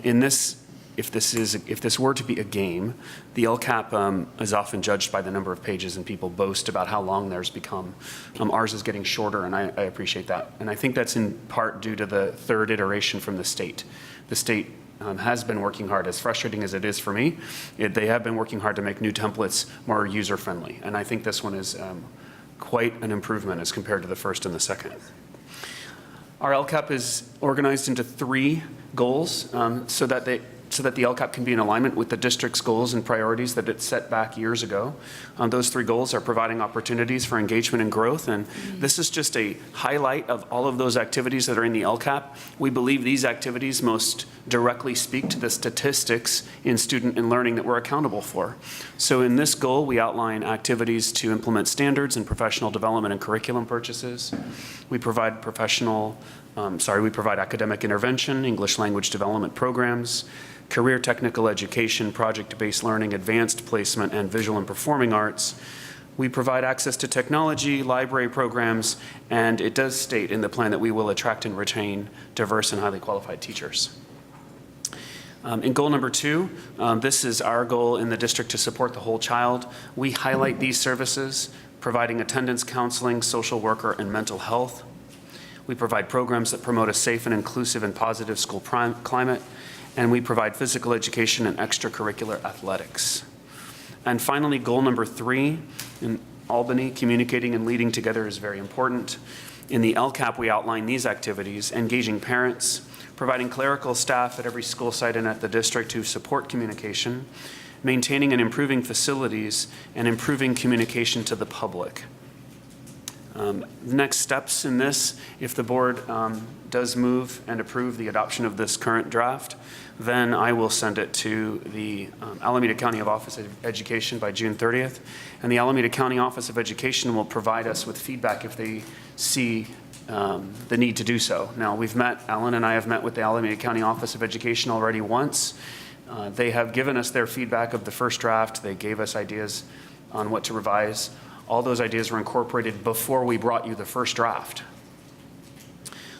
In this, if this were to be a game, the LCAP is often judged by the number of pages, and people boast about how long theirs become. Ours is getting shorter, and I appreciate that. And I think that's in part due to the 3rd iteration from the state. The state has been working hard, as frustrating as it is for me. They have been working hard to make new templates more user-friendly, and I think this one is quite an improvement as compared to the first and the second. Our LCAP is organized into 3 goals so that the LCAP can be in alignment with the district's goals and priorities that it set back years ago. Those 3 goals are providing opportunities for engagement and growth, and this is just a highlight of all of those activities that are in the LCAP. We believe these activities most directly speak to the statistics in student and learning that we're accountable for. So in this goal, we outline activities to implement standards and professional development and curriculum purchases. We provide academic intervention, English language development programs, career technical education, project-based learning, advanced placement, and visual and performing arts. We provide access to technology, library programs, and it does state in the plan that we will attract and retain diverse and highly qualified teachers. In goal number 2, this is our goal in the district to support the whole child. We highlight these services, providing attendance, counseling, social worker, and mental health. We provide programs that promote a safe and inclusive and positive school climate, and we provide physical education and extracurricular athletics. And finally, goal number 3, in Albany, communicating and leading together is very important. In the LCAP, we outline these activities: engaging parents, providing clerical staff at every school site and at the district to support communication, maintaining and improving facilities, and improving communication to the public. Next steps in this, if the board does move and approve the adoption of this current draft, then I will send it to the Alameda County Office of Education by June 30th, and the Alameda County Office of Education will provide us with feedback if they see the need to do so. Now, Alan and I have met with the Alameda County Office of Education already once. They have given us their feedback of the first draft. They gave us ideas on what to revise. All those ideas were incorporated before we brought you the first draft.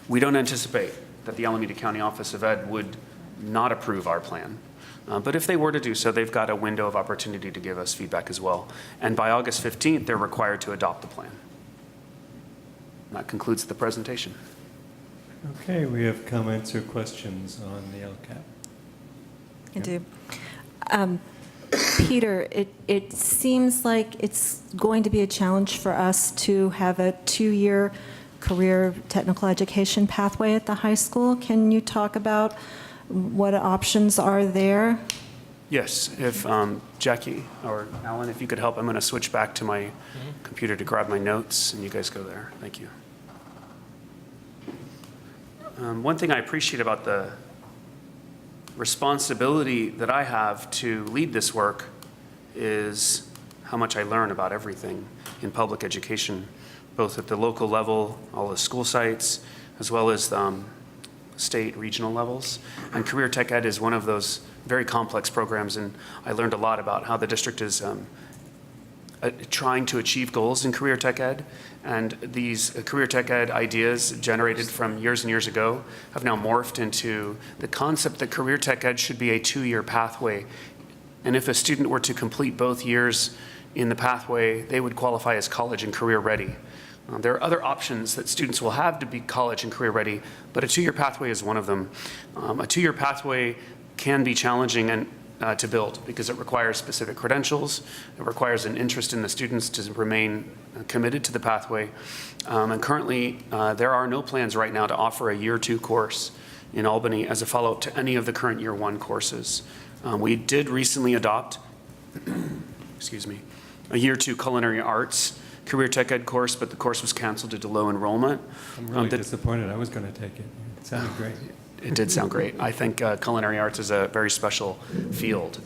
We don't anticipate that the Alameda County Office of Ed would not approve our plan. But if they were to do so, they've got a window of opportunity to give us feedback as well. And by August 15th, they're required to adopt the plan. That concludes the presentation.
Okay, we have comments or questions on the LCAP.
I do.
Peter, it seems like it's going to be a challenge for us to have a 2-year career technical education pathway at the high school. Can you talk about what options are there?
Yes, if Jackie or Alan, if you could help, I'm going to switch back to my computer to grab my notes, and you guys go there. Thank you. One thing I appreciate about the responsibility that I have to lead this work is how much I learn about everything in public education, both at the local level, all the school sites, as well as state, regional levels. And career tech ed is one of those very complex programs, and I learned a lot about how the district is trying to achieve goals in career tech ed. And these career tech ed ideas generated from years and years ago have now morphed into the concept that career tech ed should be a 2-year pathway. And if a student were to complete both years in the pathway, they would qualify as college and career ready. There are other options that students will have to be college and career ready, but a 2-year pathway is one of them. A 2-year pathway can be challenging and to build because it requires specific credentials. It requires an interest in the students to remain committed to the pathway. And currently, there are no plans right now to offer a year 2 course in Albany as a follow-up to any of the current year 1 courses. We did recently adopt, excuse me, a year 2 culinary arts career tech ed course, but the course was canceled due to low enrollment.
I'm really disappointed. I was going to take it. It sounded great.
It did sound great. I think culinary arts is a very special field.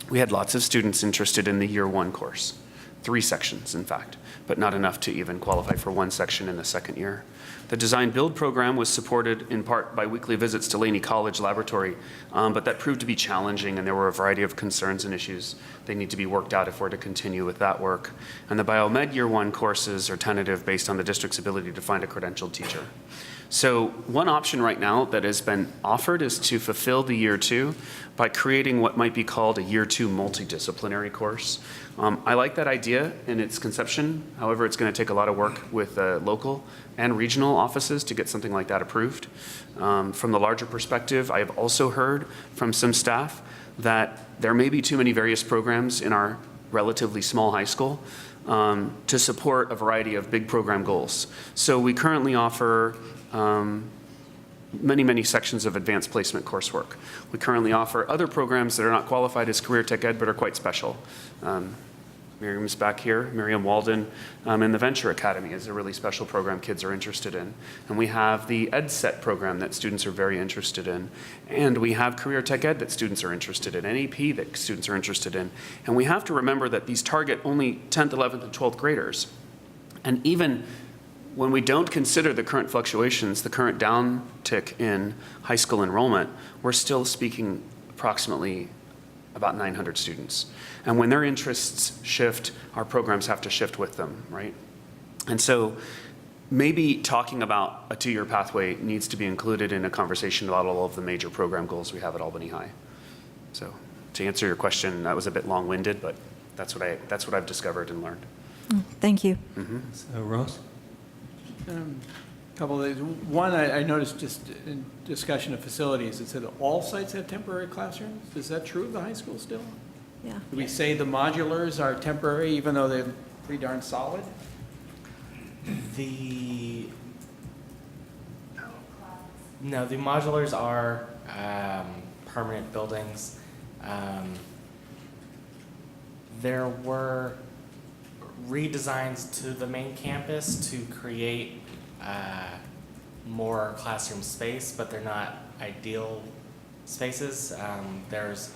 We had lots of students interested in the year 1 course, 3 sections in fact, but not enough to even qualify for 1 section in the second year. The design build program was supported in part by weekly visits to Laney College Laboratory, but that proved to be challenging, and there were a variety of concerns and issues they need to be worked out if we're to continue with that work. And the Biomed Year 1 courses are tentative based on the district's ability to find a credentialed teacher. So one option right now that has been offered is to fulfill the year 2 by creating what might be called a year 2 multidisciplinary course. I like that idea in its conception. However, it's going to take a lot of work with local and regional offices to get something like that approved. From the larger perspective, I have also heard from some staff that there may be too many various programs in our relatively small high school to support a variety of big program goals. So we currently offer many sections of advanced placement coursework. We currently offer other programs that are not qualified as career tech ed but are quite special. Miriam's back here, Miriam Walden, and the Venture Academy is a really special program kids are interested in. And we have the EdSet program that students are very interested in. And we have career tech ed that students are interested in, NAP that students are interested in. And we have to remember that these target only 10th, 11th, and 12th graders. And even when we don't consider the current fluctuations, the current downtick in high school enrollment, we're still speaking approximately about 900 students. And when their interests shift, our programs have to shift with them, right? And so maybe talking about a 2-year pathway needs to be included in a conversation about all of the major program goals we have at Albany High. So to answer your question, that was a bit long-winded, but that's what I've discovered and learned.
Thank you.
So, Rose?
Couple of things. One, I noticed just in discussion of facilities, it said all sites have temporary classrooms. Is that true of the high school still?
Yeah.
Do we say the modulars are temporary even though they're pretty darn solid?
No, the modulars are permanent buildings. There were redesigns to the main campus to create more classroom space, but they're not ideal spaces. There's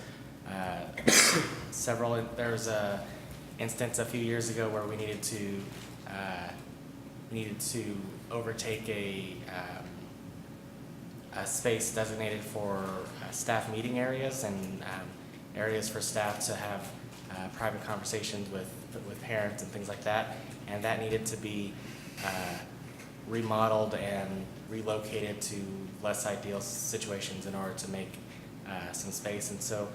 there's a instance a few years ago where we needed to overtake a space designated for staff meeting areas and areas for staff to have private conversations with parents and things like that, and that needed to be remodeled and relocated to less ideal situations in order to make some space. And so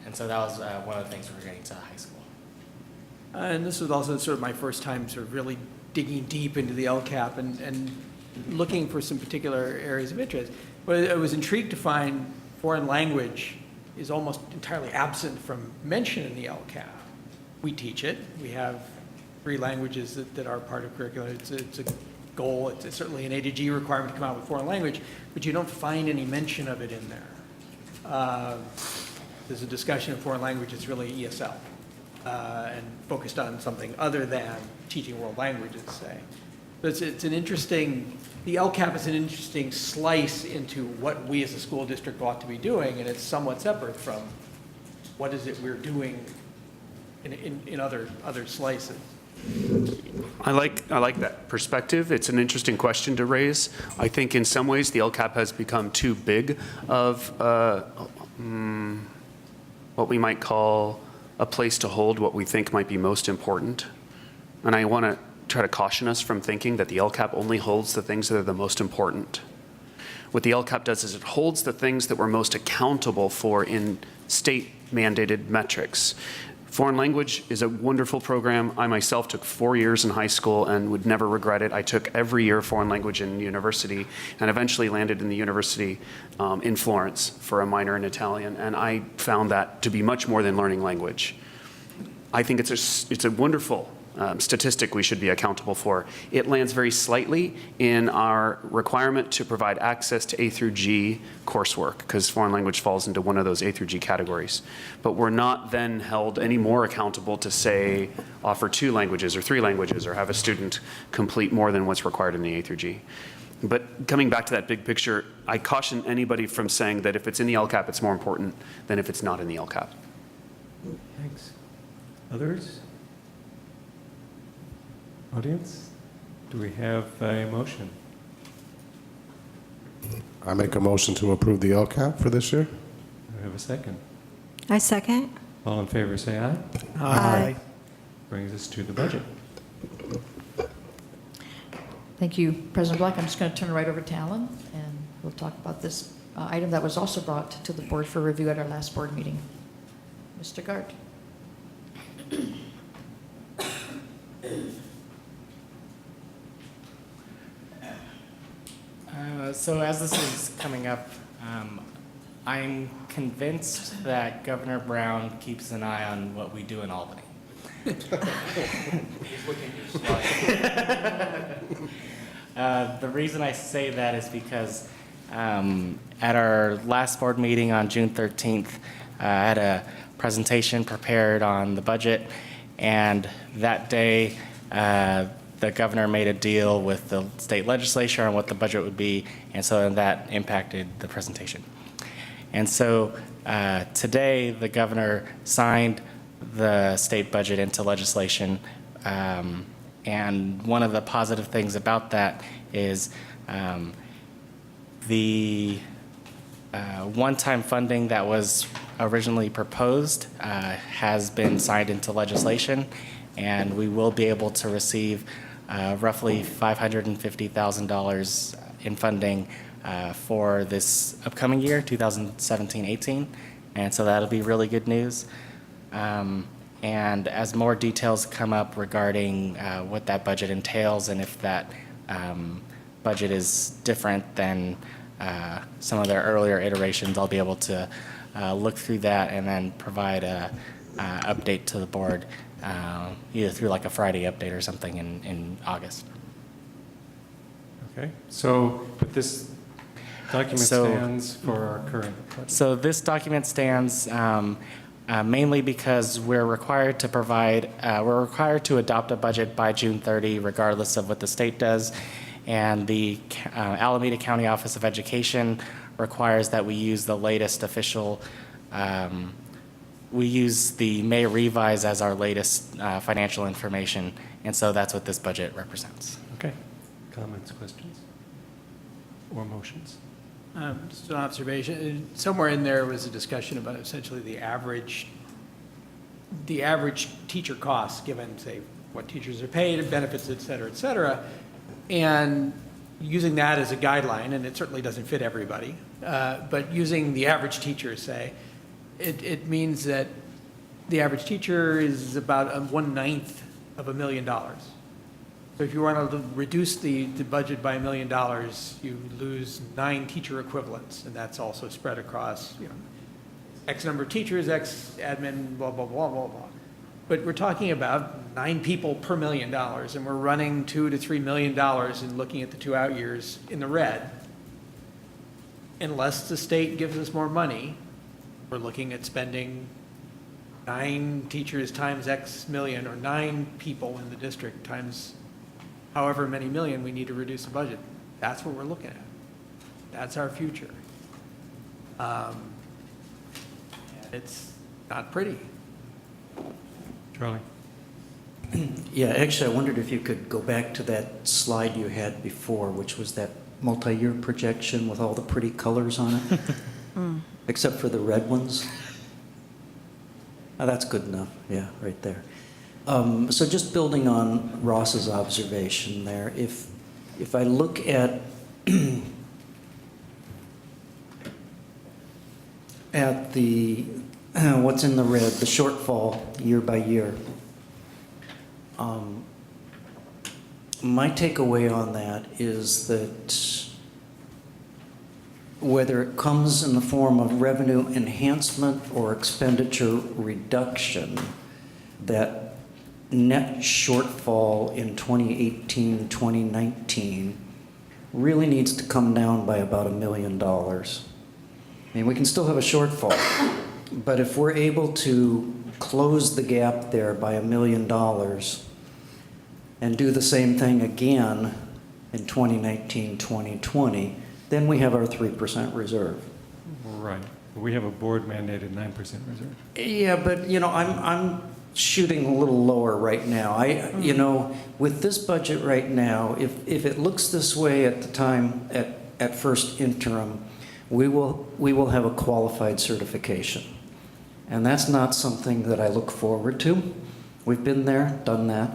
and so that was one of the things we were getting to high school.
And this was also sort of my first time sort of really digging deep into the LCAP and looking for some particular areas of interest. But I was intrigued to find foreign language is almost entirely absent from mention in the LCAP. We teach it. We have 3 languages that are part of curriculum. It's a goal. It's certainly an A to G requirement to come out with foreign language, but you don't find any mention of it in there. There's a discussion of foreign language. It's really ESL and focused on something other than teaching world languages, say. But it's an interesting, the LCAP is an interesting slice into what we as a school district ought to be doing, and it's somewhat separate from what is it we're doing in other slices.
I like that perspective. It's an interesting question to raise. I think in some ways the LCAP has become too big of what we might call a place to hold what we think might be most important. And I want to try to caution us from thinking that the LCAP only holds the things that are the most important. What the LCAP does is it holds the things that we're most accountable for in state-mandated metrics. Foreign language is a wonderful program. I myself took 4 years in high school and would never regret it. I took every year foreign language in university and eventually landed in the university in Florence for a minor in Italian. And I found that to be much more than learning language. I think it's a wonderful statistic we should be accountable for. It lands very slightly in our requirement to provide access to A through G coursework, because foreign language falls into one of those A through G categories. But we're not then held any more accountable to, say, offer 2 languages or 3 languages or have a student complete more than what's required in the A through G. But coming back to that big picture, I caution anybody from saying that if it's in the LCAP, it's more important than if it's not in the LCAP.
Thanks. Others? Audience? Do we have a motion?
I make a motion to approve the LCAP for this year.
Do we have a second?
I second.
All in favor, say aye.
Aye.
Brings us to the budget.
Thank you, President Black. I'm just going to turn it right over to Alan, and we'll talk about this item that was also brought to the board for review at our last board meeting. Mr. Gard.
So as this is coming up, I'm convinced that Governor Brown keeps an eye on what we do in Albany. The reason I say that is because at our last board meeting on June 13th, I had a presentation prepared on the budget, and that day the governor made a deal with the state legislature on what the budget would be, and so that impacted the presentation. And so today the governor signed the state budget into legislation, and one of the positive things about that is the one-time funding that was originally proposed has been signed into legislation, and we will be able to receive roughly $550,000 in funding for this upcoming year, 2017-18, and so that'll be really good news. And as more details come up regarding what that budget entails and if that budget is different than some of their earlier iterations, I'll be able to look through that and then provide a update to the board, either through like a Friday update or something in August.
Okay, so, but this document stands for our current budget.
So this document stands mainly because we're required to provide, we're required to adopt a budget by June 30, regardless of what the state does. And the Alameda County Office of Education requires that we use the latest official, we use the May revise as our latest financial information. And so that's what this budget represents.
Okay. Comments, questions, or motions?
Just an observation. Somewhere in there was a discussion about essentially the average teacher costs, given, say, what teachers are paid and benefits, et cetera, and using that as a guideline, and it certainly doesn't fit everybody, but using the average teacher, say, it means that the average teacher is about 1/9 of $1 million. So if you want to reduce the budget by $1 million, you lose 9 teacher equivalents, and that's also spread across, X number of teachers, X admin, blah, blah, blah, blah, blah. But we're talking about 9 people per $1 million, and we're running $2 to $3 million and looking at the 2 out years in the red. Unless the state gives us more money, we're looking at spending 9 teachers times X million, or 9 people in the district times however many million we need to reduce the budget. That's what we're looking at. That's our future. It's not pretty.
Charlie?
Yeah, actually, I wondered if you could go back to that slide you had before, which was that multi-year projection with all the pretty colors on it, except for the red ones. Oh, that's good enough. Yeah, right there. So just building on Ross's observation there, if I look at at the what's in the red, the shortfall year by year, my takeaway on that is that whether it comes in the form of revenue enhancement or expenditure reduction, that net shortfall in 2018, 2019 really needs to come down by about $1 million. I mean, we can still have a shortfall, but if we're able to close the gap there by $1 million and do the same thing again in 2019, 2020, then we have our 3% reserve.
Right. We have a board mandated 9% reserve.
Yeah, but you know, I'm shooting a little lower right now. You know, with this budget right now, if it looks this way at the time at first interim, we will have a qualified certification, and that's not something that I look forward to. We've been there, done that.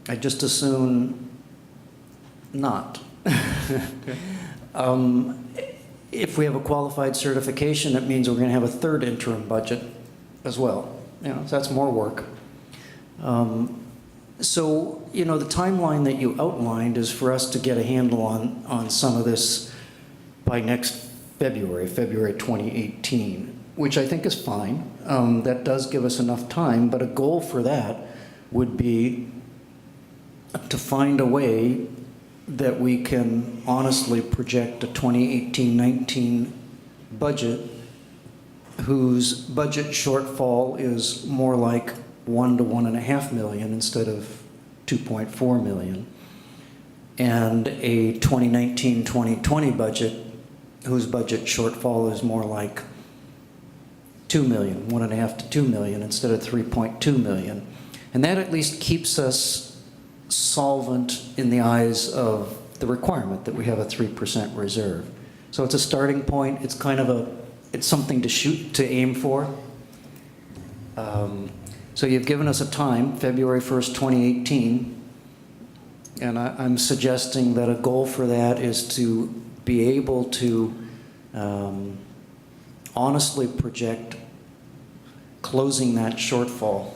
I just assume not. If we have a qualified certification, it means we're going to have a third interim budget as well. You know, so that's more work. So, you know, the timeline that you outlined is for us to get a handle on some of this by next February 2018, which I think is fine. That does give us enough time, but a goal for that would be to find a way that we can honestly project a 2018-19 budget whose budget shortfall is more like 1 to 1.5 million instead of 2.4 million, and a 2019-2020 budget whose budget shortfall is more like 2 million, 1.5 to 2 million instead of 3.2 million. And that at least keeps us solvent in the eyes of the requirement that we have a 3% reserve. So it's a starting point. It's kind of it's something to aim for. So you've given us a time, February 1st, 2018, and I'm suggesting that a goal for that is to be able to honestly project closing that shortfall.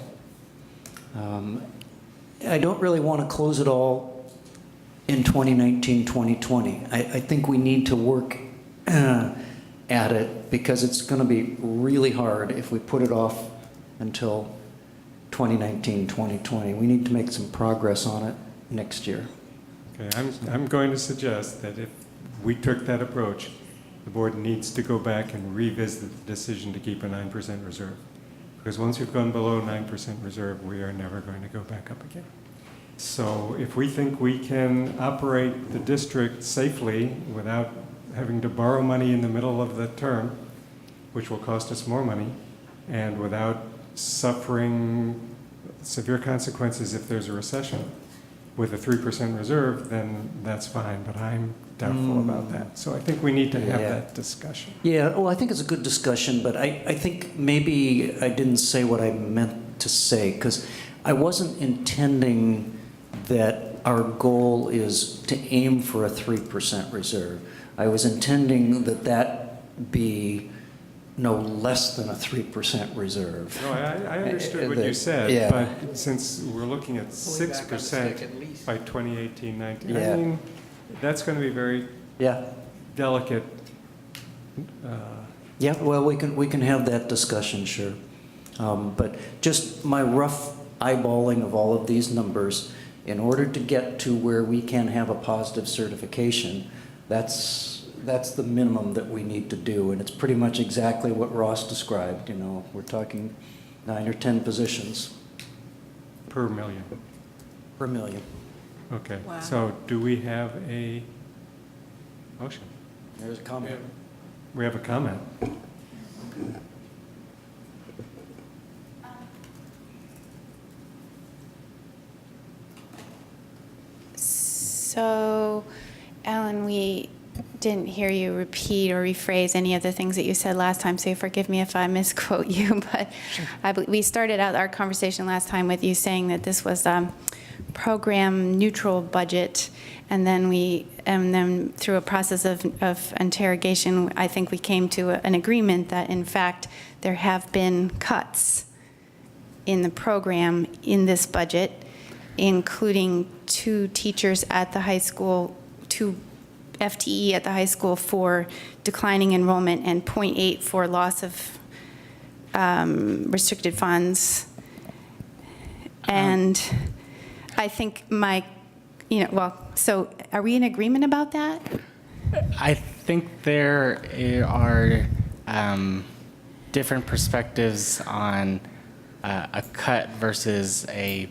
I don't really want to close it all in 2019, 2020. I think we need to work at it because it's going to be really hard if we put it off until 2019, 2020. We need to make some progress on it next year.
Okay, I'm going to suggest that if we took that approach, the board needs to go back and revisit the decision to keep a 9% reserve. Because once you've gone below 9% reserve, we are never going to go back up again. So if we think we can operate the district safely without having to borrow money in the middle of the term, which will cost us more money, and without suffering severe consequences if there's a recession with a 3% reserve, then that's fine, but I'm doubtful about that. So I think we need to have that discussion.
Yeah, well, I think it's a good discussion, but I think maybe I didn't say what I meant to say, because I wasn't intending that our goal is to aim for a 3% reserve. I was intending that be no less than a 3% reserve.
No, I understood what you said, but since we're looking at 6% by 2018-19, I mean, that's going to be very delicate.
Yeah, well, we can have that discussion, sure. But just my rough eyeballing of all of these numbers, in order to get to where we can have a positive certification, that's the minimum that we need to do, and it's pretty much exactly what Ross described. You know, we're talking 9 or 10 positions
per million.
Per million.
Okay. Wow. So do we have a motion?
There's a comment.
We have a comment.
So, Alan, we didn't hear you repeat or rephrase any of the things that you said last time, so forgive me if I misquote you, but we started out our conversation last time with you saying that this was a program neutral budget, and then through a process of interrogation, I think we came to an agreement that in fact there have been cuts in the program in this budget, including 2 teachers at the high school, 2 FTE at the high school for declining enrollment, and 0.8 for loss of restricted funds. And I think so are we in agreement about that?
I think there are different perspectives on a cut versus a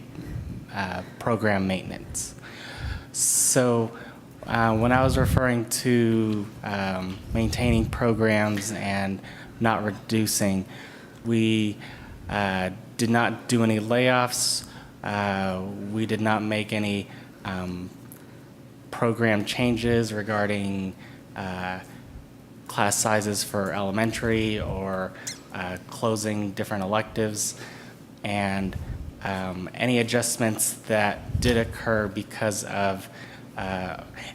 program maintenance. So when I was referring to maintaining programs and not reducing, we did not do any layoffs. We did not make any program changes regarding class sizes for elementary or closing different electives. And any adjustments that did occur because of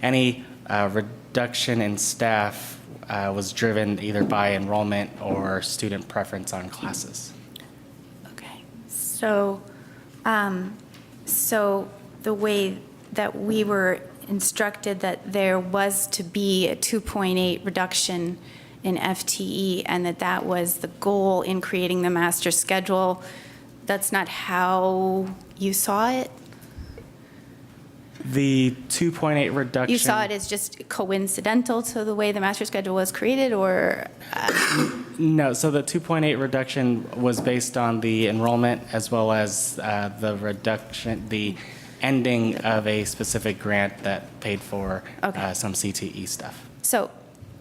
any reduction in staff was driven either by enrollment or student preference on classes.
Okay. So, so the way that we were instructed that there was to be a 2.8 reduction in FTE and that was the goal in creating the master schedule, that's not how you saw it?
The 2.8 reduction.
You saw it as just coincidental to the way the master schedule was created, or?
No, so the 2.8 reduction was based on the enrollment as well as the reduction, the ending of a specific grant that paid for some CTE stuff.
So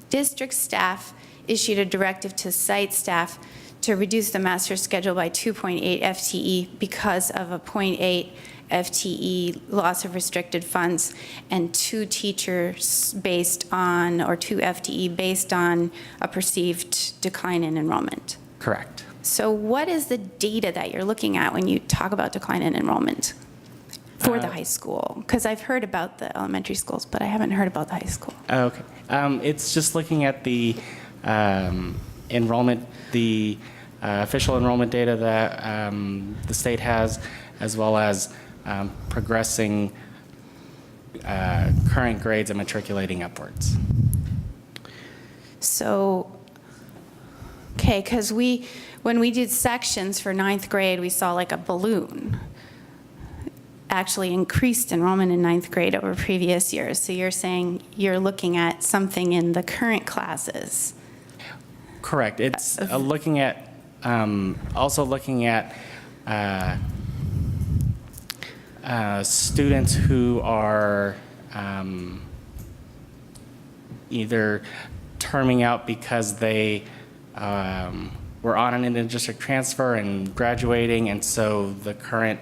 district staff issued a directive to site staff to reduce the master schedule by 2.8 FTE because of a 0.8 FTE loss of restricted funds and 2 teachers based on, or 2 FTE based on a perceived decline in enrollment.
Correct.
So what is the data that you're looking at when you talk about decline in enrollment for the high school? Because I've heard about the elementary schools, but I haven't heard about the high school.
Okay. It's just looking at the enrollment, the official enrollment data that the state has, as well as progressing current grades and matriculating upwards.
So, okay, because when we did sections for 9th grade, we saw like a balloon. Actually increased enrollment in 9th grade over previous years. So you're saying you're looking at something in the current classes.
Correct. It's looking at, also looking at students who are either terming out because they were on an inter-district transfer and graduating, and so the current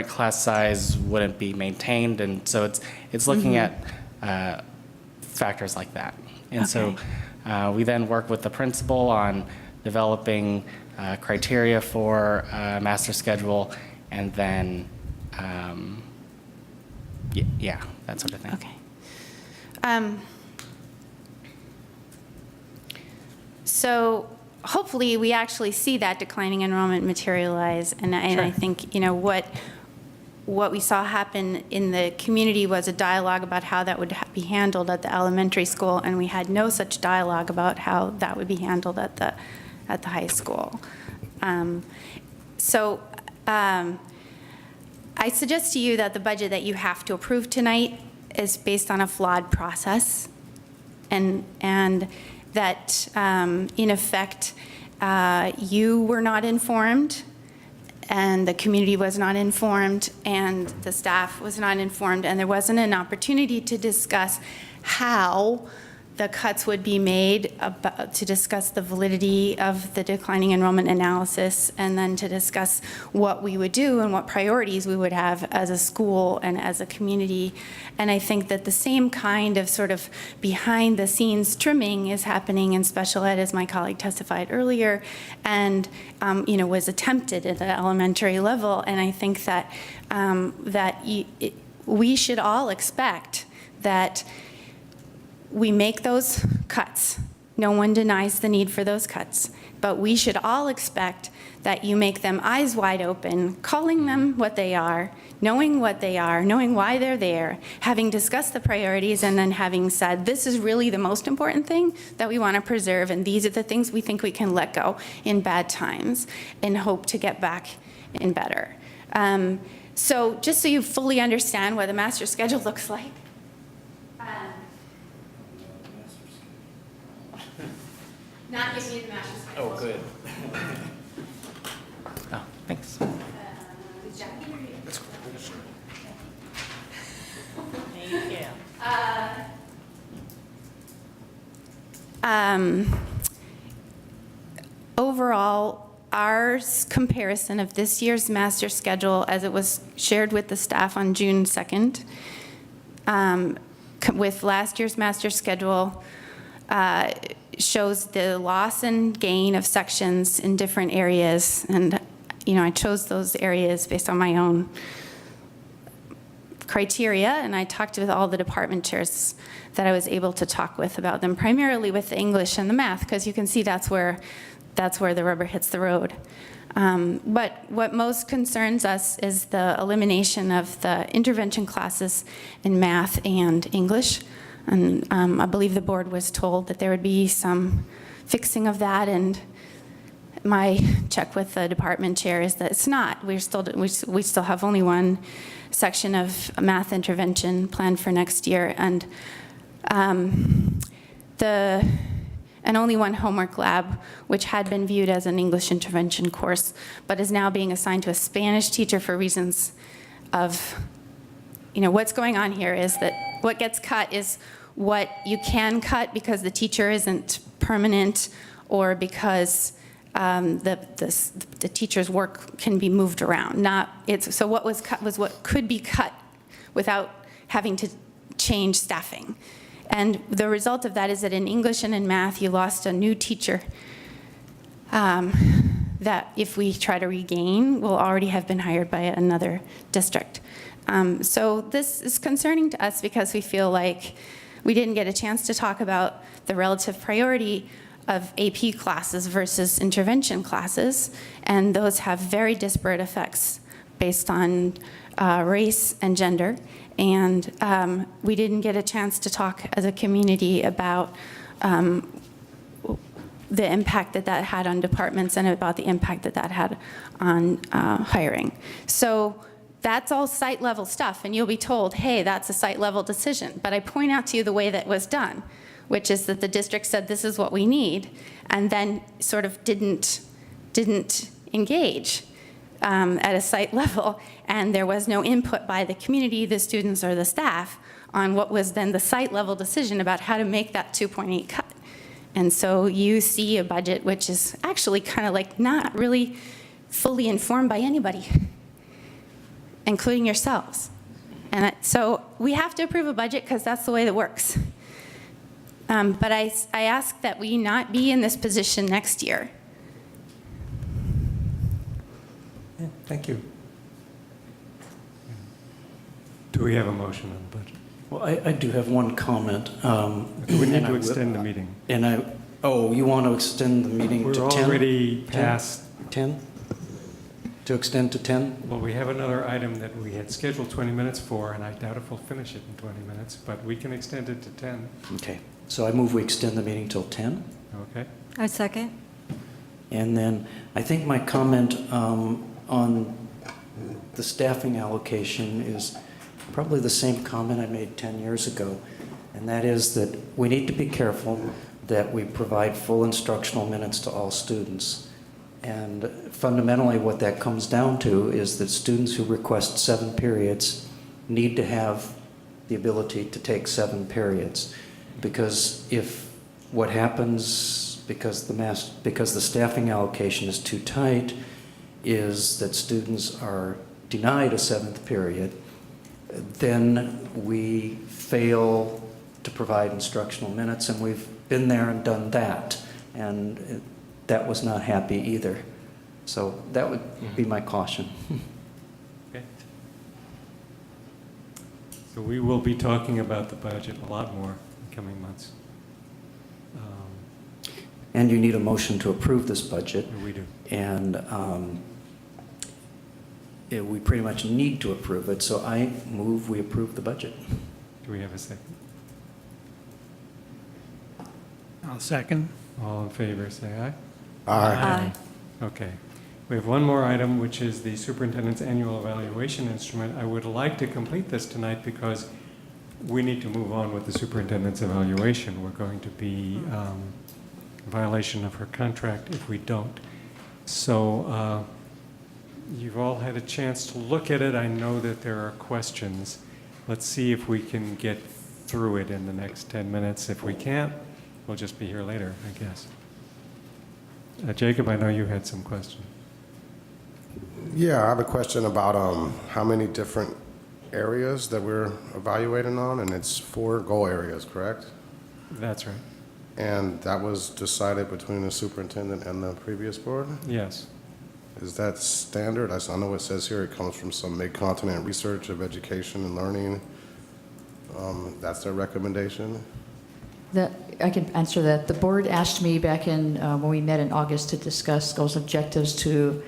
class size wouldn't be maintained, and so it's looking at factors like that. And so we then work with the principal on developing criteria for a master schedule, and then yeah, that sort of thing.
Okay. So hopefully we actually see that declining enrollment materialize, and I think what we saw happen in the community was a dialogue about how that would be handled at the elementary school, and we had no such dialogue about how that would be handled at the high school. I suggest to you that the budget that you have to approve tonight is based on a flawed process, and that in effect you were not informed, and the community was not informed, and the staff was not informed, and there wasn't an opportunity to discuss how the cuts would be made to discuss the validity of the declining enrollment analysis, and then to discuss what we would do and what priorities we would have as a school and as a community. And I think that the same kind of sort of behind the scenes trimming is happening in special ed, as my colleague testified earlier, and was attempted at the elementary level. And I think that we should all expect that we make those cuts. No one denies the need for those cuts. But we should all expect that you make them eyes wide open, calling them what they are, knowing why they're there, having discussed the priorities, and then having said, this is really the most important thing that we want to preserve, and these are the things we think we can let go in bad times and hope to get back in better. So just so you fully understand what the master schedule looks like, not giving you the master schedule.
Oh, good. Oh, thanks.
Jackie, or you?
Thank you.
Overall, our comparison of this year's master schedule as it was shared with the staff on June 2nd, with last year's master schedule, shows the loss and gain of sections in different areas. And, I chose those areas based on my own criteria, and I talked with all the department chairs that I was able to talk with about them, primarily with the English and the math, because you can see that's where the rubber hits the road. But what most concerns us is the elimination of the intervention classes in math and English. And I believe the board was told that there would be some fixing of that, and my check with the department chair is that it's not. We still have only one section of math intervention planned for next year, and only one homework lab, which had been viewed as an English intervention course, but is now being assigned to a Spanish teacher for reasons of, what's going on here is that what gets cut is what you can cut because the teacher isn't permanent, or because the teacher's work can be moved around. So what was cut was what could be cut without having to change staffing. And the result of that is that in English and in math, you lost a new teacher that if we try to regain, will already have been hired by another district. So this is concerning to us because we feel like we didn't get a chance to talk about the relative priority of AP classes versus intervention classes, and those have very disparate effects based on race and gender. And we didn't get a chance to talk as a community about the impact that had on departments and about the impact that had on hiring. So that's all site level stuff, and you'll be told, hey, that's a site level decision. But I point out to you the way that was done, which is that the district said this is what we need, and then sort of didn't engage at a site level, and there was no input by the community, the students, or the staff on what was then the site level decision about how to make that 2.8 cut. And so you see a budget which is actually kind of like not really fully informed by anybody, including yourselves. And so we have to approve a budget because that's the way that works. But I ask that we not be in this position next year.
Yeah, thank you. Do we have a motion on the budget?
Well, I do have one comment.
We need to extend the meeting.
You want to extend the meeting to 10?
We're already past
10? To extend to 10?
Well, we have another item that we had scheduled 20 minutes for, and I doubt if we'll finish it in 20 minutes, but we can extend it to 10.
Okay. So I move we extend the meeting till 10.
Okay.
I second.
And then I think my comment on the staffing allocation is probably the same comment I made 10 years ago, and that is that we need to be careful that we provide full instructional minutes to all students. And fundamentally what that comes down to is that students who request 7 periods need to have the ability to take 7 periods. Because if what happens, because the staffing allocation is too tight, is that students are denied a 7th period, then we fail to provide instructional minutes, and we've been there and done that, and that was not happy either. So that would be my caution.
Okay. So we will be talking about the budget a lot more in coming months.
And you need a motion to approve this budget.
We do.
And we pretty much need to approve it, so I move we approve the budget.
Do we have a second?
I'll second.
All in favor, say aye.
Aye.
Okay. We have one more item, which is the superintendent's annual evaluation instrument. I would like to complete this tonight because we need to move on with the superintendent's evaluation. We're going to be in violation of her contract if we don't. So you've all had a chance to look at it. I know that there are questions. Let's see if we can get through it in the next 10 minutes. If we can't, we'll just be here later, I guess. Jacob, I know you had some questions.
Yeah, I have a question about how many different areas that we're evaluating on, and it's 4 goal areas, correct?
That's right.
And that was decided between the superintendent and the previous board?
Yes.
Is that standard? I know it says here it comes from some mid-continent research of education and learning. That's their recommendation?
I can answer that. The board asked me back in, when we met in August, to discuss goals and objectives to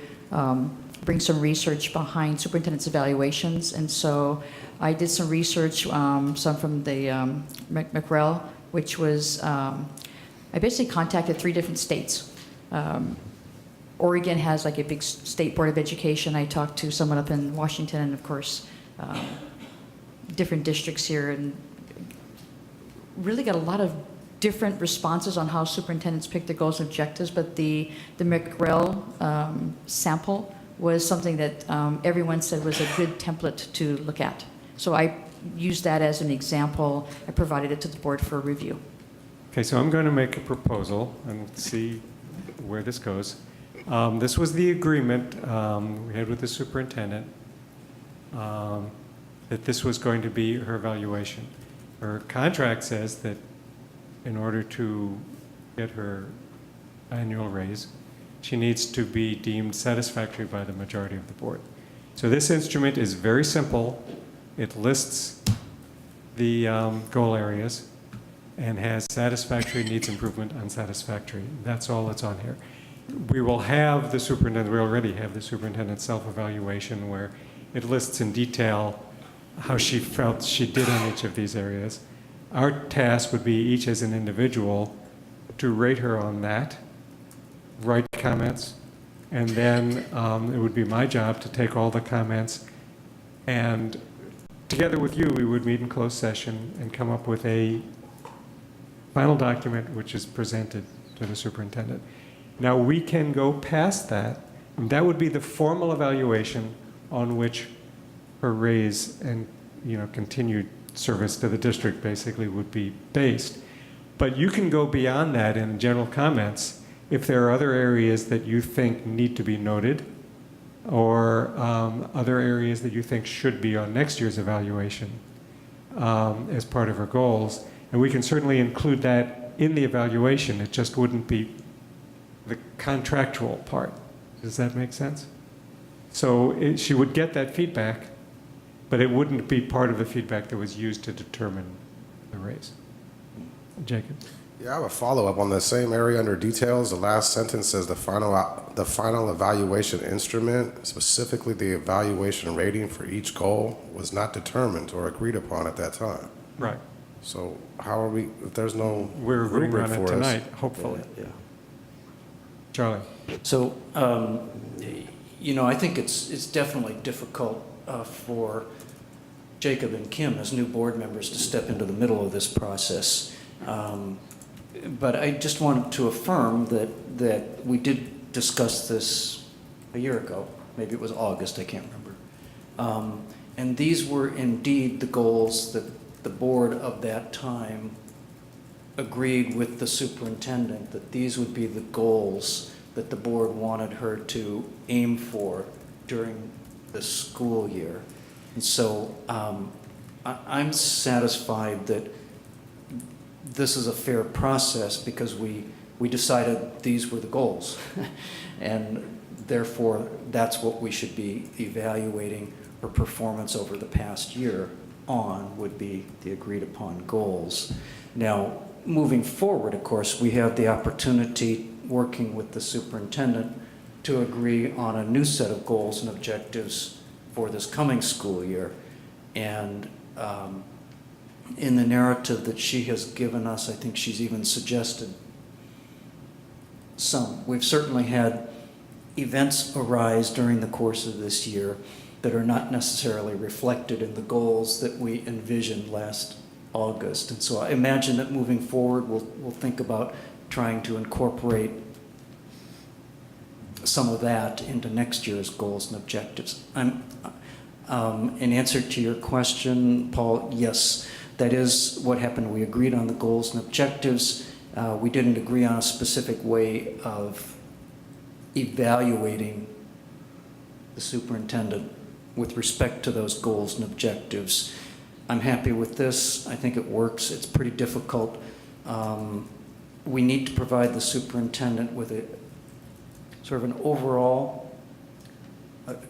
bring some research behind superintendent's evaluations. And so I did some research, some from the McREL, which was, I basically contacted 3 different states. Oregon has like a big state board of education. I talked to someone up in Washington, and of course, different districts here, and really got a lot of different responses on how superintendents pick their goals and objectives, but the McREL sample was something that everyone said was a good template to look at. So I used that as an example. I provided it to the board for review.
Okay, so I'm going to make a proposal and see where this goes. This was the agreement we had with the superintendent that this was going to be her evaluation. Her contract says that in order to get her annual raise, she needs to be deemed satisfactory by the majority of the board. So this instrument is very simple. It lists the goal areas and has satisfactory, needs improvement, unsatisfactory. That's all that's on here. We will have the superintendent, we already have the superintendent's self-evaluation where it lists in detail how she felt she did on each of these areas. Our task would be, each as an individual, to rate her on that, write comments, and then it would be my job to take all the comments, and together with you, we would meet in closed session and come up with a final document which is presented to the superintendent. Now, we can go past that, and that would be the formal evaluation on which her raise and continued service to the district basically would be based. But you can go beyond that in general comments if there are other areas that you think need to be noted, or other areas that you think should be on next year's evaluation as part of her goals. And we can certainly include that in the evaluation. It just wouldn't be the contractual part. Does that make sense? So she would get that feedback, but it wouldn't be part of the feedback that was used to determine the raise. Jacob?
Yeah, I have a follow-up on the same area under details. The last sentence says the final evaluation instrument, specifically the evaluation rating for each goal, was not determined or agreed upon at that time.
Right.
So how are we, if there's no
We're agreeing
rubric
on it
for us?
tonight, hopefully.
Yeah.
Charlie?
So, I think it's definitely difficult for Jacob and Kim as new board members to step into the middle of this process. But I just wanted to affirm that we did discuss this a year ago. Maybe it was August, I can't remember. And these were indeed the goals that the board of that time agreed with the superintendent that these would be the goals that the board wanted her to aim for during the school year. And so I'm satisfied that this is a fair process because we decided these were the goals. And therefore, that's what we should be evaluating her performance over the past year on, would be the agreed upon goals. Now, moving forward, of course, we have the opportunity, working with the superintendent, to agree on a new set of goals and objectives for this coming school year. And in the narrative that she has given us, I think she's even suggested some. We've certainly had events arise during the course of this year that are not necessarily reflected in the goals that we envisioned last August. And so I imagine that moving forward, we'll think about trying to incorporate some of that into next year's goals and objectives. In answer to your question, Paul, yes, that is what happened. We agreed on the goals and objectives. We didn't agree on a specific way of evaluating the superintendent with respect to those goals and objectives. I'm happy with this. I think it works. It's pretty difficult. We need to provide the superintendent with a sort of an overall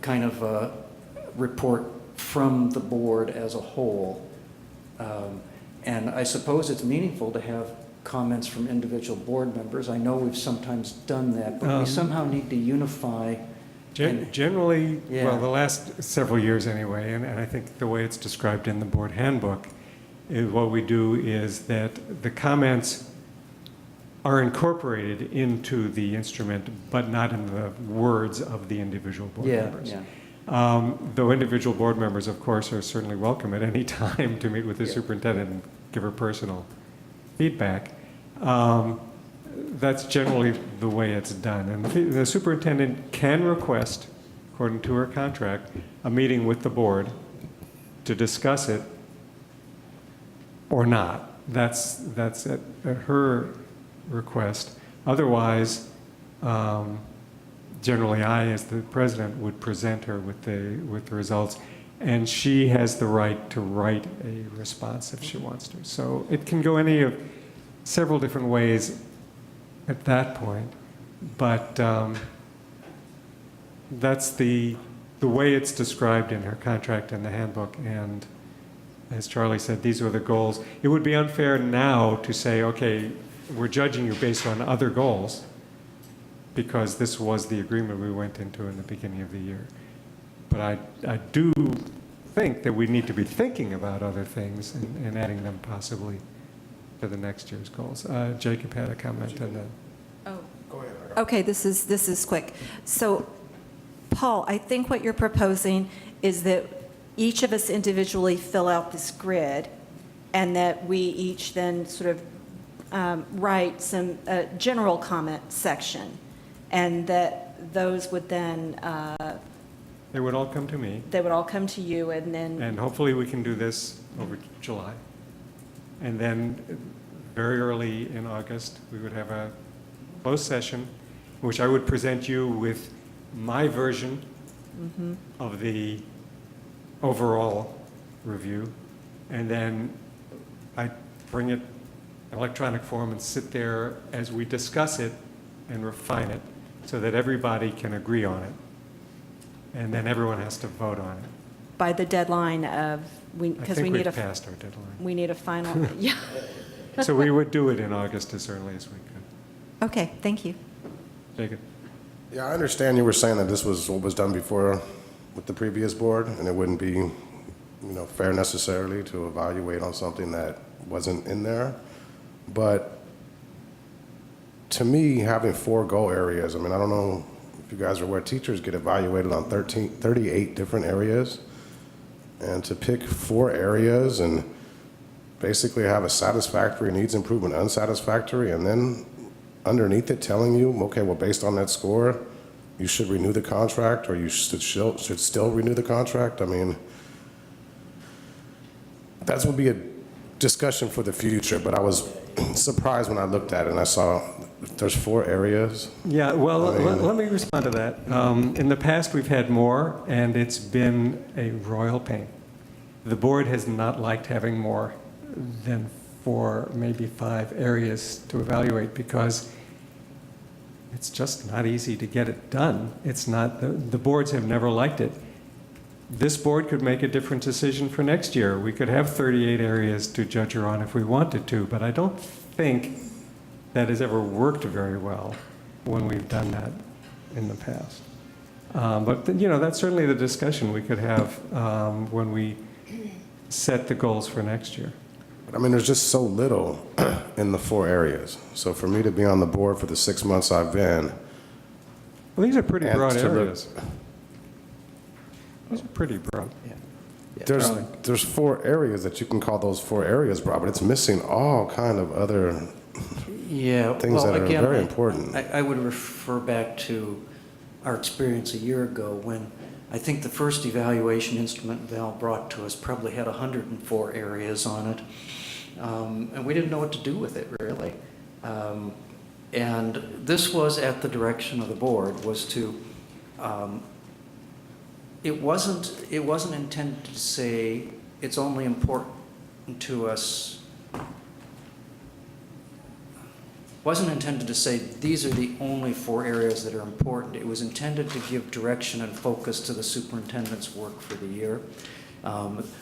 kind of a report from the board as a whole. And I suppose it's meaningful to have comments from individual board members. I know we've sometimes done that, but we somehow need to unify.
Generally,
Yeah.
well, the last several years anyway, and I think the way it's described in the board handbook, is what we do is that the comments are incorporated into the instrument, but not in the words of the individual board members.
Yeah.
Though individual board members, of course, are certainly welcome at any time to meet with the superintendent and give her personal feedback. That's generally the way it's done. And the superintendent can request, according to her contract, a meeting with the board to discuss it or not. That's at her request. Otherwise, generally I, as the president, would present her with the results, and she has the right to write a response if she wants to. So it can go any of several different ways at that point, but that's the way it's described in her contract and the handbook. And as Charlie said, these are the goals. It would be unfair now to say, okay, we're judging you based on other goals, because this was the agreement we went into in the beginning of the year. But I do think that we need to be thinking about other things and adding them possibly to the next year's goals. Jacob had a comment on that.
Oh, go ahead. Okay, this is quick. So, Paul, I think what you're proposing is that each of us individually fill out this grid, and that we each then sort of write some general comment section, and that those would then
They would all come to me.
they would all come to you, and then
And hopefully we can do this over July. And then very early in August, we would have a closed session, in which I would present you with my version of the overall review. And then I bring it in electronic form and sit there as we discuss it and refine it so that everybody can agree on it. And then everyone has to vote on it.
by the deadline of, because we need
we've
a,
passed our deadline.
we need a final, yeah.
So we would do it in August as early as we could.
Okay, thank you.
Jacob?
Yeah, I understand you were saying that this was what was done before with the previous board, and it wouldn't be, fair necessarily to evaluate on something that wasn't in there. But to me, having 4 goal areas, I don't know if you guys are aware, teachers get evaluated on 38 different areas. And to pick 4 areas and basically have a satisfactory, needs improvement, unsatisfactory, and then underneath it telling you, okay, well, based on that score, you should renew the contract, or you should still renew the contract. That would be discussion for the future, but I was surprised when I looked at it and I saw there's 4 areas.
Yeah, well, let me respond to that. In the past, we've had more, and it's been a royal pain. The board has not liked having more than 4, maybe 5 areas to evaluate because it's just not easy to get it done. It's not, the boards have never liked it. This board could make a different decision for next year. We could have 38 areas to judge her on if we wanted to, but I don't think that has ever worked very well when we've done that in the past. But, that's certainly the discussion we could have when we set the goals for next year.
But I mean, there's just so little in the 4 areas. So for me to be on the board for the 6 months I've been.
Well, these are pretty
and
broad
to look-
areas. These are pretty broad.
There's 4 areas that you can call those 4 areas broad, but it's missing all kind of other things that are very important.
I would refer back to our experience a year ago when I think the first evaluation instrument Val brought to us probably had 104 areas on it. And we didn't know what to do with it, really. And this was at the direction of the board, was to, it wasn't intended to say it's only important to us. Wasn't intended to say these are the only 4 areas that are important. It was intended to give direction and focus to the superintendent's work for the year.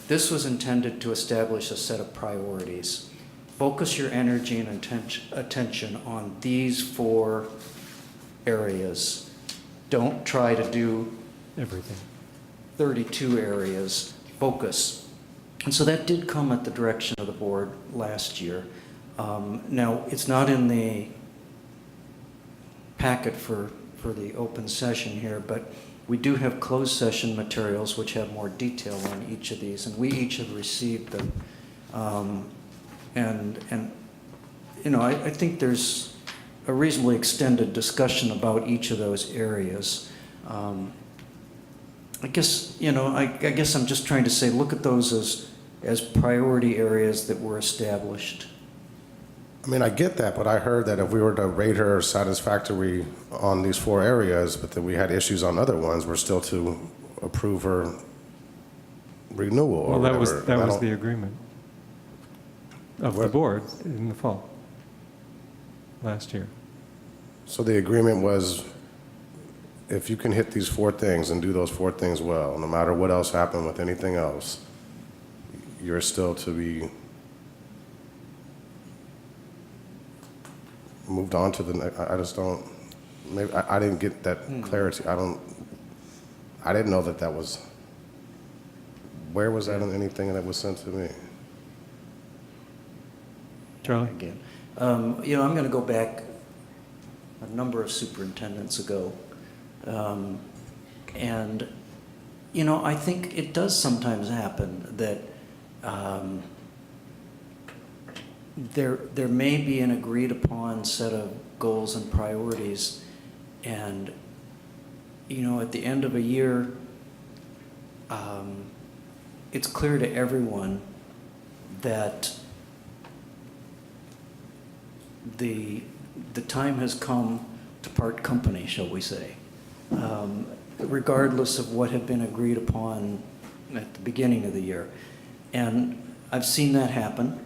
This was intended to establish a set of priorities. Focus your energy and attention on these 4 areas. Don't try to do
everything.
32 areas. Focus. And so that did come at the direction of the board last year. Now, it's not in the packet for the open session here, but we do have closed session materials which have more detail on each of these, and we each have received them. I think there's a reasonably extended discussion about each of those areas. I guess I'm just trying to say, look at those as priority areas that were established.
I mean, I get that, but I heard that if we were to rate her satisfactory on these 4 areas, but that we had issues on other ones, we're still to approve her renewal or
Well,
whatever.
that was the agreement of the board in the fall, last year.
So the agreement was, if you can hit these 4 things and do those 4 things well, no matter what else happened with anything else, you're still to be moved on to the next. I just don't, maybe, I didn't get that clarity. I didn't know that was, where was that in anything that was sent to me?
Charlie?
Again. I'm going to go back a number of superintendents ago. And I think it does sometimes happen that there may be an agreed upon set of goals and priorities, and at the end of a year, it's clear to everyone that the time has come to part company, shall we say, regardless of what had been agreed upon at the beginning of the year. And I've seen that happen.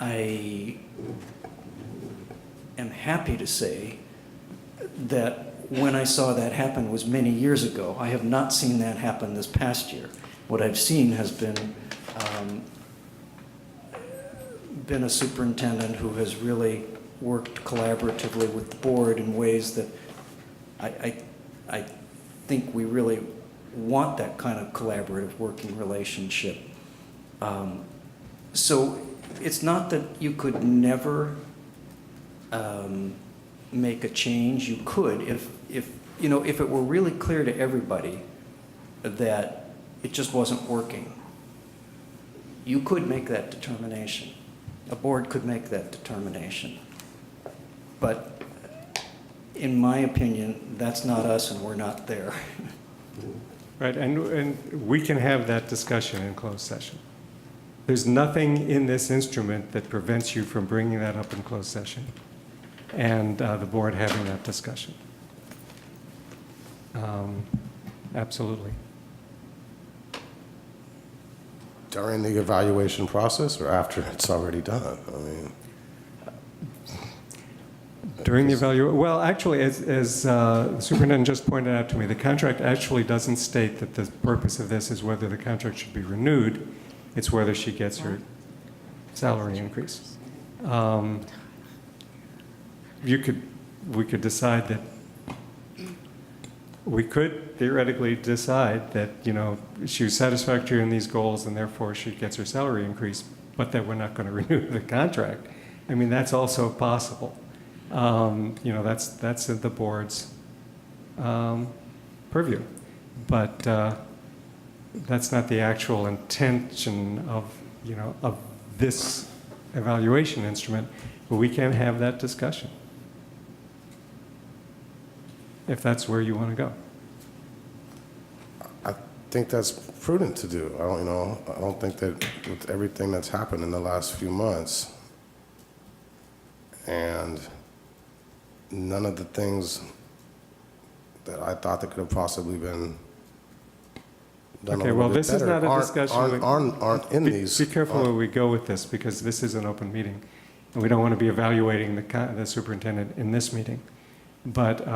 I am happy to say that when I saw that happen was many years ago. I have not seen that happen this past year. What I've seen has been a superintendent who has really worked collaboratively with the board in ways that I think we really want that kind of collaborative working relationship. So it's not that you could never make a change. You could if it were really clear to everybody that it just wasn't working. You could make that determination. A board could make that determination. But in my opinion, that's not us, and we're not there.
Right, and we can have that discussion in closed session. There's nothing in this instrument that prevents you from bringing that up in closed session and the board having that discussion. Absolutely.
During the evaluation process or after it's already done? I mean,
During the evaluation, well, actually, as the superintendent just pointed out to me, the contract actually doesn't state that the purpose of this is whether the contract should be renewed. It's whether she gets her salary increase. We could decide that, we could theoretically decide that, she was satisfactory in these goals and therefore she gets her salary increase, but that we're not going to renew the contract. I mean, that's also possible. That's in the board's purview. But that's not the actual intention of this evaluation instrument. But we can have that discussion if that's where you want to go.
I think that's prudent to do. I don't think that with everything that's happened in the last few months and none of the things that I thought that could have possibly been done
Okay,
a
well,
little bit
this is
better
not a discussion.
aren't in these.
Be careful where we go with this, because this is an open meeting, and we don't want to be evaluating the superintendent in this meeting. But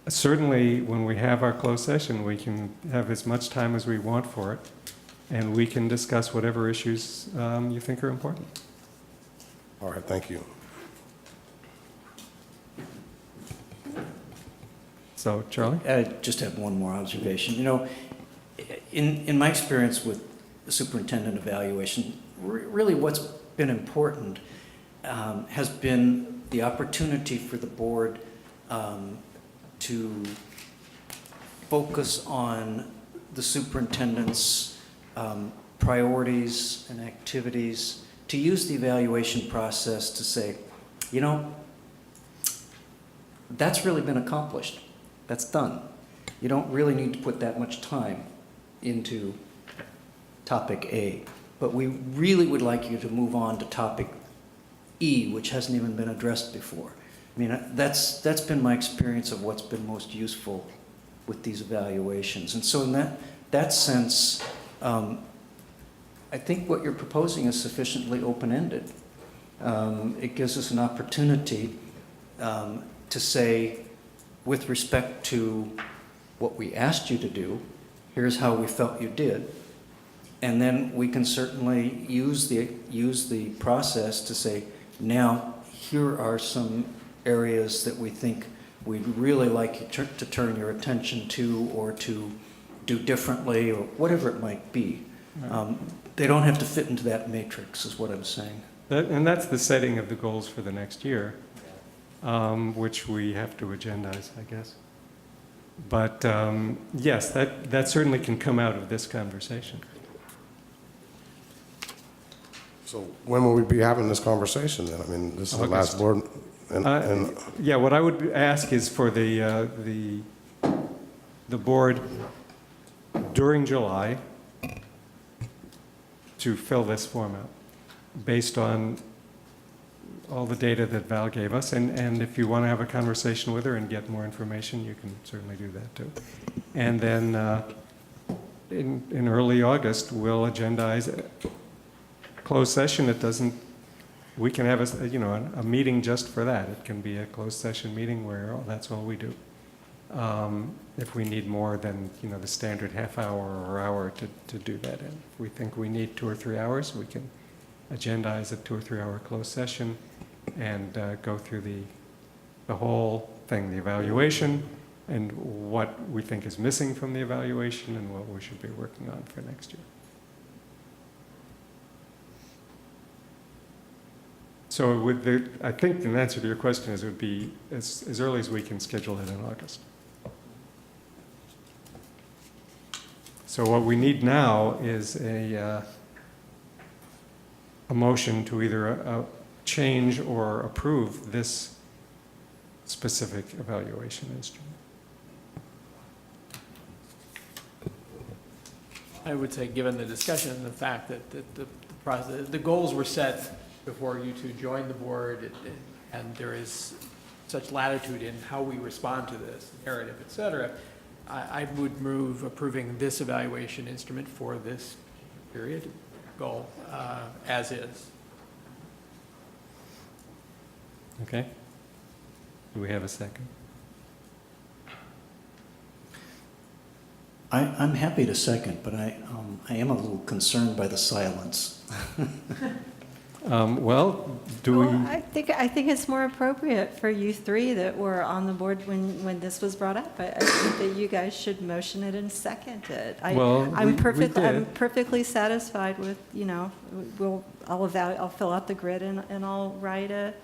certainly, when we have our closed session, we can have as much time as we want for it, and we can discuss whatever issues you think are important.
All right, thank you.
So, Charlie?
I just have one more observation. In my experience with the superintendent evaluation, really what's been important has been the opportunity for the board to focus on the superintendent's priorities and activities, to use the evaluation process to say, that's really been accomplished. That's done. You don't really need to put that much time into topic A. But we really would like you to move on to topic E, which hasn't even been addressed before. I mean, that's been my experience of what's been most useful with these evaluations. And so in that sense, I think what you're proposing is sufficiently open-ended. It gives us an opportunity to say, with respect to what we asked you to do, here's how we felt you did. And then we can certainly use the process to say, now here are some areas that we think we'd really like you to turn your attention to, or to do differently, or whatever it might be. They don't have to fit into that matrix, is what I'm saying.
And that's the setting of the goals for the next year. Which we have to agendize, I guess. But yes, that certainly can come out of this conversation.
So when will we be having this conversation then? I mean, this is the last board.
Yeah, what I would ask is for the board during July to fill this form out based on all the data that Val gave us, and if you want to have a conversation with her and get more information, you can certainly do that too. And then in early August, we'll agendize a closed session. We can have a meeting just for that. It can be a closed session meeting where that's all we do. If we need more than the standard half hour or hour to do that in. If we think we need 2 or 3 hours, we can agendize a 2 or 3 hour closed session and go through the whole thing, the evaluation, and what we think is missing from the evaluation and what we should be working on for next year. So I think the answer to your question is it would be as early as we can schedule it in August. So what we need now is a motion to either change or approve this specific evaluation instrument.
I would say, given the discussion and the fact that the process, the goals were set before you two joined the board, and there is such latitude in how we respond to this narrative, et cetera, I would move approving this evaluation instrument for this period goal as is.
Okay. Do we have a second?
I'm happy to second, but I am a little concerned by the silence.
Well, do we?
Well, I think it's more appropriate for you three that were on the board when this was brought up. I think that you guys should motion it and second it. I'm perfectly satisfied with, I'll fill out the grid and I'll write a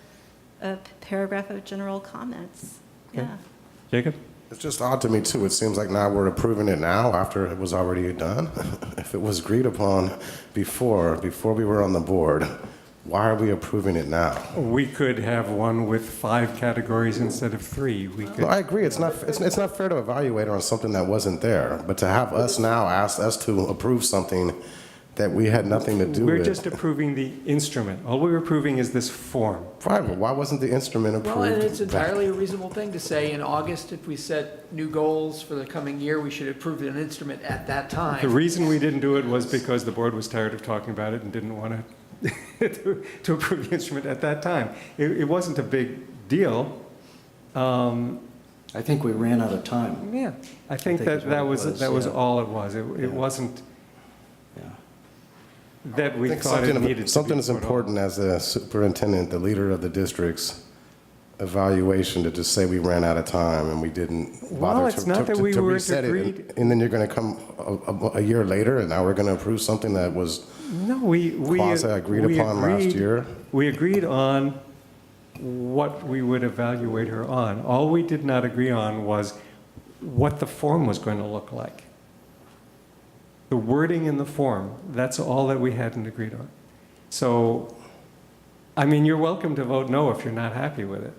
paragraph of general comments.
Okay.
Yeah.
Jacob?
It's just odd to me, too. It seems like now we're approving it now after it was already done. If it was agreed upon before we were on the board, why are we approving it now?
We could have one with 5 categories instead of 3. We could.
No, I agree. It's not fair to evaluate on something that wasn't there, but to have us now ask us to approve something that we had nothing to do with.
We're just approving the instrument. All we're approving is this form.
Fine, but why wasn't the instrument approved?
Well, and it's entirely a reasonable thing to say in August, if we set new goals for the coming year, we should approve an instrument at that time.
The reason we didn't do it was because the board was tired of talking about it and didn't want to approve the instrument at that time. It wasn't a big deal.
I think we ran out of time.
Yeah, I think that was all it was. It wasn't that we thought it needed to be
something as
put on.
important as the superintendent, the leader of the district's evaluation, to just say we ran out of time and we didn't bother
it's not that we
to
weren't
reset
agreed.
it. And then you're going to come a year later and now we're going to approve something that was quasi agreed upon last year.
We agreed on what we would evaluate her on. All we did not agree on was what the form was going to look like. The wording in the form, that's all that we hadn't agreed on. So, I mean, you're welcome to vote no if you're not happy with it.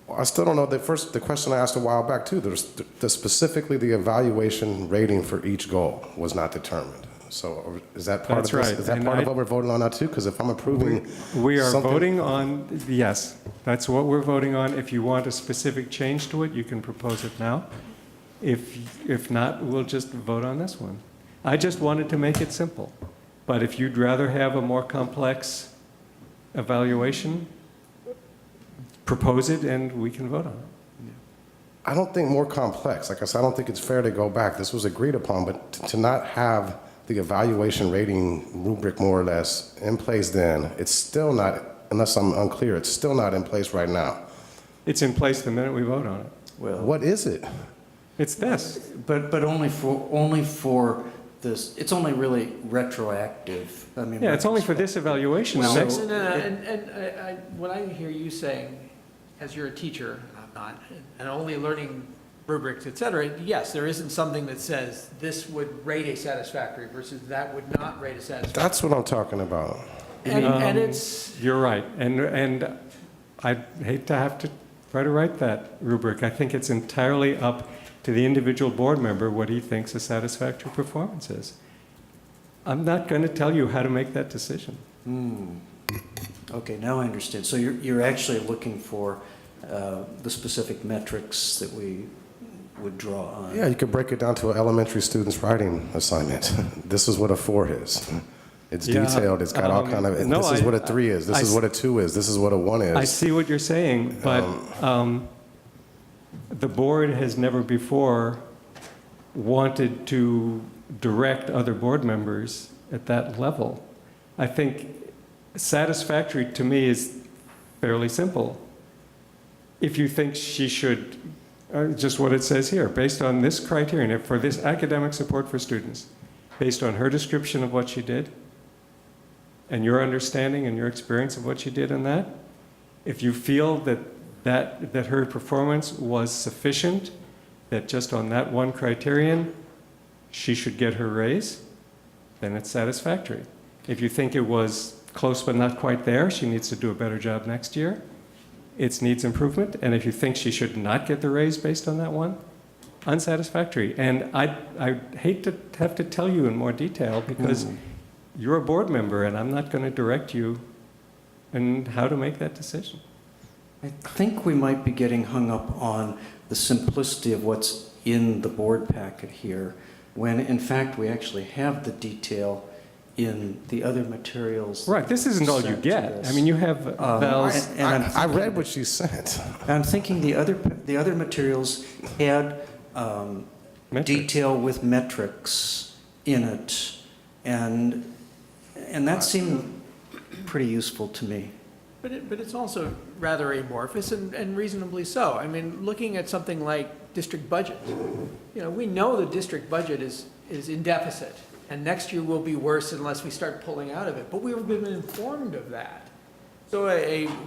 Well, I still don't know. The question I asked a while back too, specifically the evaluation rating for each goal was not determined. So is that part
That's
of this?
right.
Is that
And
part of what we're voting on now too? Because if I'm approving
We are
something-
voting on, yes, that's what we're voting on. If you want a specific change to it, you can propose it now. If not, we'll just vote on this one. I just wanted to make it simple. But if you'd rather have a more complex evaluation, propose it and we can vote on it.
I don't think more complex. Like I said, I don't think it's fair to go back. This was agreed upon, but to not have the evaluation rating rubric more or less in place then, it's still not, unless I'm unclear, it's still not in place right now.
It's in place the minute we vote on it.
Well,
what is it?
It's this. But only for this. It's only really retroactive. I mean,
Yeah, it's only for this evaluation.
Well,
The next-
what I hear you saying, as you're a teacher, I'm not, and only learning rubrics, et cetera, yes, there isn't something that says this would rate a satisfactory versus that would not rate a satisfactory.
That's what I'm talking about.
And it's...
You're right. And I'd hate to have to try to write that rubric. I think it's entirely up to the individual board member what he thinks a satisfactory performance is. I'm not going to tell you how to make that decision.
Okay, now I understand. So you're actually looking for the specific metrics that we would draw on.
Yeah, you could break it down to an elementary student's writing assignment. This is what a 4 is. It's detailed. It's got all kind of.
No,
this is what a 3 is. This is what a 2 is. This is what a 1 is.
I see what you're saying, but the board has never before wanted to direct other board members at that level. I think satisfactory to me is fairly simple. If you think she should, just what it says here, based on this criterion, for this academic support for students, based on her description of what she did, and your understanding and your experience of what she did in that, if you feel that her performance was sufficient, that just on that one criterion, she should get her raise, then it's satisfactory. If you think it was close but not quite there, she needs to do a better job next year, it needs improvement. And if you think she should not get the raise based on that one, unsatisfactory. And I hate to have to tell you in more detail because you're a board member and I'm not going to direct you in how to make that decision.
I think we might be getting hung up on the simplicity of what's in the board packet here, when in fact we actually have the detail in the other materials.
Right, this isn't all you get. I mean, you have Val's.
I read what you sent.
I'm thinking the other materials had detail with metrics in it, and that seemed pretty useful to me.
But it's also rather amorphous and reasonably so. I mean, looking at something like district budget, we know the district budget is in deficit, and next year will be worse unless we start pulling out of it. But we've been informed of that. So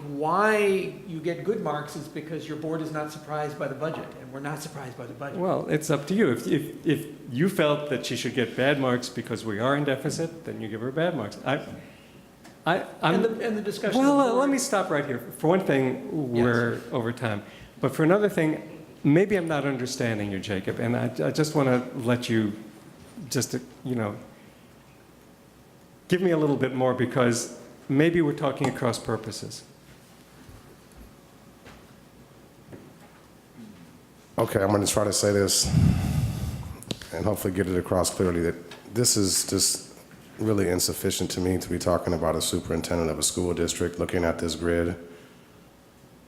why you get good marks is because your board is not surprised by the budget, and we're not surprised by the budget.
Well, it's up to you. If you felt that she should get bad marks because we are in deficit, then you give her bad marks.
And the discussion.
Well, let me stop right here. For one thing, we're over time. But for another thing, maybe I'm not understanding you, Jacob, and I just want to let you just, give me a little bit more, because maybe we're talking at cross purposes.
Okay, I'm going to try to say this and hopefully get it across clearly that this is just really insufficient to me to be talking about a superintendent of a school district looking at this grid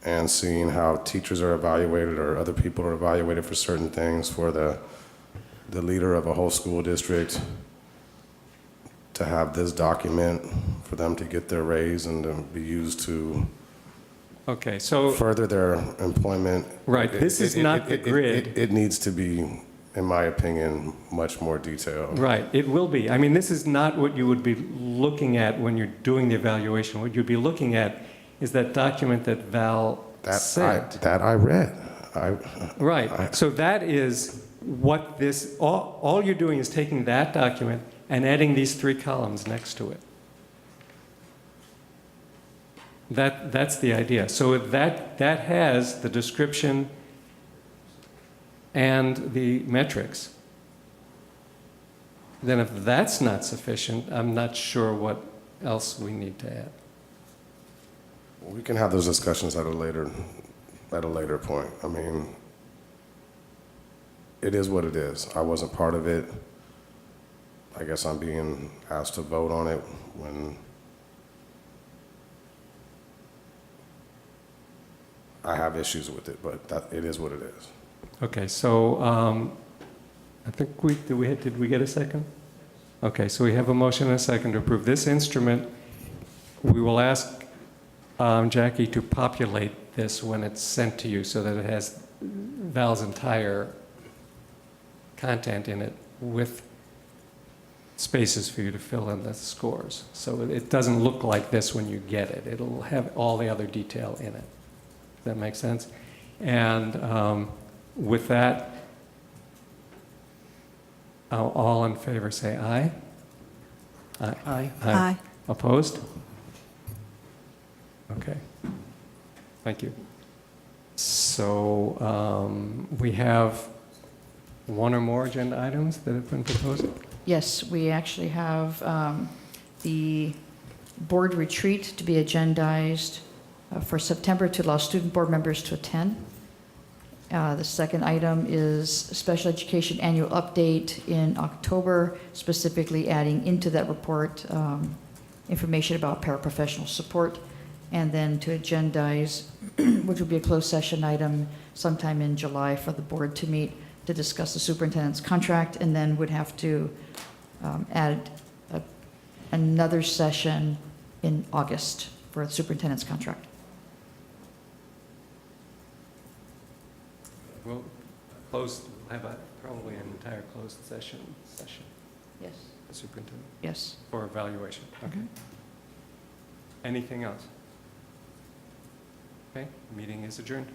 and seeing how teachers are evaluated or other people are evaluated for certain things, for the leader of a whole school district to have this document for them to get their raise and to be used to further their employment.
Right, this is not the grid.
It needs to be, in my opinion, much more detailed.
Right, it will be. I mean, this is not what you would be looking at when you're doing the evaluation. What you'd be looking at is that document that Val sent.
That I read.
Right, so that is what this, all you're doing is taking that document and adding these 3 columns next to it. That's the idea. So that has the description and the metrics. Then if that's not sufficient, I'm not sure what else we need to add.
We can have those discussions at a later point. I mean, it is what it is. I wasn't part of it. I guess I'm being asked to vote on it when I have issues with it, but it is what it is.
Okay, so I think did we get a second? Okay, so we have a motion and a second to approve this instrument. We will ask Jackie to populate this when it's sent to you so that it has Val's entire content in it with spaces for you to fill in the scores. So it doesn't look like this when you get it. It'll have all the other detail in it. Does that make sense? And with that, all in favor say aye. Aye.
Aye.
Aye.
Opposed? Okay. Thank you. So we have one or more agenda items that have been proposed?
Yes, we actually have the board retreat to be agendized for September to allow student board members to attend. The second item is special education annual update in October, specifically adding into that report information about paraprofessional support, and then to agendize, which would be a closed session item sometime in July for the board to meet to discuss the superintendent's contract, and then would have to add another session in August for the superintendent's contract.
We'll have probably an entire closed session.
Yes.
The superintendent?
Yes.
For evaluation. Okay. Anything else? Okay, meeting is adjourned.